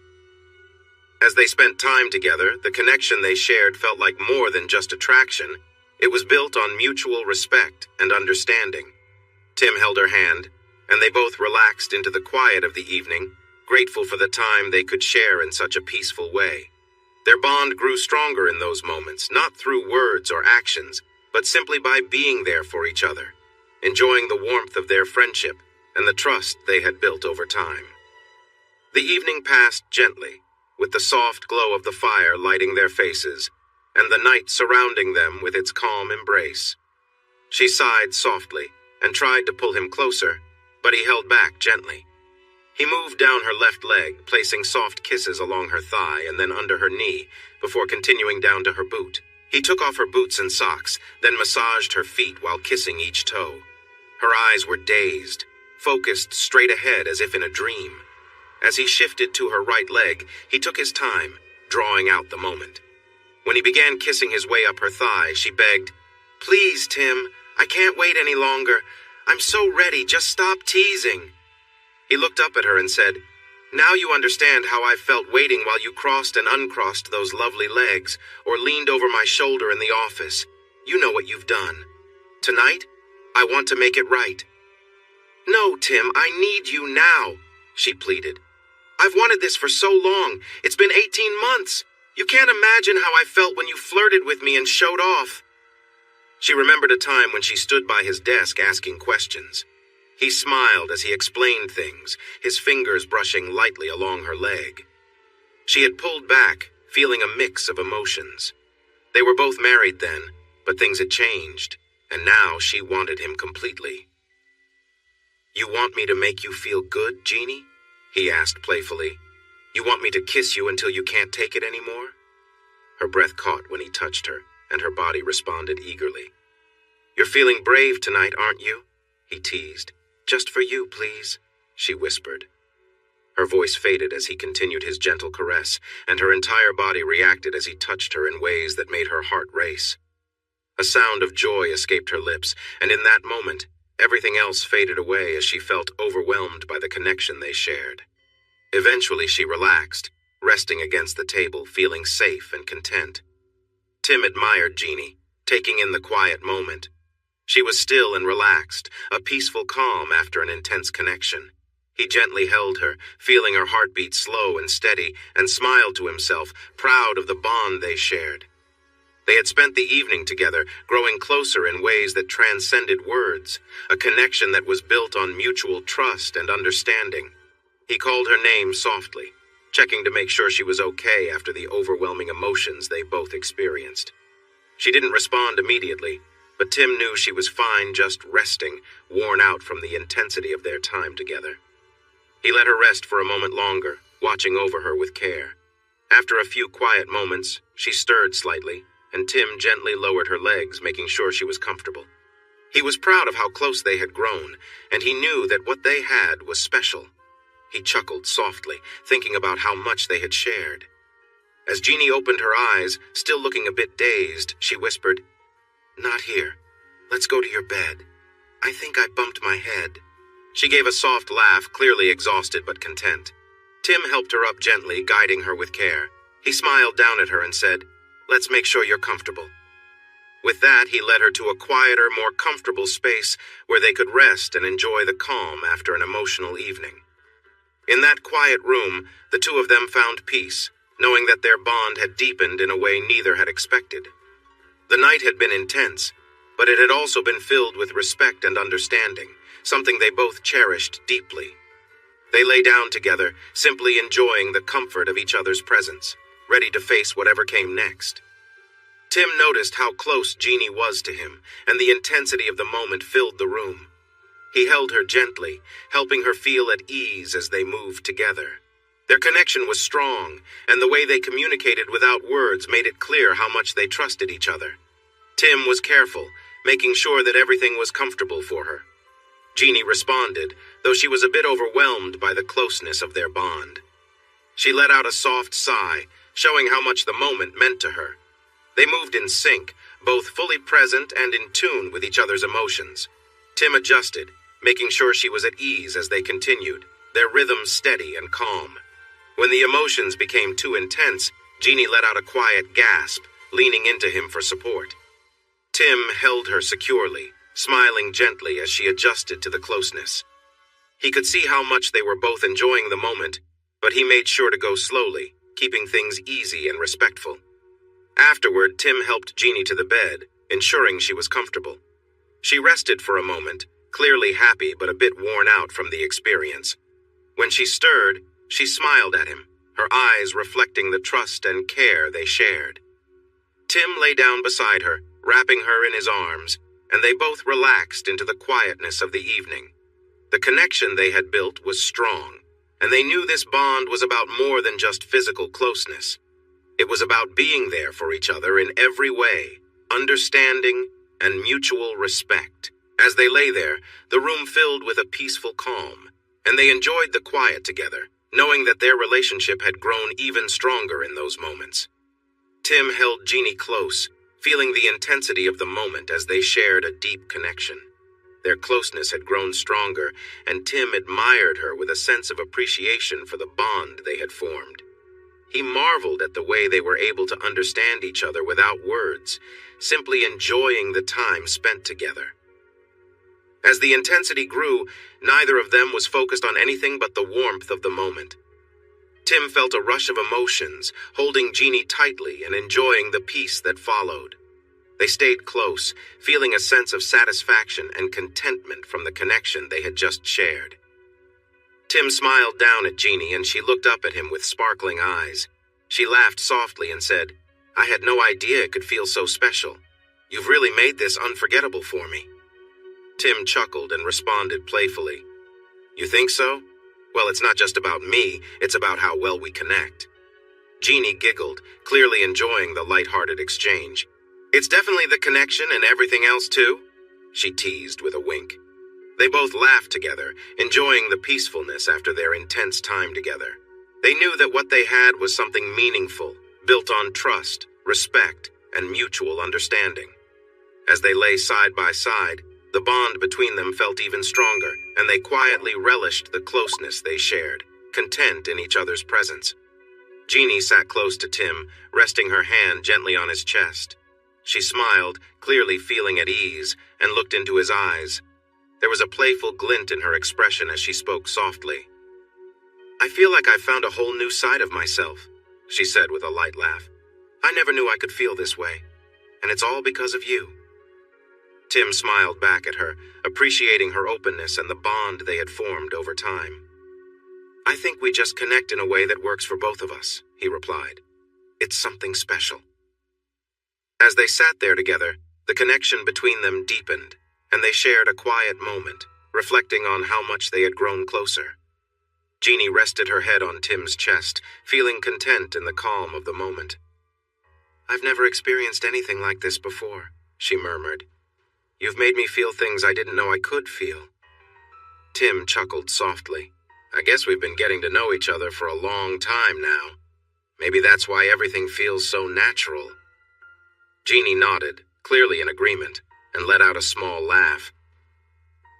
As they spent time together, the connection they shared felt like more than just attraction. It was built on mutual respect and understanding. Tim held her hand, and they both relaxed into the quiet of the evening, grateful for the time they could share in such a peaceful way. Their bond grew stronger in those moments, not through words or actions, but simply by being there for each other, enjoying the warmth of their friendship and the trust they had built over time. The evening passed gently, with the soft glow of the fire lighting their faces, and the night surrounding them with its calm embrace. She sighed softly and tried to pull him closer, but he held back gently. He moved down her left leg, placing soft kisses along her thigh and then under her knee, before continuing down to her boot. He took off her boots and socks, then massaged her feet while kissing each toe. Her eyes were dazed, focused straight ahead as if in a dream. As he shifted to her right leg, he took his time, drawing out the moment. When he began kissing his way up her thigh, she begged, "Please, Tim, I can't wait any longer. I'm so ready, just stop teasing." He looked up at her and said, "Now you understand how I felt waiting while you crossed and uncrossed those lovely legs, or leaned over my shoulder in the office. You know what you've done. Tonight, I want to make it right." "No, Tim, I need you now," she pleaded. "I've wanted this for so long. It's been 18 months. You can't imagine how I felt when you flirted with me and showed off." She remembered a time when she stood by his desk asking questions. He smiled as he explained things, his fingers brushing lightly along her leg. She had pulled back, feeling a mix of emotions. They were both married then, but things had changed, and now she wanted him completely. "You want me to make you feel good, Jeannie?" he asked playfully. "You want me to kiss you until you can't take it anymore?" Her breath caught when he touched her, and her body responded eagerly. "You're feeling brave tonight, aren't you?" he teased. "Just for you, please," she whispered. Her voice faded as he continued his gentle caress, and her entire body reacted as he touched her in ways that made her heart race. A sound of joy escaped her lips, and in that moment, everything else faded away as she felt overwhelmed by the connection they shared. Eventually, she relaxed, resting against the table, feeling safe and content. Tim admired Jeannie, taking in the quiet moment. She was still and relaxed, a peaceful calm after an intense connection. He gently held her, feeling her heartbeat slow and steady, and smiled to himself, proud of the bond they shared. They had spent the evening together, growing closer in ways that transcended words, a connection that was built on mutual trust and understanding. He called her name softly, checking to make sure she was okay after the overwhelming emotions they both experienced. She didn't respond immediately, but Tim knew she was fine, just resting, worn out from the intensity of their time together. He let her rest for a moment longer, watching over her with care. After a few quiet moments, she stirred slightly, and Tim gently lowered her legs, making sure she was comfortable. He was proud of how close they had grown, and he knew that what they had was special. He chuckled softly, thinking about how much they had shared. As Jeannie opened her eyes, still looking a bit dazed, she whispered, "Not here. Let's go to your bed. I think I bumped my head." She gave a soft laugh, clearly exhausted but content. Tim helped her up gently, guiding her with care. He smiled down at her and said, "Let's make sure you're comfortable." With that, he led her to a quieter, more comfortable space where they could rest and enjoy the calm after an emotional evening. In that quiet room, the two of them found peace, knowing that their bond had deepened in a way neither had expected. The night had been intense, but it had also been filled with respect and understanding, something they both cherished deeply. They lay down together, simply enjoying the comfort of each other's presence, ready to face whatever came next. Tim noticed how close Jeannie was to him, and the intensity of the moment filled the room. He held her gently, helping her feel at ease as they moved together. Their connection was strong, and the way they communicated without words made it clear how much they trusted each other. Tim was careful, making sure that everything was comfortable for her. Jeannie responded, though she was a bit overwhelmed by the closeness of their bond. She let out a soft sigh, showing how much the moment meant to her. They moved in sync, both fully present and in tune with each other's emotions. Tim adjusted, making sure she was at ease as they continued, their rhythm steady and calm. When the emotions became too intense, Jeannie let out a quiet gasp, leaning into him for support. Tim held her securely, smiling gently as she adjusted to the closeness. He could see how much they were both enjoying the moment, but he made sure to go slowly, keeping things easy and respectful. Afterward, Tim helped Jeannie to the bed, ensuring she was comfortable. She rested for a moment, clearly happy but a bit worn out from the experience. When she stirred, she smiled at him, her eyes reflecting the trust and care they shared. Tim lay down beside her, wrapping her in his arms, and they both relaxed into the quietness of the evening. The connection they had built was strong, and they knew this bond was about more than just physical closeness. It was about being there for each other in every way, understanding and mutual respect. As they lay there, the room filled with a peaceful calm, and they enjoyed the quiet together, knowing that their relationship had grown even stronger in those moments. Tim held Jeannie close, feeling the intensity of the moment as they shared a deep connection. Their closeness had grown stronger, and Tim admired her with a sense of appreciation for the bond they had formed. He marveled at the way they were able to understand each other without words, simply enjoying the time spent together. As the intensity grew, neither of them was focused on anything but the warmth of the moment. Tim felt a rush of emotions, holding Jeannie tightly and enjoying the peace that followed. They stayed close, feeling a sense of satisfaction and contentment from the connection they had just shared. Tim smiled down at Jeannie, and she looked up at him with sparkling eyes. She laughed softly and said, "I had no idea it could feel so special. You've really made this unforgettable for me." Tim chuckled and responded playfully, "You think so? Well, it's not just about me, it's about how well we connect." Jeannie giggled, clearly enjoying the light-hearted exchange. "It's definitely the connection and everything else too. she teased with a wink. They both laughed together, enjoying the peacefulness after their intense time together. They knew that what they had was something meaningful, built on trust, respect, and mutual understanding. As they lay side by side, the bond between them felt even stronger, and they quietly relished the closeness they shared, content in each other's presence. Jeannie sat close to Tim, resting her hand gently on his chest. She smiled, clearly feeling at ease, and looked into his eyes. There was a playful glint in her expression as she spoke softly. "I feel like I've found a whole new side of myself," she said with a light laugh. "I never knew I could feel this way, and it's all because of you." Tim smiled back at her, appreciating her openness and the bond they had formed over time. "I think we just connect in a way that works for both of us," he replied. "It's something special." As they sat there together, the connection between them deepened, and they shared a quiet moment, reflecting on how much they had grown closer. Jeannie rested her head on Tim's chest, feeling content in the calm of the moment. "I've never experienced anything like this before," she murmured. "You've made me feel things I didn't know I could feel." Tim chuckled softly. "I guess we've been getting to know each other for a long time now. Maybe that's why everything feels so natural." Jeannie nodded, clearly in agreement, and let out a small laugh.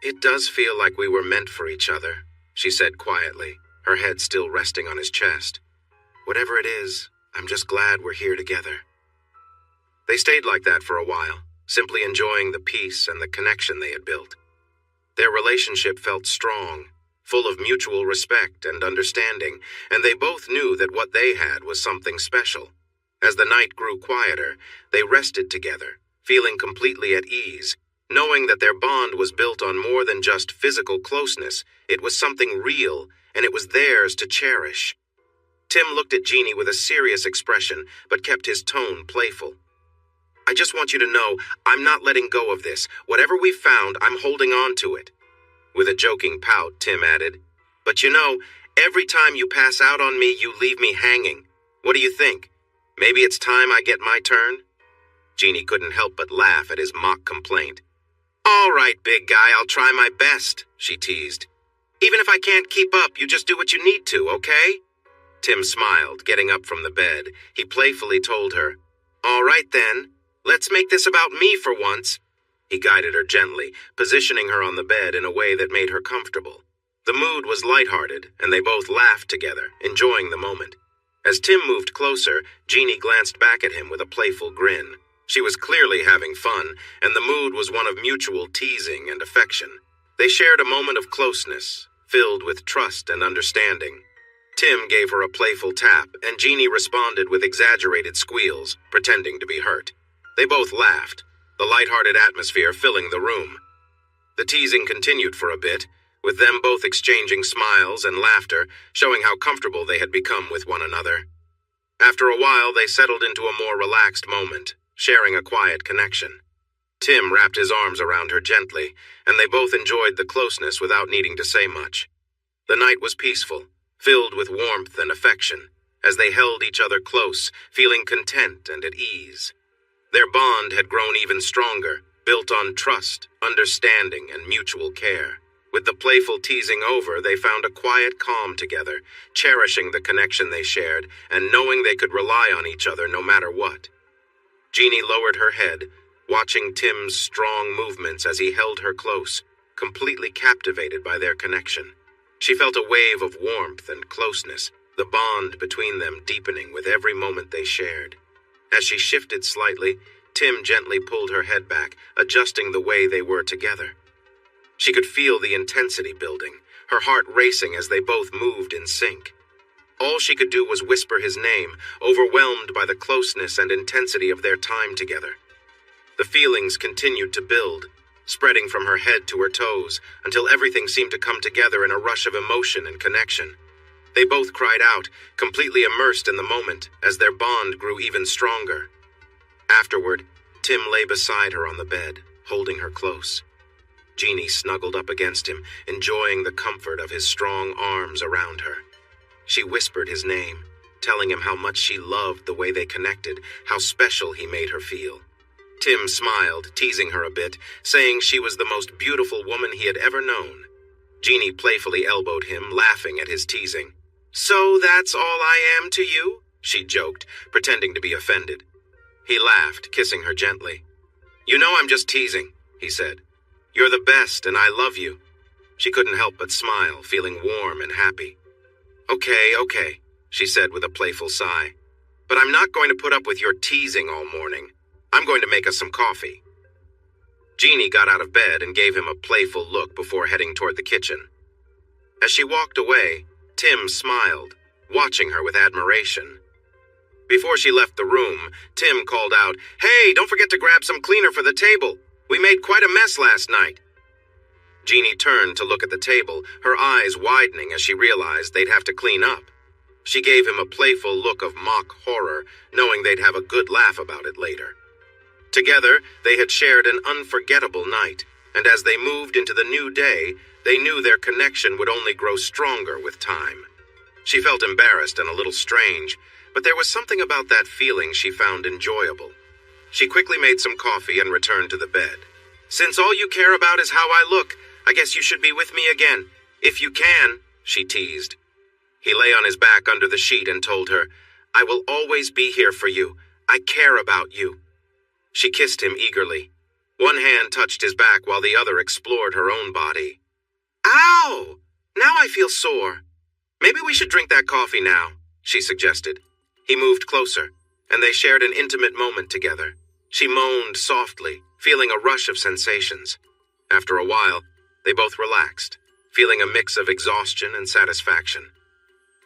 "It does feel like we were meant for each other," she said quietly, her head still resting on his chest. "Whatever it is, I'm just glad we're here together." They stayed like that for a while, simply enjoying the peace and the connection they had built. Their relationship felt strong, full of mutual respect and understanding, and they both knew that what they had was something special. As the night grew quieter, they rested together, feeling completely at ease, knowing that their bond was built on more than just physical closeness. It was something real, and it was theirs to cherish. Tim looked at Jeannie with a serious expression, but kept his tone playful. "I just want you to know, I'm not letting go of this. Whatever we've found, I'm holding on to it." With a joking pout, Tim added, "But you know, every time you pass out on me, you leave me hanging. What do you think? Maybe it's time I get my turn?" Jeannie couldn't help but laugh at his mock complaint. "All right, big guy, I'll try my best," she teased. "Even if I can't keep up, you just do what you need to, okay?" Tim smiled, getting up from the bed. He playfully told her, "All right then, let's make this about me for once." He guided her gently, positioning her on the bed in a way that made her comfortable. The mood was lighthearted, and they both laughed together, enjoying the moment. As Tim moved closer, Jeannie glanced back at him with a playful grin. She was clearly having fun, and the mood was one of mutual teasing and affection. They shared a moment of closeness, filled with trust and understanding. Tim gave her a playful tap, and Jeannie responded with exaggerated squeals, pretending to be hurt. They both laughed, the lighthearted atmosphere filling the room. The teasing continued for a bit, with them both exchanging smiles and laughter, showing how comfortable they had become with one another. After a while, they settled into a more relaxed moment, sharing a quiet connection. Tim wrapped his arms around her gently, and they both enjoyed the closeness without needing to say much. The night was peaceful, filled with warmth and affection, as they held each other close, feeling content and at ease. Their bond had grown even stronger, built on trust, understanding, and mutual care. With the playful teasing over, they found a quiet calm together, cherishing the connection they shared, and knowing they could rely on each other no matter what. Jeannie lowered her head, watching Tim's strong movements as he held her close, completely captivated by their connection. She felt a wave of warmth and closeness, the bond between them deepening with every moment they shared. As she shifted slightly, Tim gently pulled her head back, adjusting the way they were together. She could feel the intensity building, her heart racing as they both moved in sync. All she could do was whisper his name, overwhelmed by the closeness and intensity of their time together. The feelings continued to build, spreading from her head to her toes, until everything seemed to come together in a rush of emotion and connection. They both cried out, completely immersed in the moment, as their bond grew even stronger. Afterward, Tim lay beside her on the bed, holding her close. Jeannie snuggled up against him, enjoying the comfort of his strong arms around her. She whispered his name, telling him how much she loved the way they connected, how special he made her feel. Tim smiled, teasing her a bit, saying she was the most beautiful woman he had ever known. Jeannie playfully elbowed him, laughing at his teasing. "So that's all I am to you?" she joked, pretending to be offended. He laughed, kissing her gently. "You know I'm just teasing," he said. "You're the best, and I love you." She couldn't help but smile, feeling warm and happy. Okay, she said with a playful sigh. "But I'm not going to put up with your teasing all morning. I'm going to make us some coffee." Jeannie got out of bed and gave him a playful look before heading toward the kitchen. As she walked away, Tim smiled, watching her with admiration. Before she left the room, Tim called out, "Hey, don't forget to grab some cleaner for the table. We made quite a mess last night." Jeannie turned to look at the table, her eyes widening as she realized they'd have to clean up. She gave him a playful look of mock horror, knowing they'd have a good laugh about it later. Together, they had shared an unforgettable night, and as they moved into the new day, they knew their connection would only grow stronger with time. She felt embarrassed and a little strange, but there was something about that feeling she found enjoyable. She quickly made some coffee and returned to the bed. "Since all you care about is how I look, I guess you should be with me again. If you can," she teased. He lay on his back under the sheet and told her, "I will always be here for you. I care about you." She kissed him eagerly. One hand touched his back while the other explored her own body. "Ow! Now I feel sore. Maybe we should drink that coffee now," she suggested. He moved closer, and they shared an intimate moment together. She moaned softly, feeling a rush of sensations. After a while, they both relaxed, feeling a mix of exhaustion and satisfaction.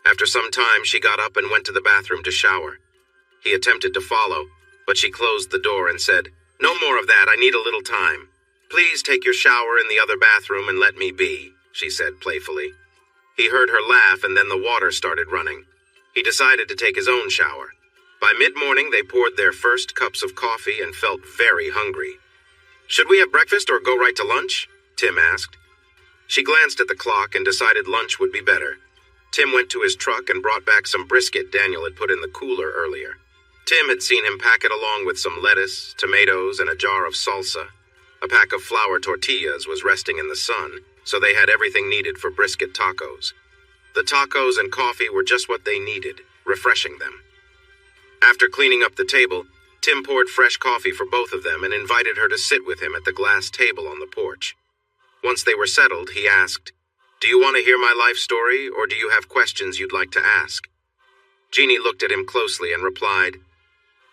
After some time, she got up and went to the bathroom to shower. He attempted to follow, but she closed the door and said, "No more of that, I need a little time. Please take your shower in the other bathroom and let me be," she said playfully. He heard her laugh and then the water started running. He decided to take his own shower. By mid-morning, they poured their first cups of coffee and felt very hungry. "Should we have breakfast or go right to lunch?" Tim asked. She glanced at the clock and decided lunch would be better. Tim went to his truck and brought back some brisket Daniel had put in the cooler earlier. Tim had seen him pack it along with some lettuce, tomatoes, and a jar of salsa. A pack of flour tortillas was resting in the sun, so they had everything needed for brisket tacos. The tacos and coffee were just what they needed, refreshing them. After cleaning up the table, Tim poured fresh coffee for both of them and invited her to sit with him at the glass table on the porch. Once they were settled, he asked, "Do you want to hear my life story, or do you have questions you'd like to ask?" Jeannie looked at him closely and replied,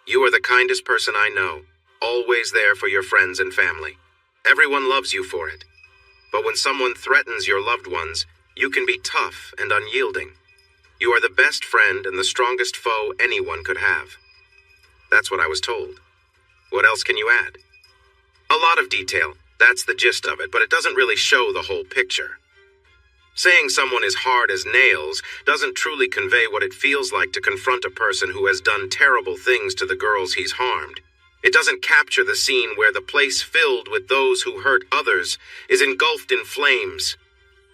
"You are the kindest person I know, always there for your friends and family. Everyone loves you for it. But when someone threatens your loved ones, you can be tough and unyielding. You are the best friend and the strongest foe anyone could have." That's what I was told. What else can you add? A lot of detail. That's the gist of it, but it doesn't really show the whole picture. Saying someone is hard as nails doesn't truly convey what it feels like to confront a person who has done terrible things to the girls he's harmed. It doesn't capture the scene where the place filled with those who hurt others is engulfed in flames.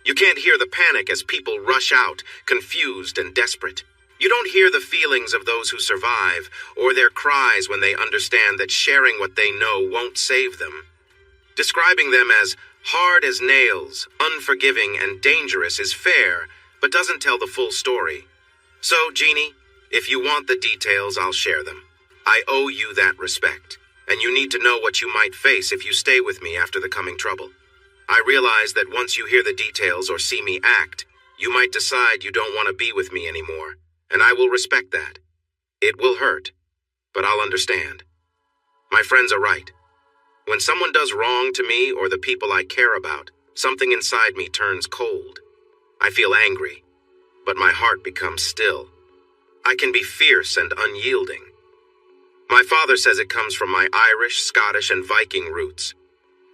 You can't hear the panic as people rush out, confused and desperate. You don't hear the feelings of those who survive, or their cries when they understand that sharing what they know won't save them. Describing them as hard as nails, unforgiving, and dangerous is fair, but doesn't tell the full story. So, Jeannie, if you want the details, I'll share them. I owe you that respect, and you need to know what you might face if you stay with me after the coming trouble. I realize that once you hear the details or see me act, you might decide you don't want to be with me anymore, and I will respect that. It will hurt, but I'll understand. My friends are right. When someone does wrong to me or the people I care about, something inside me turns cold. I feel angry, but my heart becomes still. I can be fierce and unyielding. My father says it comes from my Irish, Scottish, and Viking roots.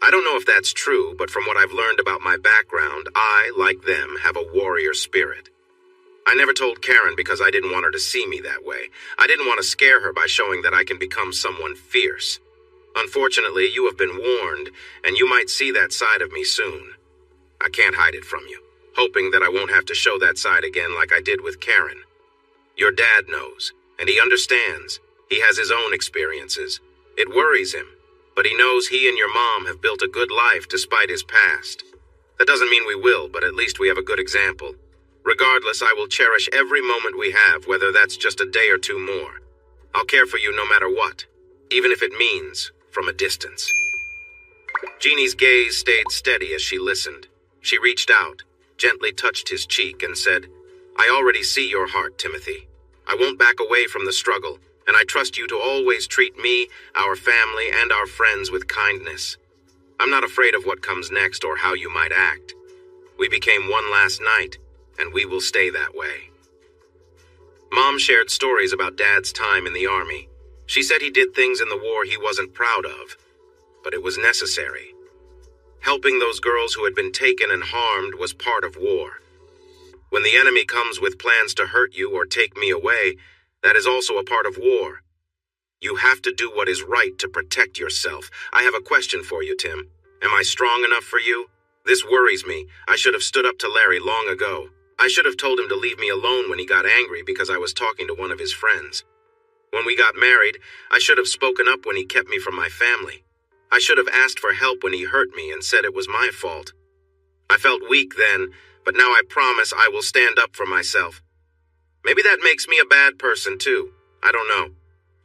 I don't know if that's true, but from what I've learned about my background, I, like them, have a warrior spirit. I never told Karen because I didn't want her to see me that way. I didn't want to scare her by showing that I can become someone fierce. Unfortunately, you have been warned, and you might see that side of me soon. I can't hide it from you, hoping that I won't have to show that side again like I did with Karen. Your dad knows, and he understands. He has his own experiences. It worries him, but he knows he and your mom have built a good life despite his past. That doesn't mean we will, but at least we have a good example. Regardless, I will cherish every moment we have, whether that's just a day or two more. I'll care for you no matter what, even if it means from a distance." Jeannie's gaze stayed steady as she listened. She reached out, gently touched his cheek, and said, "I already see your heart, Timothy. I won't back away from the struggle, and I trust you to always treat me, our family, and our friends with kindness. I'm not afraid of what comes next or how you might act. We became one last night, and we will stay that way." Mom shared stories about Dad's time in the Army. She said he did things in the war he wasn't proud of, but it was necessary. Helping those girls who had been taken and harmed was part of war. When the enemy comes with plans to hurt you or take me away, that is also a part of war. You have to do what is right to protect yourself. I have a question for you, Tim. Am I strong enough for you? This worries me. I should have stood up to Larry long ago. I should have told him to leave me alone when he got angry because I was talking to one of his friends. When we got married, I should have spoken up when he kept me from my family. I should have asked for help when he hurt me and said it was my fault. I felt weak then, but now I promise I will stand up for myself. Maybe that makes me a bad person too. I don't know.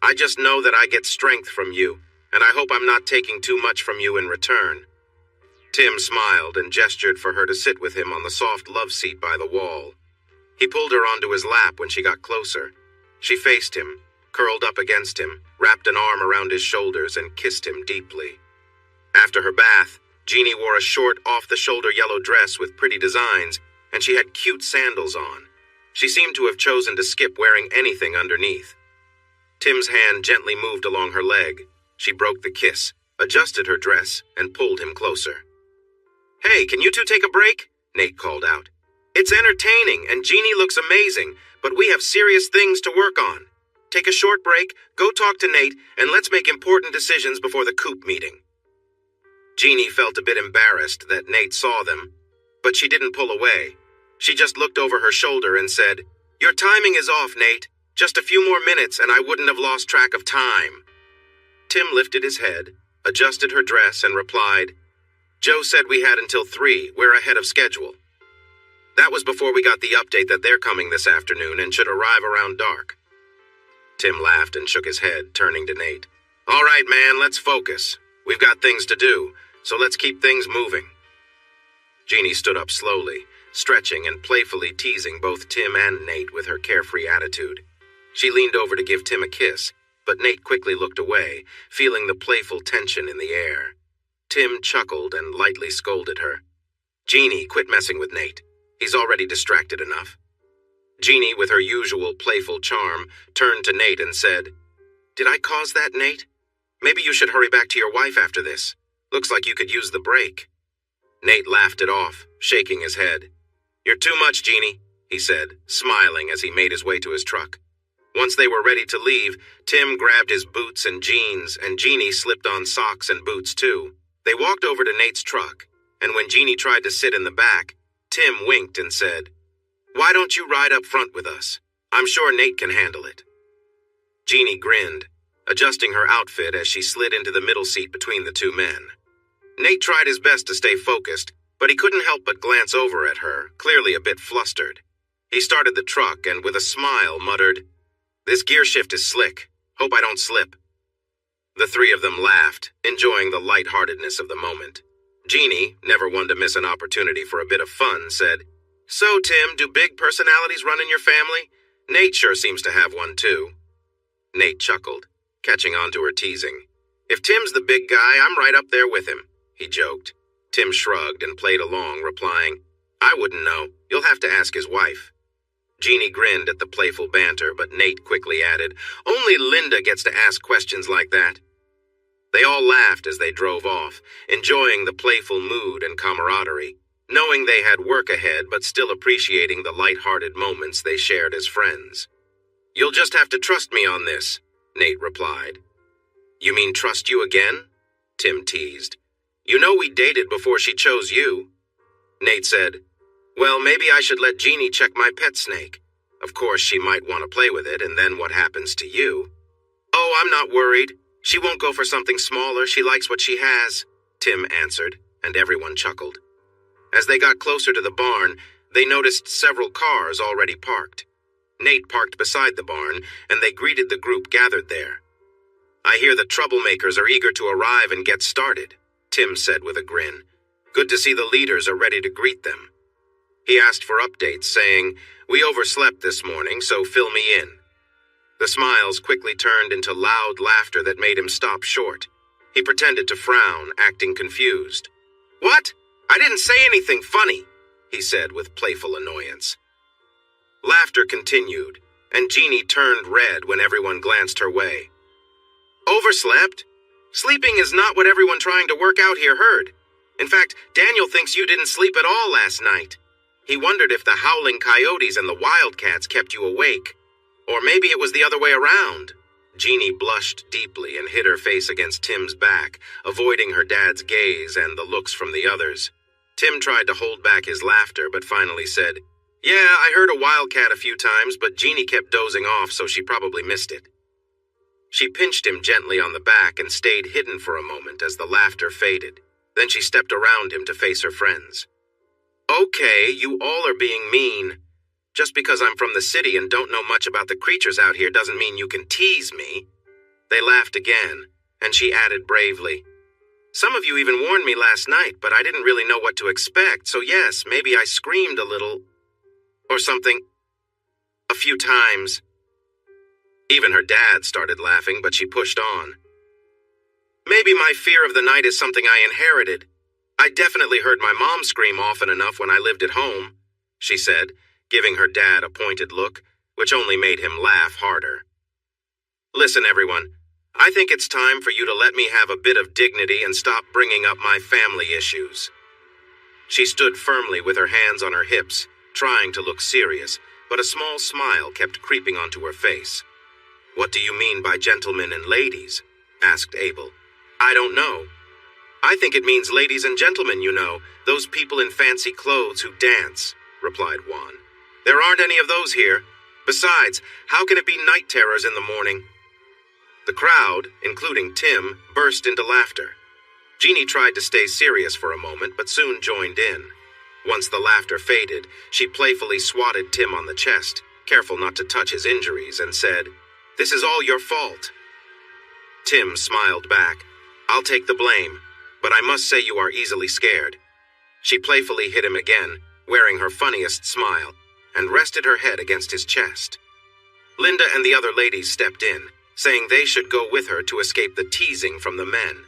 I just know that I get strength from you, and I hope I'm not taking too much from you in return." Tim smiled and gestured for her to sit with him on the soft love seat by the wall. He pulled her onto his lap when she got closer. She faced him, curled up against him, wrapped an arm around his shoulders, and kissed him deeply. After her bath, Jeannie wore a short, off-the-shoulder yellow dress with pretty designs, and she had cute sandals on. She seemed to have chosen to skip wearing anything underneath. Tim's hand gently moved along her leg. She broke the kiss, adjusted her dress, and pulled him closer. "Hey, can you two take a break?" Nate called out. "It's entertaining, and Jeannie looks amazing, but we have serious things to work on. Take a short break, go talk to Nate, and let's make important decisions before the coop meeting." Jeannie felt a bit embarrassed that Nate saw them, but she didn't pull away. She just looked over her shoulder and said, "Your timing is off, Nate. Just a few more minutes and I wouldn't have lost track of time." Tim lifted his head, adjusted her dress, and replied, "Joe said we had until 3. We're ahead of schedule." That was before we got the update that they're coming this afternoon and should arrive around dark. Tim laughed and shook his head, turning to Nate. "All right, man, let's focus. We've got things to do, so let's keep things moving." Jeannie stood up slowly, stretching and playfully teasing both Tim and Nate with her carefree attitude. She leaned over to give Tim a kiss, but Nate quickly looked away, feeling the playful tension in the air. Tim chuckled and lightly scolded her. "Jeannie, quit messing with Nate. He's already distracted enough." Jeannie, with her usual playful charm, turned to Nate and said, "Did I cause that, Nate? Maybe you should hurry back to your wife after this. Looks like you could use the break." Nate laughed it off, shaking his head. "You're too much, Jeannie," he said, smiling as he made his way to his truck. Once they were ready to leave, Tim grabbed his boots and jeans, and Jeannie slipped on socks and boots too. They walked over to Nate's truck, and when Jeannie tried to sit in the back, Tim winked and said, "Why don't you ride up front with us? I'm sure Nate can handle it." Jeannie grinned, adjusting her outfit as she slid into the middle seat between the two men. Nate tried his best to stay focused, but he couldn't help but glance over at her, clearly a bit flustered. He started the truck and with a smile muttered, "This gear shift is slick. Hope I don't slip." The three of them laughed, enjoying the lightheartedness of the moment. Jeannie, never one to miss an opportunity for a bit of fun, said, "So, Tim, do big personalities run in your family? Nate sure seems to have one, too." Nate chuckled, catching on to her teasing. "If Tim's the big guy, I'm right up there with him," he joked. Tim shrugged and played along, replying, "I wouldn't know. You'll have to ask his wife." Jeannie grinned at the playful banter, but Nate quickly added, "Only Linda gets to ask questions like that." They all laughed as they drove off, enjoying the playful mood and camaraderie, knowing they had work ahead but still appreciating the light-hearted moments they shared as friends. "You'll just have to trust me on this," Nate replied. "You mean trust you again?" Tim teased. "You know we dated before she chose you." Nate said, "Well, maybe I should let Jeannie check my pet snake. Of course, she might want to play with it, and then what happens to you?" "Oh, I'm not worried. She won't go for something smaller. She likes what she has, Tim answered, and everyone chuckled. As they got closer to the barn, they noticed several cars already parked. Nate parked beside the barn, and they greeted the group gathered there. I hear the troublemakers are eager to arrive and get started, Tim said with a grin. Good to see the leaders are ready to greet them. He asked for updates, saying, We overslept this morning, so fill me in. The smiles quickly turned into loud laughter that made him stop short. He pretended to frown, acting confused. What? I didn't say anything funny, he said with playful annoyance. Laughter continued, and Jeannie turned red when everyone glanced her way. Overslept? Sleeping is not what everyone trying to work out here heard. In fact, Daniel thinks you didn't sleep at all last night. He wondered if the howling coyotes and the wildcats kept you awake. Or maybe it was the other way around. Jeannie blushed deeply and hid her face against Tim's back, avoiding her dad's gaze and the looks from the others. Tim tried to hold back his laughter, but finally said, Yeah, I heard a wildcat a few times, but Jeannie kept dozing off, so she probably missed it. She pinched him gently on the back and stayed hidden for a moment as the laughter faded. Then she stepped around him to face her friends. Okay, you all are being mean. Just because I'm from the city and don't know much about the creatures out here doesn't mean you can tease me. They laughed again, and she added bravely, Some of you even warned me last night, but I didn't really know what to expect, so yes, maybe I screamed a little. Or something. A few times. Even her dad started laughing, but she pushed on. Maybe my fear of the night is something I inherited. I definitely heard my mom scream often enough when I lived at home, she said, giving her dad a pointed look, which only made him laugh harder. Listen, everyone, I think it's time for you to let me have a bit of dignity and stop bringing up my family issues. She stood firmly with her hands on her hips, trying to look serious, but a small smile kept creeping onto her face. What do you mean by gentlemen and ladies? Asked Abel. I don't know. I think it means ladies and gentlemen, you know, those people in fancy clothes who dance, replied Juan. There aren't any of those here. Besides, how can it be night terrors in the morning? The crowd, including Tim, burst into laughter. Jeannie tried to stay serious for a moment, but soon joined in. Once the laughter faded, she playfully swatted Tim on the chest, careful not to touch his injuries, and said, This is all your fault. Tim smiled back. I'll take the blame, but I must say you are easily scared. She playfully hit him again, wearing her funniest smile, and rested her head against his chest. Linda and the other ladies stepped in, saying they should go with her to escape the teasing from the men.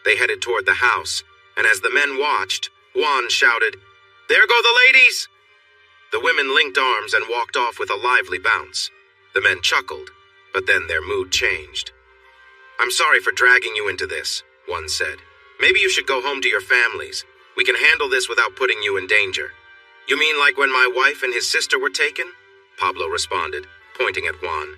They headed toward the house, and as the men watched, Juan shouted, There go the ladies! The women linked arms and walked off with a lively bounce. The men chuckled, but then their mood changed. I'm sorry for dragging you into this, one said. Maybe you should go home to your families. We can handle this without putting you in danger. You mean like when my wife and his sister were taken? Pablo responded, pointing at Juan.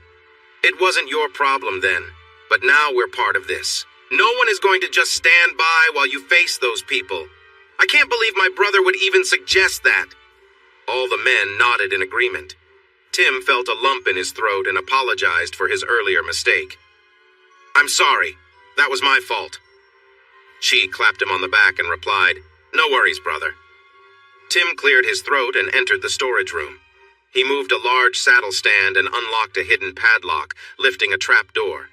It wasn't your problem then, but now we're part of this. No one is going to just stand by while you face those people. I can't believe my brother would even suggest that. All the men nodded in agreement. Tim felt a lump in his throat and apologized for his earlier mistake. I'm sorry. That was my fault. She clapped him on the back and replied, No worries, brother. Tim cleared his throat and entered the storage room. He moved a large saddle stand and unlocked a hidden padlock, lifting a trap door.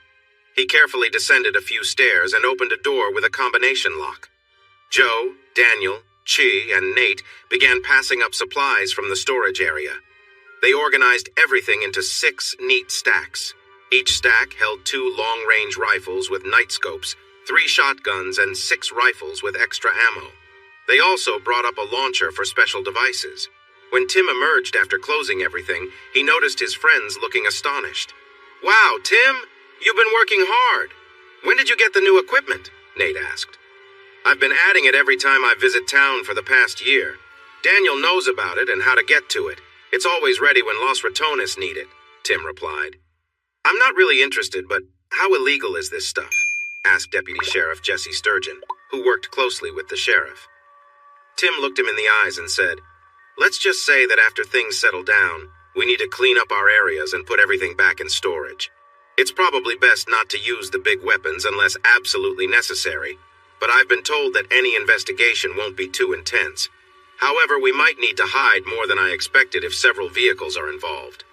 He carefully descended a few stairs and opened a door with a combination lock. Joe, Daniel, Chi, and Nate began passing up supplies from the storage area. They organized everything into 6 neat stacks. Each stack held 2 long-range rifles with night scopes, 3 shotguns, and 6 rifles with extra ammo. They also brought up a launcher for special devices. When Tim emerged after closing everything, he noticed his friends looking astonished. Wow, Tim, you've been working hard. When did you get the new equipment? Nate asked. I've been adding it every time I visit town for the past year. Daniel knows about it and how to get to it. It's always ready when Los Ratones need it, Tim replied. I'm not really interested, but how illegal is this stuff? Asked Deputy Sheriff Jesse Sturgeon, who worked closely with the sheriff. Tim looked him in the eyes and said, Let's just say that after things settle down, we need to clean up our areas and put everything back in storage. It's probably best not to use the big weapons unless absolutely necessary, but I've been told that any investigation won't be too intense. However, we might need to hide more than I expected if several vehicles are involved.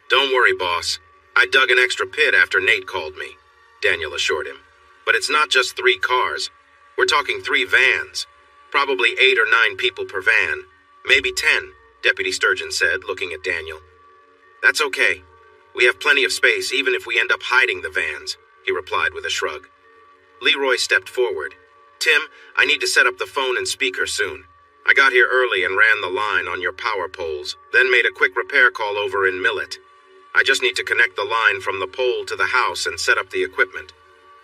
Don't worry, boss. I dug an extra pit after Nate called me, Daniel assured him. But it's not just 3 cars. We're talking 3 vans. Probably 8 or 9 people per van. Maybe 10, Deputy Sturgeon said, looking at Daniel. That's okay. We have plenty of space even if we end up hiding the vans, he replied with a shrug. Leroy stepped forward. Tim, I need to set up the phone and speaker soon. I got here early and ran the line on your power poles, then made a quick repair call over in Millet. I just need to connect the line from the pole to the house and set up the equipment.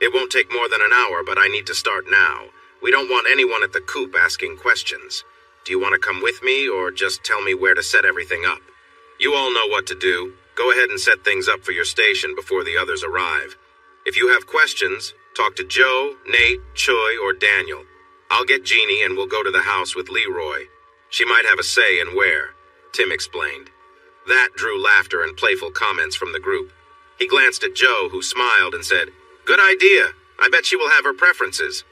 It won't take more than an hour, but I need to start now. We don't want anyone at the coop asking questions. Do you want to come with me, or just tell me where to set everything up? You all know what to do. Go ahead and set things up for your station before the others arrive. If you have questions, talk to Joe, Nate, Choi, or Daniel. I'll get Jeannie and we'll go to the house with Leroy. She might have a say in where, Tim explained. That drew laughter and playful comments from the group. He glanced at Joe, who smiled and said, Good idea. I bet she will have her preferences.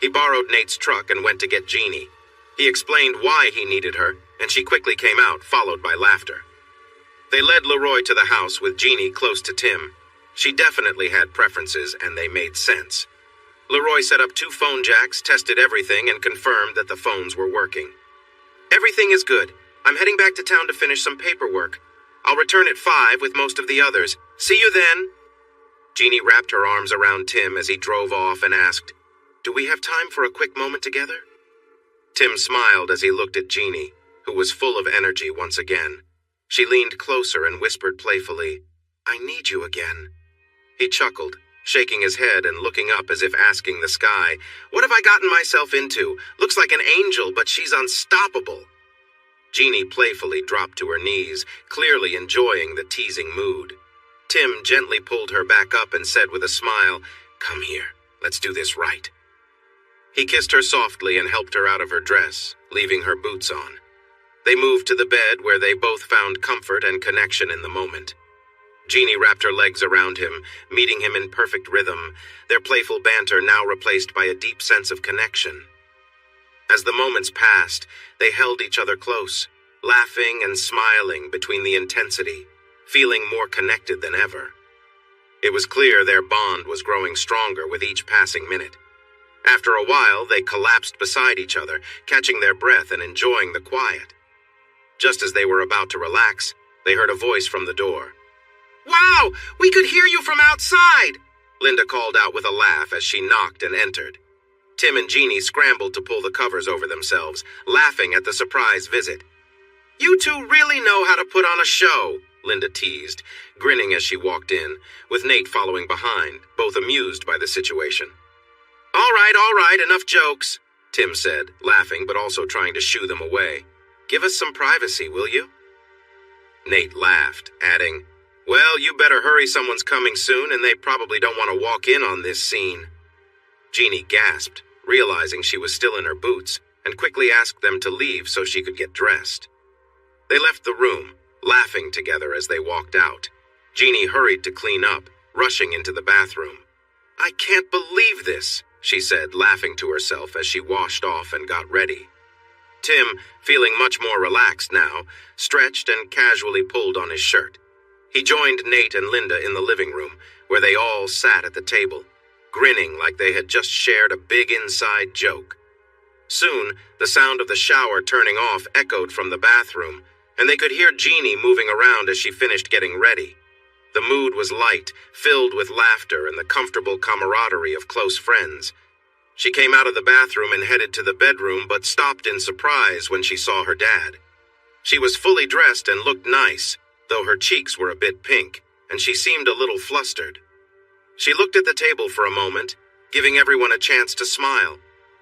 He borrowed Nate's truck and went to get Jeannie. He explained why he needed her, and she quickly came out, followed by laughter. They led Leroy to the house with Jeannie close to Tim. She definitely had preferences, and they made sense. Leroy set up 2 phone jacks, tested everything, and confirmed that the phones were working. Everything is good. I'm heading back to town to finish some paperwork. I'll return at 5 with most of the others. See you then. Jeannie wrapped her arms around Tim as he drove off and asked, Do we have time for a quick moment together? Tim smiled as he looked at Jeannie, who was full of energy once again. She leaned closer and whispered playfully, I need you again. He chuckled, shaking his head and looking up as if asking the sky, What have I gotten myself into? Looks like an angel, but she's unstoppable. Jeannie playfully dropped to her knees, clearly enjoying the teasing mood. Tim gently pulled her back up and said with a smile, Come here, let's do this right. He kissed her softly and helped her out of her dress, leaving her boots on. They moved to the bed where they both found comfort and connection in the moment. Jeannie wrapped her legs around him, meeting him in perfect rhythm, their playful banter now replaced by a deep sense of connection. As the moments passed, they held each other close, laughing and smiling between the intensity, feeling more connected than ever. It was clear their bond was growing stronger with each passing minute. After a while, they collapsed beside each other, catching their breath and enjoying the quiet. Just as they were about to relax, they heard a voice from the door. Wow! We could hear you from outside! Linda called out with a laugh as she knocked and entered. Tim and Jeannie scrambled to pull the covers over themselves, laughing at the surprise visit. You two really know how to put on a show, Linda teased, grinning as she walked in, with Nate following behind, both amused by the situation. All right, enough jokes, Tim said, laughing but also trying to shoo them away. Give us some privacy, will you? Nate laughed, adding, Well, you better hurry, someone's coming soon, and they probably don't want to walk in on this scene. Jeannie gasped, realizing she was still in her boots, and quickly asked them to leave so she could get dressed. They left the room, laughing together as they walked out. Jeannie hurried to clean up, rushing into the bathroom. I can't believe this, she said, laughing to herself as she washed off and got ready. Tim, feeling much more relaxed now, stretched and casually pulled on his shirt. He joined Nate and Linda in the living room, where they all sat at the table, grinning like they had just shared a big inside joke. Soon, the sound of the shower turning off echoed from the bathroom, and they could hear Jeannie moving around as she finished getting ready. The mood was light, filled with laughter and the comfortable camaraderie of close friends. She came out of the bathroom and headed to the bedroom, but stopped in surprise when she saw her dad. She was fully dressed and looked nice, though her cheeks were a bit pink, and she seemed a little flustered. She looked at the table for a moment, giving everyone a chance to smile.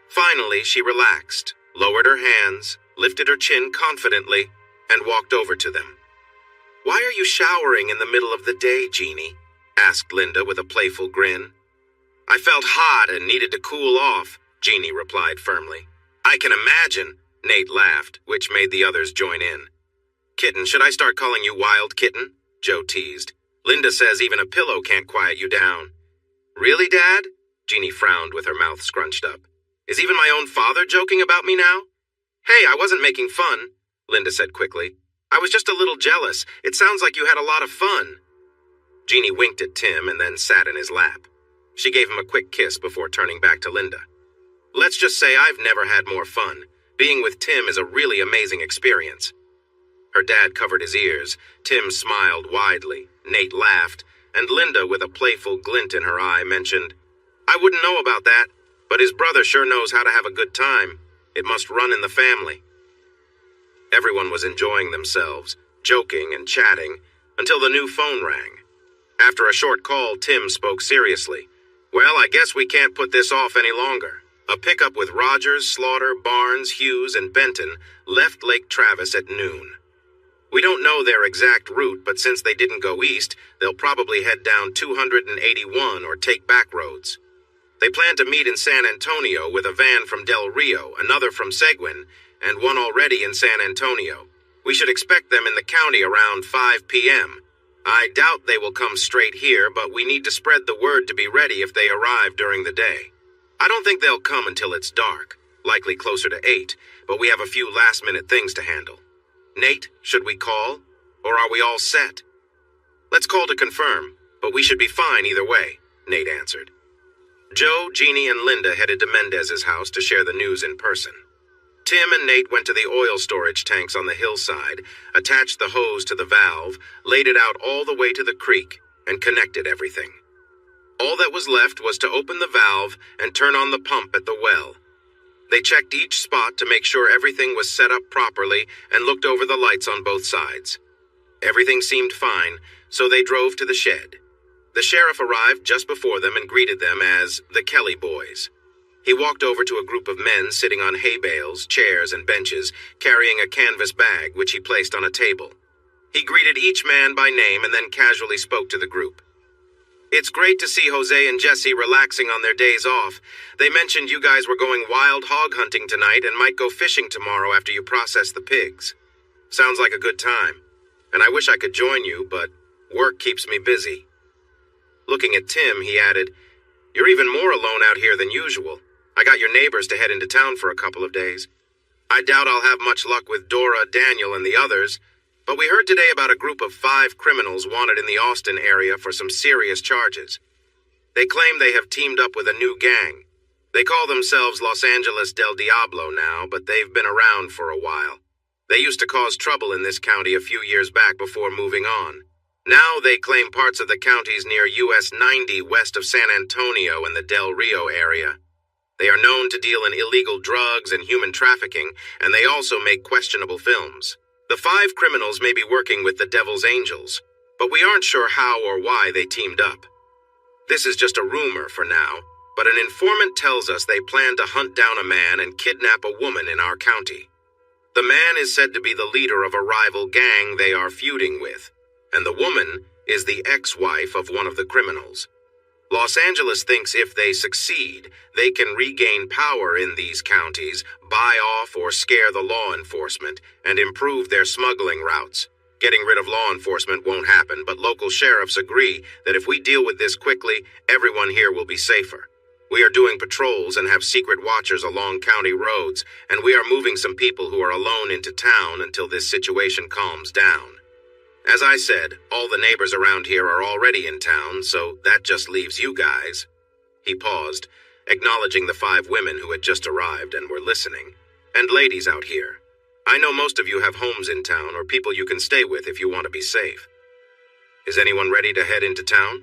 Finally, she relaxed, lowered her hands, lifted her chin confidently, and walked over to them. Why are you showering in the middle of the day, Jeannie? Asked Linda with a playful grin. I felt hot and needed to cool off, Jeannie replied firmly. I can imagine, Nate laughed, which made the others join in. Kitten, should I start calling you Wild Kitten? Joe teased. Linda says even a pillow can't quiet you down. Really, Dad? Jeannie frowned with her mouth scrunched up. Is even my own father joking about me now? Hey, I wasn't making fun, Linda said quickly. I was just a little jealous. It sounds like you had a lot of fun. Jeannie winked at Tim and then sat in his lap. She gave him a quick kiss before turning back to Linda. Let's just say I've never had more fun. Being with Tim is a really amazing experience. Her dad covered his ears. Tim smiled widely. Nate laughed, and Linda, with a playful glint in her eye, mentioned, I wouldn't know about that, but his brother sure knows how to have a good time. It must run in the family. Everyone was enjoying themselves, joking and chatting, until the new phone rang. After a short call, Tim spoke seriously. Well, I guess we can't put this off any longer. A pickup with Rogers, Slaughter, Barnes, Hughes, and Benton left Lake Travis at noon. We don't know their exact route, but since they didn't go east, they'll probably head down 281 or take back roads. They plan to meet in San Antonio with a van from Del Rio, another from Seguin, and one already in San Antonio. We should expect them in the county around 5 p.m. I doubt they will come straight here, but we need to spread the word to be ready if they arrive during the day. I don't think they'll come until it's dark, likely closer to 8, but we have a few last-minute things to handle. Nate, should we call? Or are we all set? Let's call to confirm, but we should be fine either way, Nate answered. Joe, Jeannie, and Linda headed to Mendez's house to share the news in person. Tim and Nate went to the oil storage tanks on the hillside, attached the hose to the valve, laid it out all the way to the creek, and connected everything. All that was left was to open the valve and turn on the pump at the well. They checked each spot to make sure everything was set up properly and looked over the lights on both sides. Everything seemed fine, so they drove to the shed. The sheriff arrived just before them and greeted them as the Kelly Boys. He walked over to a group of men sitting on hay bales, chairs, and benches, carrying a canvas bag, which he placed on a table. He greeted each man by name and then casually spoke to the group. It's great to see Jose and Jesse relaxing on their days off. They mentioned you guys were going wild hog hunting tonight and might go fishing tomorrow after you process the pigs. Sounds like a good time. And I wish I could join you, but work keeps me busy. Looking at Tim, he added, You're even more alone out here than usual. I got your neighbors to head into town for a couple of days. I doubt I'll have much luck with Dora, Daniel, and the others, but we heard today about a group of 5 criminals wanted in the Austin area for some serious charges. They claim they have teamed up with a new gang. They call themselves Los Angeles del Diablo now, but they've been around for a while. They used to cause trouble in this county a few years back before moving on. Now they claim parts of the counties near US 90 west of San Antonio and the Del Rio area. They are known to deal in illegal drugs and human trafficking, and they also make questionable films. The 5 criminals may be working with the Devil's Angels, but we aren't sure how or why they teamed up. This is just a rumor for now, but an informant tells us they plan to hunt down a man and kidnap a woman in our county. The man is said to be the leader of a rival gang they are feuding with, and the woman is the ex-wife of one of the criminals. Los Angeles thinks if they succeed, they can regain power in these counties, buy off or scare the law enforcement, and improve their smuggling routes. Getting rid of law enforcement won't happen, but local sheriffs agree that if we deal with this quickly, everyone here will be safer. We are doing patrols and have secret watchers along county roads, and we are moving some people who are alone into town until this situation calms down. As I said, all the neighbors around here are already in town, so that just leaves you guys. He paused, acknowledging the 5 women who had just arrived and were listening. And ladies out here. I know most of you have homes in town or people you can stay with if you want to be safe. Is anyone ready to head into town?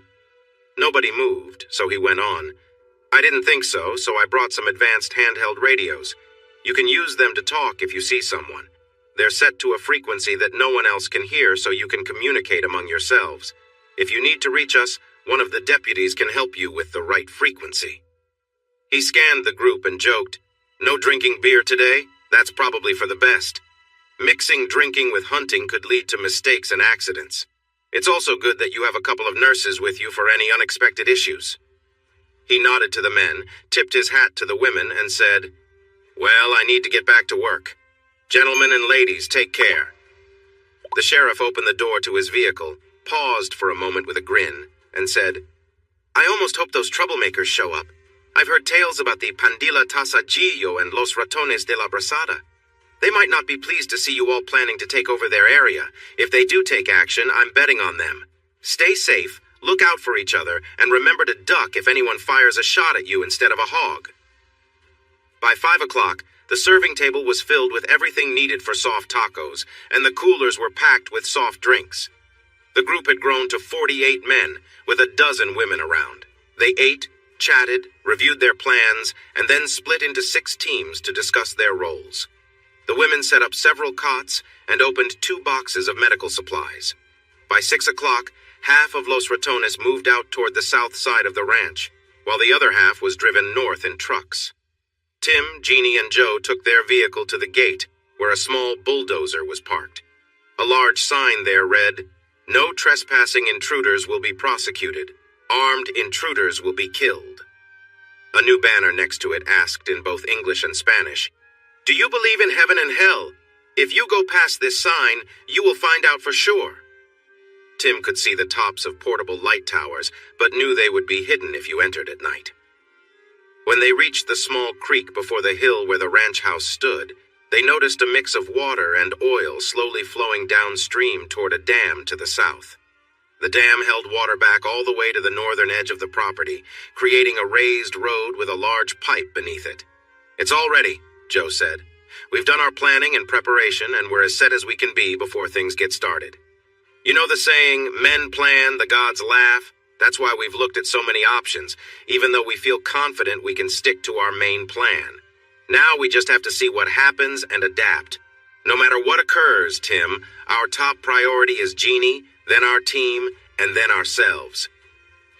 Nobody moved, so he went on. I didn't think so, so I brought some advanced handheld radios. You can use them to talk if you see someone. They're set to a frequency that no one else can hear, so you can communicate among yourselves. If you need to reach us, one of the deputies can help you with the right frequency. He scanned the group and joked, No drinking beer today? That's probably for the best. Mixing drinking with hunting could lead to mistakes and accidents. It's also good that you have a couple of nurses with you for any unexpected issues. He nodded to the men, tipped his hat to the women, and said, Well, I need to get back to work. Gentlemen and ladies, take care. The sheriff opened the door to his vehicle, paused for a moment with a grin and said, "I almost hope those troublemakers show up. I've heard tales about the Pandilla Tasajillo and Los Ratones de la Brasada. They might not be pleased to see you all planning to take over their area. If they do take action, I'm betting on them. Stay safe, look out for each other, and remember to duck if anyone fires a shot at you instead of a hog." By 5 o'clock, the serving table was filled with everything needed for soft tacos, and the coolers were packed with soft drinks. The group had grown to 48 men, with a dozen women around. They ate, chatted, reviewed their plans, and then split into 6 teams to discuss their roles. The women set up several cots and opened 2 boxes of medical supplies. By 6 o'clock, half of Los Ratones moved out toward the south side of the ranch, while the other half was driven north in trucks. Tim, Jeannie, and Joe took their vehicle to the gate, where a small bulldozer was parked. A large sign there read, "No trespassing intruders will be prosecuted. Armed intruders will be killed." A new banner next to it asked in both English and Spanish, "Do you believe in heaven and hell? If you go past this sign, you will find out for sure." Tim could see the tops of portable light towers, but knew they would be hidden if you entered at night. When they reached the small creek before the hill where the ranch house stood, they noticed a mix of water and oil slowly flowing downstream toward a dam to the south. The dam held water back all the way to the northern edge of the property, creating a raised road with a large pipe beneath it. "It's all ready," Joe said. "We've done our planning and preparation, and we're as set as we can be before things get started. You know the saying, men plan, the gods laugh? That's why we've looked at so many options, even though we feel confident we can stick to our main plan. Now we just have to see what happens and adapt. No matter what occurs, Tim, our top priority is Jeannie, then our team, and then ourselves.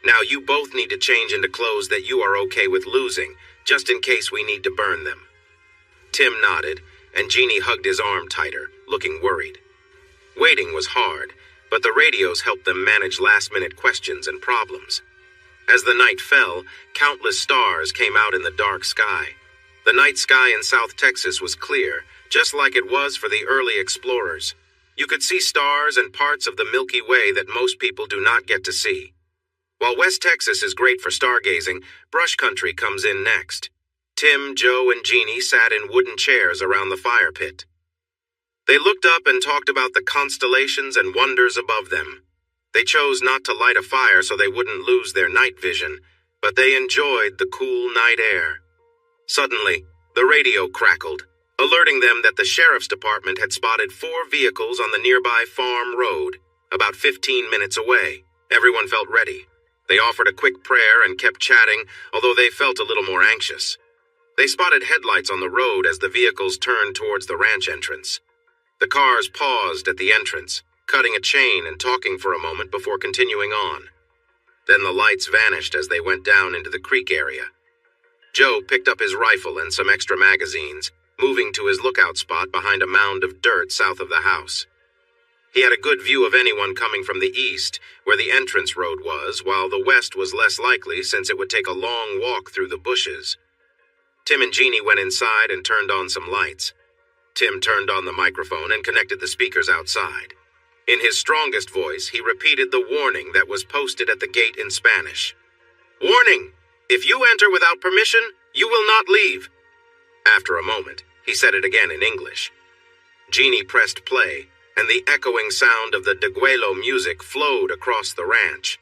Now you both need to change into clothes that you are okay with losing, just in case we need to burn them." Tim nodded, and Jeannie hugged his arm tighter, looking worried. Waiting was hard, but the radios helped them manage last-minute questions and problems. As the night fell, countless stars came out in the dark sky. The night sky in South Texas was clear, just like it was for the early explorers. You could see stars and parts of the Milky Way that most people do not get to see. While West Texas is great for stargazing, brush country comes in next. Tim, Joe, and Jeannie sat in wooden chairs around the fire pit. They looked up and talked about the constellations and wonders above them. They chose not to light a fire so they wouldn't lose their night vision, but they enjoyed the cool night air. Suddenly, the radio crackled, alerting them that the sheriff's department had spotted 4 vehicles on the nearby farm road, about 15 minutes away. Everyone felt ready. They offered a quick prayer and kept chatting, although they felt a little more anxious. They spotted headlights on the road as the vehicles turned towards the ranch entrance. The cars paused at the entrance, cutting a chain and talking for a moment before continuing on. Then the lights vanished as they went down into the creek area. Joe picked up his rifle and some extra magazines, moving to his lookout spot behind a mound of dirt south of the house. He had a good view of anyone coming from the east, where the entrance road was, while the west was less likely since it would take a long walk through the bushes. Tim and Jeannie went inside and turned on some lights. Tim turned on the microphone and connected the speakers outside. In his strongest voice, he repeated the warning that was posted at the gate in Spanish. "Warning! If you enter without permission, you will not leave." After a moment, he said it again in English. Jeannie pressed play, and the echoing sound of the Deguelo music flowed across the ranch.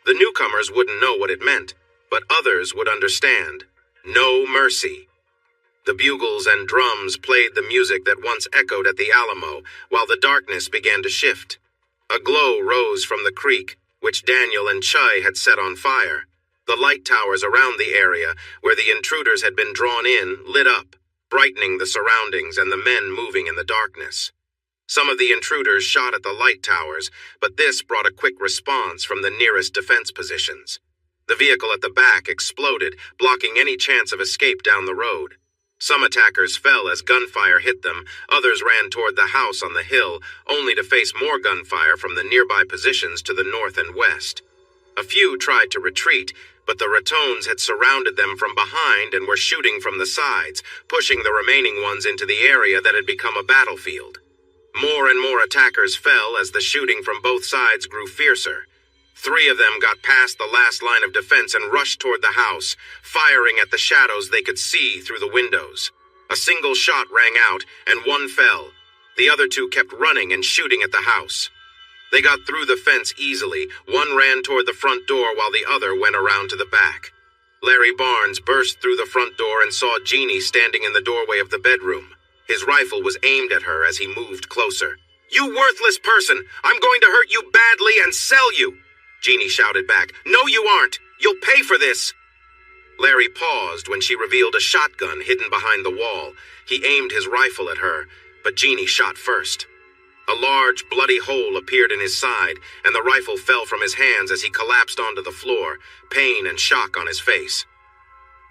The newcomers wouldn't know what it meant, but others would understand. No mercy. The bugles and drums played the music that once echoed at the Alamo, while the darkness began to shift. A glow rose from the creek, which Daniel and Chai had set on fire. The light towers around the area, where the intruders had been drawn in, lit up, brightening the surroundings and the men moving in the darkness. Some of the intruders shot at the light towers, but this brought a quick response from the nearest defense positions. The vehicle at the back exploded, blocking any chance of escape down the road. Some attackers fell as gunfire hit them, others ran toward the house on the hill, only to face more gunfire from the nearby positions to the north and west. A few tried to retreat, but the Ratones had surrounded them from behind and were shooting from the sides, pushing the remaining ones into the area that had become a battlefield. More and more attackers fell as the shooting from both sides grew fiercer. 3 of them got past the last line of defense and rushed toward the house, firing at the shadows they could see through the windows. A single shot rang out, and 1 fell. The other 2 kept running and shooting at the house. They got through the fence easily. 1 ran toward the front door while the other went around to the back. Larry Barnes burst through the front door and saw Jeannie standing in the doorway of the bedroom. His rifle was aimed at her as he moved closer. "You worthless person! I'm going to hurt you badly and sell you!" Jeannie shouted back. "No, you aren't! You'll pay for this!" Larry paused when she revealed a shotgun hidden behind the wall. He aimed his rifle at her, but Jeannie shot first. A large, bloody hole appeared in his side, and the rifle fell from his hands as he collapsed onto the floor, pain and shock on his face.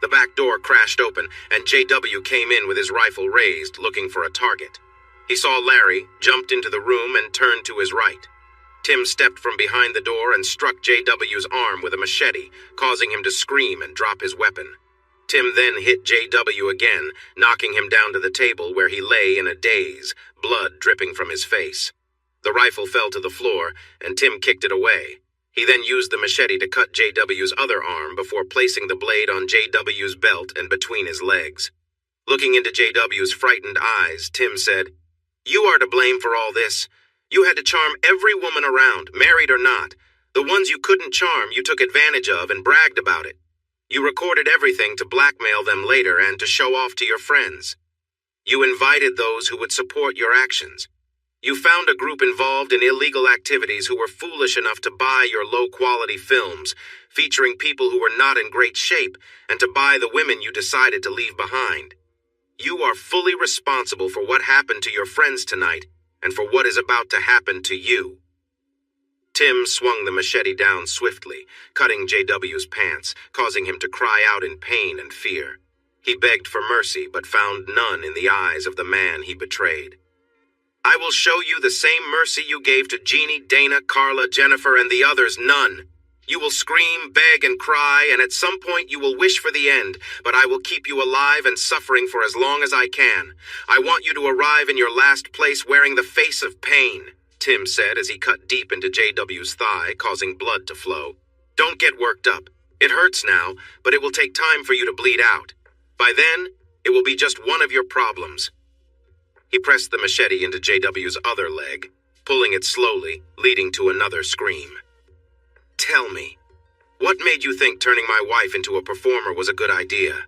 The back door crashed open, and J.W. came in with his rifle raised, looking for a target. He saw Larry, jumped into the room, and turned to his right. Tim stepped from behind the door and struck J.W.'s arm with a machete, causing him to scream and drop his weapon. Tim then hit J.W. again, knocking him down to the table where he lay in a daze, blood dripping from his face. The rifle fell to the floor, and Tim kicked it away. He then used the machete to cut J.W.'s other arm before placing the blade on J.W.'s belt and between his legs. Looking into J.W.'s frightened eyes, Tim said, "You are to blame for all this. You had to charm every woman around, married or not. The ones you couldn't charm, you took advantage of and bragged about it. You recorded everything to blackmail them later and to show off to your friends. You invited those who would support your actions. You found a group involved in illegal activities who were foolish enough to buy your low-quality films, featuring people who were not in great shape, and to buy the women you decided to leave behind. You are fully responsible for what happened to your friends tonight, and for what is about to happen to you." Tim swung the machete down swiftly, cutting J.W.'s pants, causing him to cry out in pain and fear. He begged for mercy, but found none in the eyes of the man he betrayed. "I will show you the same mercy you gave to Jeannie, Dana, Carla, Jennifer, and the others, none. You will scream, beg, and cry, and at some point you will wish for the end, but I will keep you alive and suffering for as long as I can. I want you to arrive in your last place wearing the face of pain," Tim said as he cut deep into J.W.'s thigh, causing blood to flow. "Don't get worked up. It hurts now, but it will take time for you to bleed out. By then, it will be just one of your problems." He pressed the machete into J.W.'s other leg, pulling it slowly, leading to another scream. "Tell me, what made you think turning my wife into a performer was a good idea?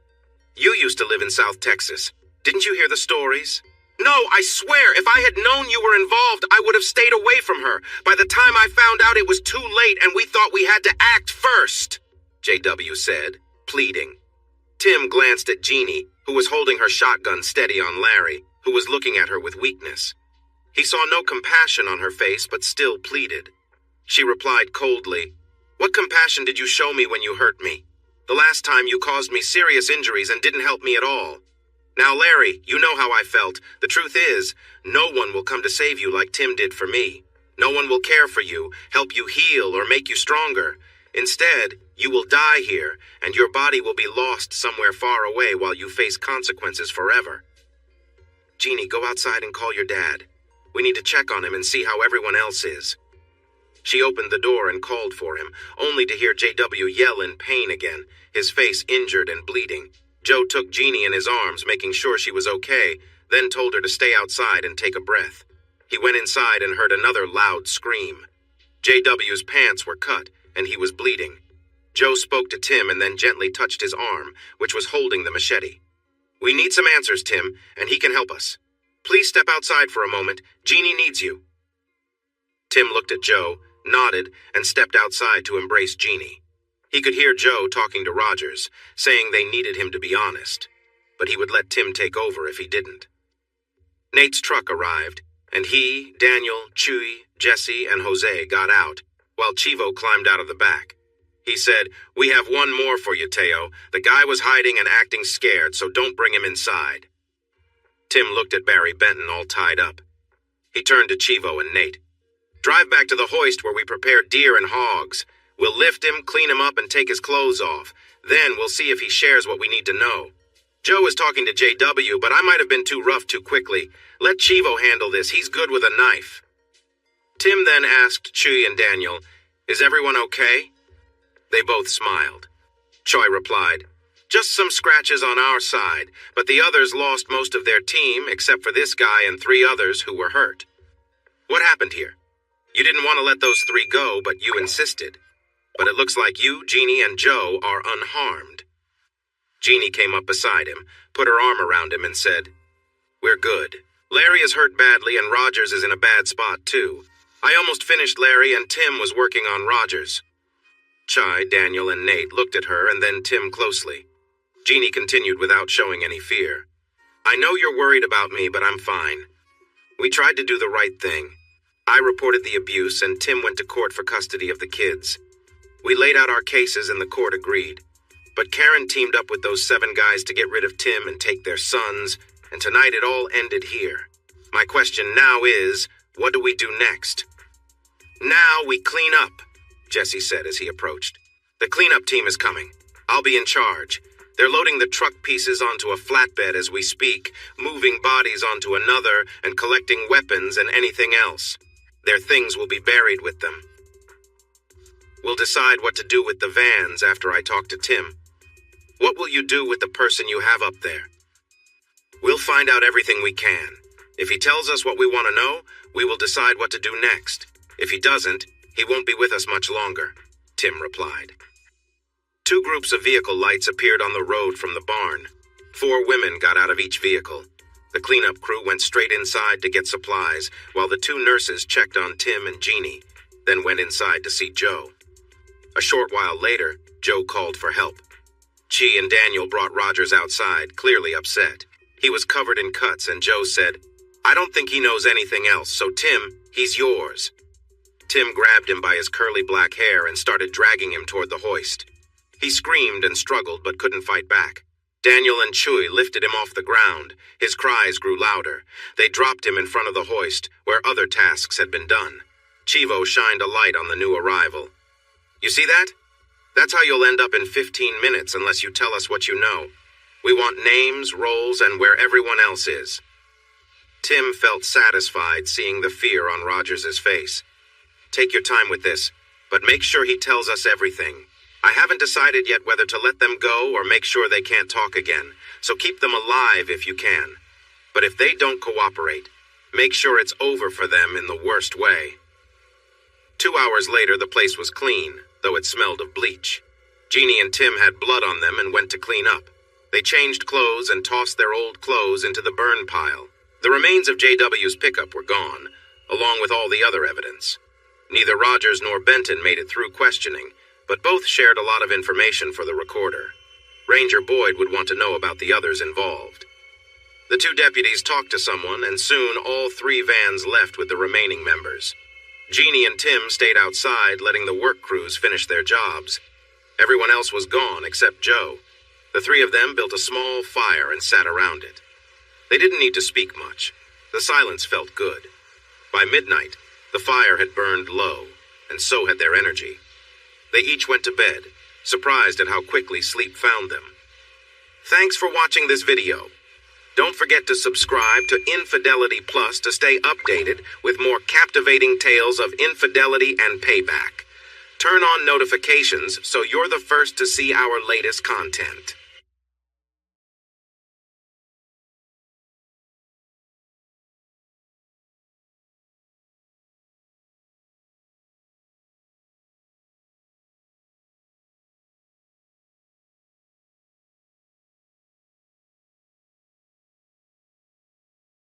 You used to live in South Texas. Didn't you hear the stories?" "No, I swear, if I had known you were involved, I would have stayed away from her. By the time I found out, it was too late, and we thought we had to act first," J.W. said, pleading. Tim glanced at Jeannie, who was holding her shotgun steady on Larry, who was looking at her with weakness. He saw no compassion on her face, but still pleaded. She replied coldly, "What compassion did you show me when you hurt me? The last time you caused me serious injuries and didn't help me at all. Now, Larry, you know how I felt. The truth is, no one will come to save you like Tim did for me. No one will care for you, help you heal, or make you stronger. Instead, you will die here, and your body will be lost somewhere far away while you face consequences forever. Jeannie, go outside and call your dad. We need to check on him and see how everyone else is." She opened the door and called for him, only to hear J.W. yell in pain again, his face injured and bleeding. Joe took Jeannie in his arms, making sure she was okay, then told her to stay outside and take a breath. He went inside and heard another loud scream. J.W.'s pants were cut, and he was bleeding. Joe spoke to Tim and then gently touched his arm, which was holding the machete. "We need some answers, Tim, and he can help us. Please step outside for a moment. Jeannie needs you." Tim looked at Joe, nodded, and stepped outside to embrace Jeannie. He could hear Joe talking to Rogers, saying they needed him to be honest, but he would let Tim take over if he didn't. Nate's truck arrived, and he, Daniel, Chewy, Jesse, and Jose got out, while Chivo climbed out of the back. He said, "We have one more for you, Teo. The guy was hiding and acting scared, so don't bring him inside." Tim looked at Barry Benton all tied up. He turned to Chivo and Nate. "Drive back to the hoist where we prepared deer and hogs. We'll lift him, clean him up, and take his clothes off. Then we'll see if he shares what we need to know." Joe was talking to JW, but I might have been too rough too quickly. Let Chivo handle this. He's good with a knife. Tim then asked Chuy and Daniel, "Is everyone okay?" They both smiled. Choi replied, "Just some scratches on our side, but the others lost most of their team except for this guy and 3 others who were hurt." "What happened here? You didn't want to let those 3 go, but you insisted. But it looks like you, Jeannie, and Joe are unharmed." Jeannie came up beside him, put her arm around him, and said, "We're good. Larry is hurt badly, and Rogers is in a bad spot, too. I almost finished Larry, and Tim was working on Rogers." Chai, Daniel, and Nate looked at her and then Tim closely. Jeannie continued without showing any fear. "I know you're worried about me, but I'm fine. We tried to do the right thing. I reported the abuse, and Tim went to court for custody of the kids. We laid out our cases, and the court agreed. But Karen teamed up with those 7 guys to get rid of Tim and take their sons, and tonight it all ended here. My question now is, what do we do next?" "Now we clean up," Jesse said as he approached. "The cleanup team is coming. I'll be in charge. They're loading the truck pieces onto a flatbed as we speak, moving bodies onto another, and collecting weapons and anything else. Their things will be buried with them. We'll decide what to do with the vans after I talk to Tim. What will you do with the person you have up there?" "We'll find out everything we can. If he tells us what we want to know, we will decide what to do next. If he doesn't, he won't be with us much longer," Tim replied. 2 groups of vehicle lights appeared on the road from the barn. 4 women got out of each vehicle. The cleanup crew went straight inside to get supplies, while the 2 nurses checked on Tim and Jeannie, then went inside to see Joe. A short while later, Joe called for help. Chi and Daniel brought Rogers outside, clearly upset. He was covered in cuts, and Joe said, "I don't think he knows anything else, so Tim, he's yours." Tim grabbed him by his curly black hair and started dragging him toward the hoist. He screamed and struggled but couldn't fight back. Daniel and Chuy lifted him off the ground. His cries grew louder. They dropped him in front of the hoist, where other tasks had been done. Chivo shined a light on the new arrival. "You see that? That's how you'll end up in 15 minutes unless you tell us what you know. We want names, roles, and where everyone else is." Tim felt satisfied seeing the fear on Rogers' face. "Take your time with this, but make sure he tells us everything. I haven't decided yet whether to let them go or make sure they can't talk again, so keep them alive if you can. But if they don't cooperate, make sure it's over for them in the worst way." 2 hours later, the place was clean, though it smelled of bleach. Jeannie and Tim had blood on them and went to clean up. They changed clothes and tossed their old clothes into the burn pile. The remains of JW's pickup were gone, along with all the other evidence. Neither Rogers nor Benton made it through questioning, but both shared a lot of information for the recorder. Ranger Boyd would want to know about the others involved. The 2 deputies talked to someone, and soon all 3 vans left with the remaining members. Jeannie and Tim stayed outside, letting the work crews finish their jobs. Everyone else was gone except Joe. The 3 of them built a small fire and sat around it. They didn't need to speak much. The silence felt good. By midnight, the fire had burned low, and so had their energy. They each went to bed, surprised at how quickly sleep found them. Thanks for watching this video. Don't forget to subscribe to Infidelity Plus to stay updated with more captivating tales of infidelity and payback. Turn on notifications so you're the first to see our latest content.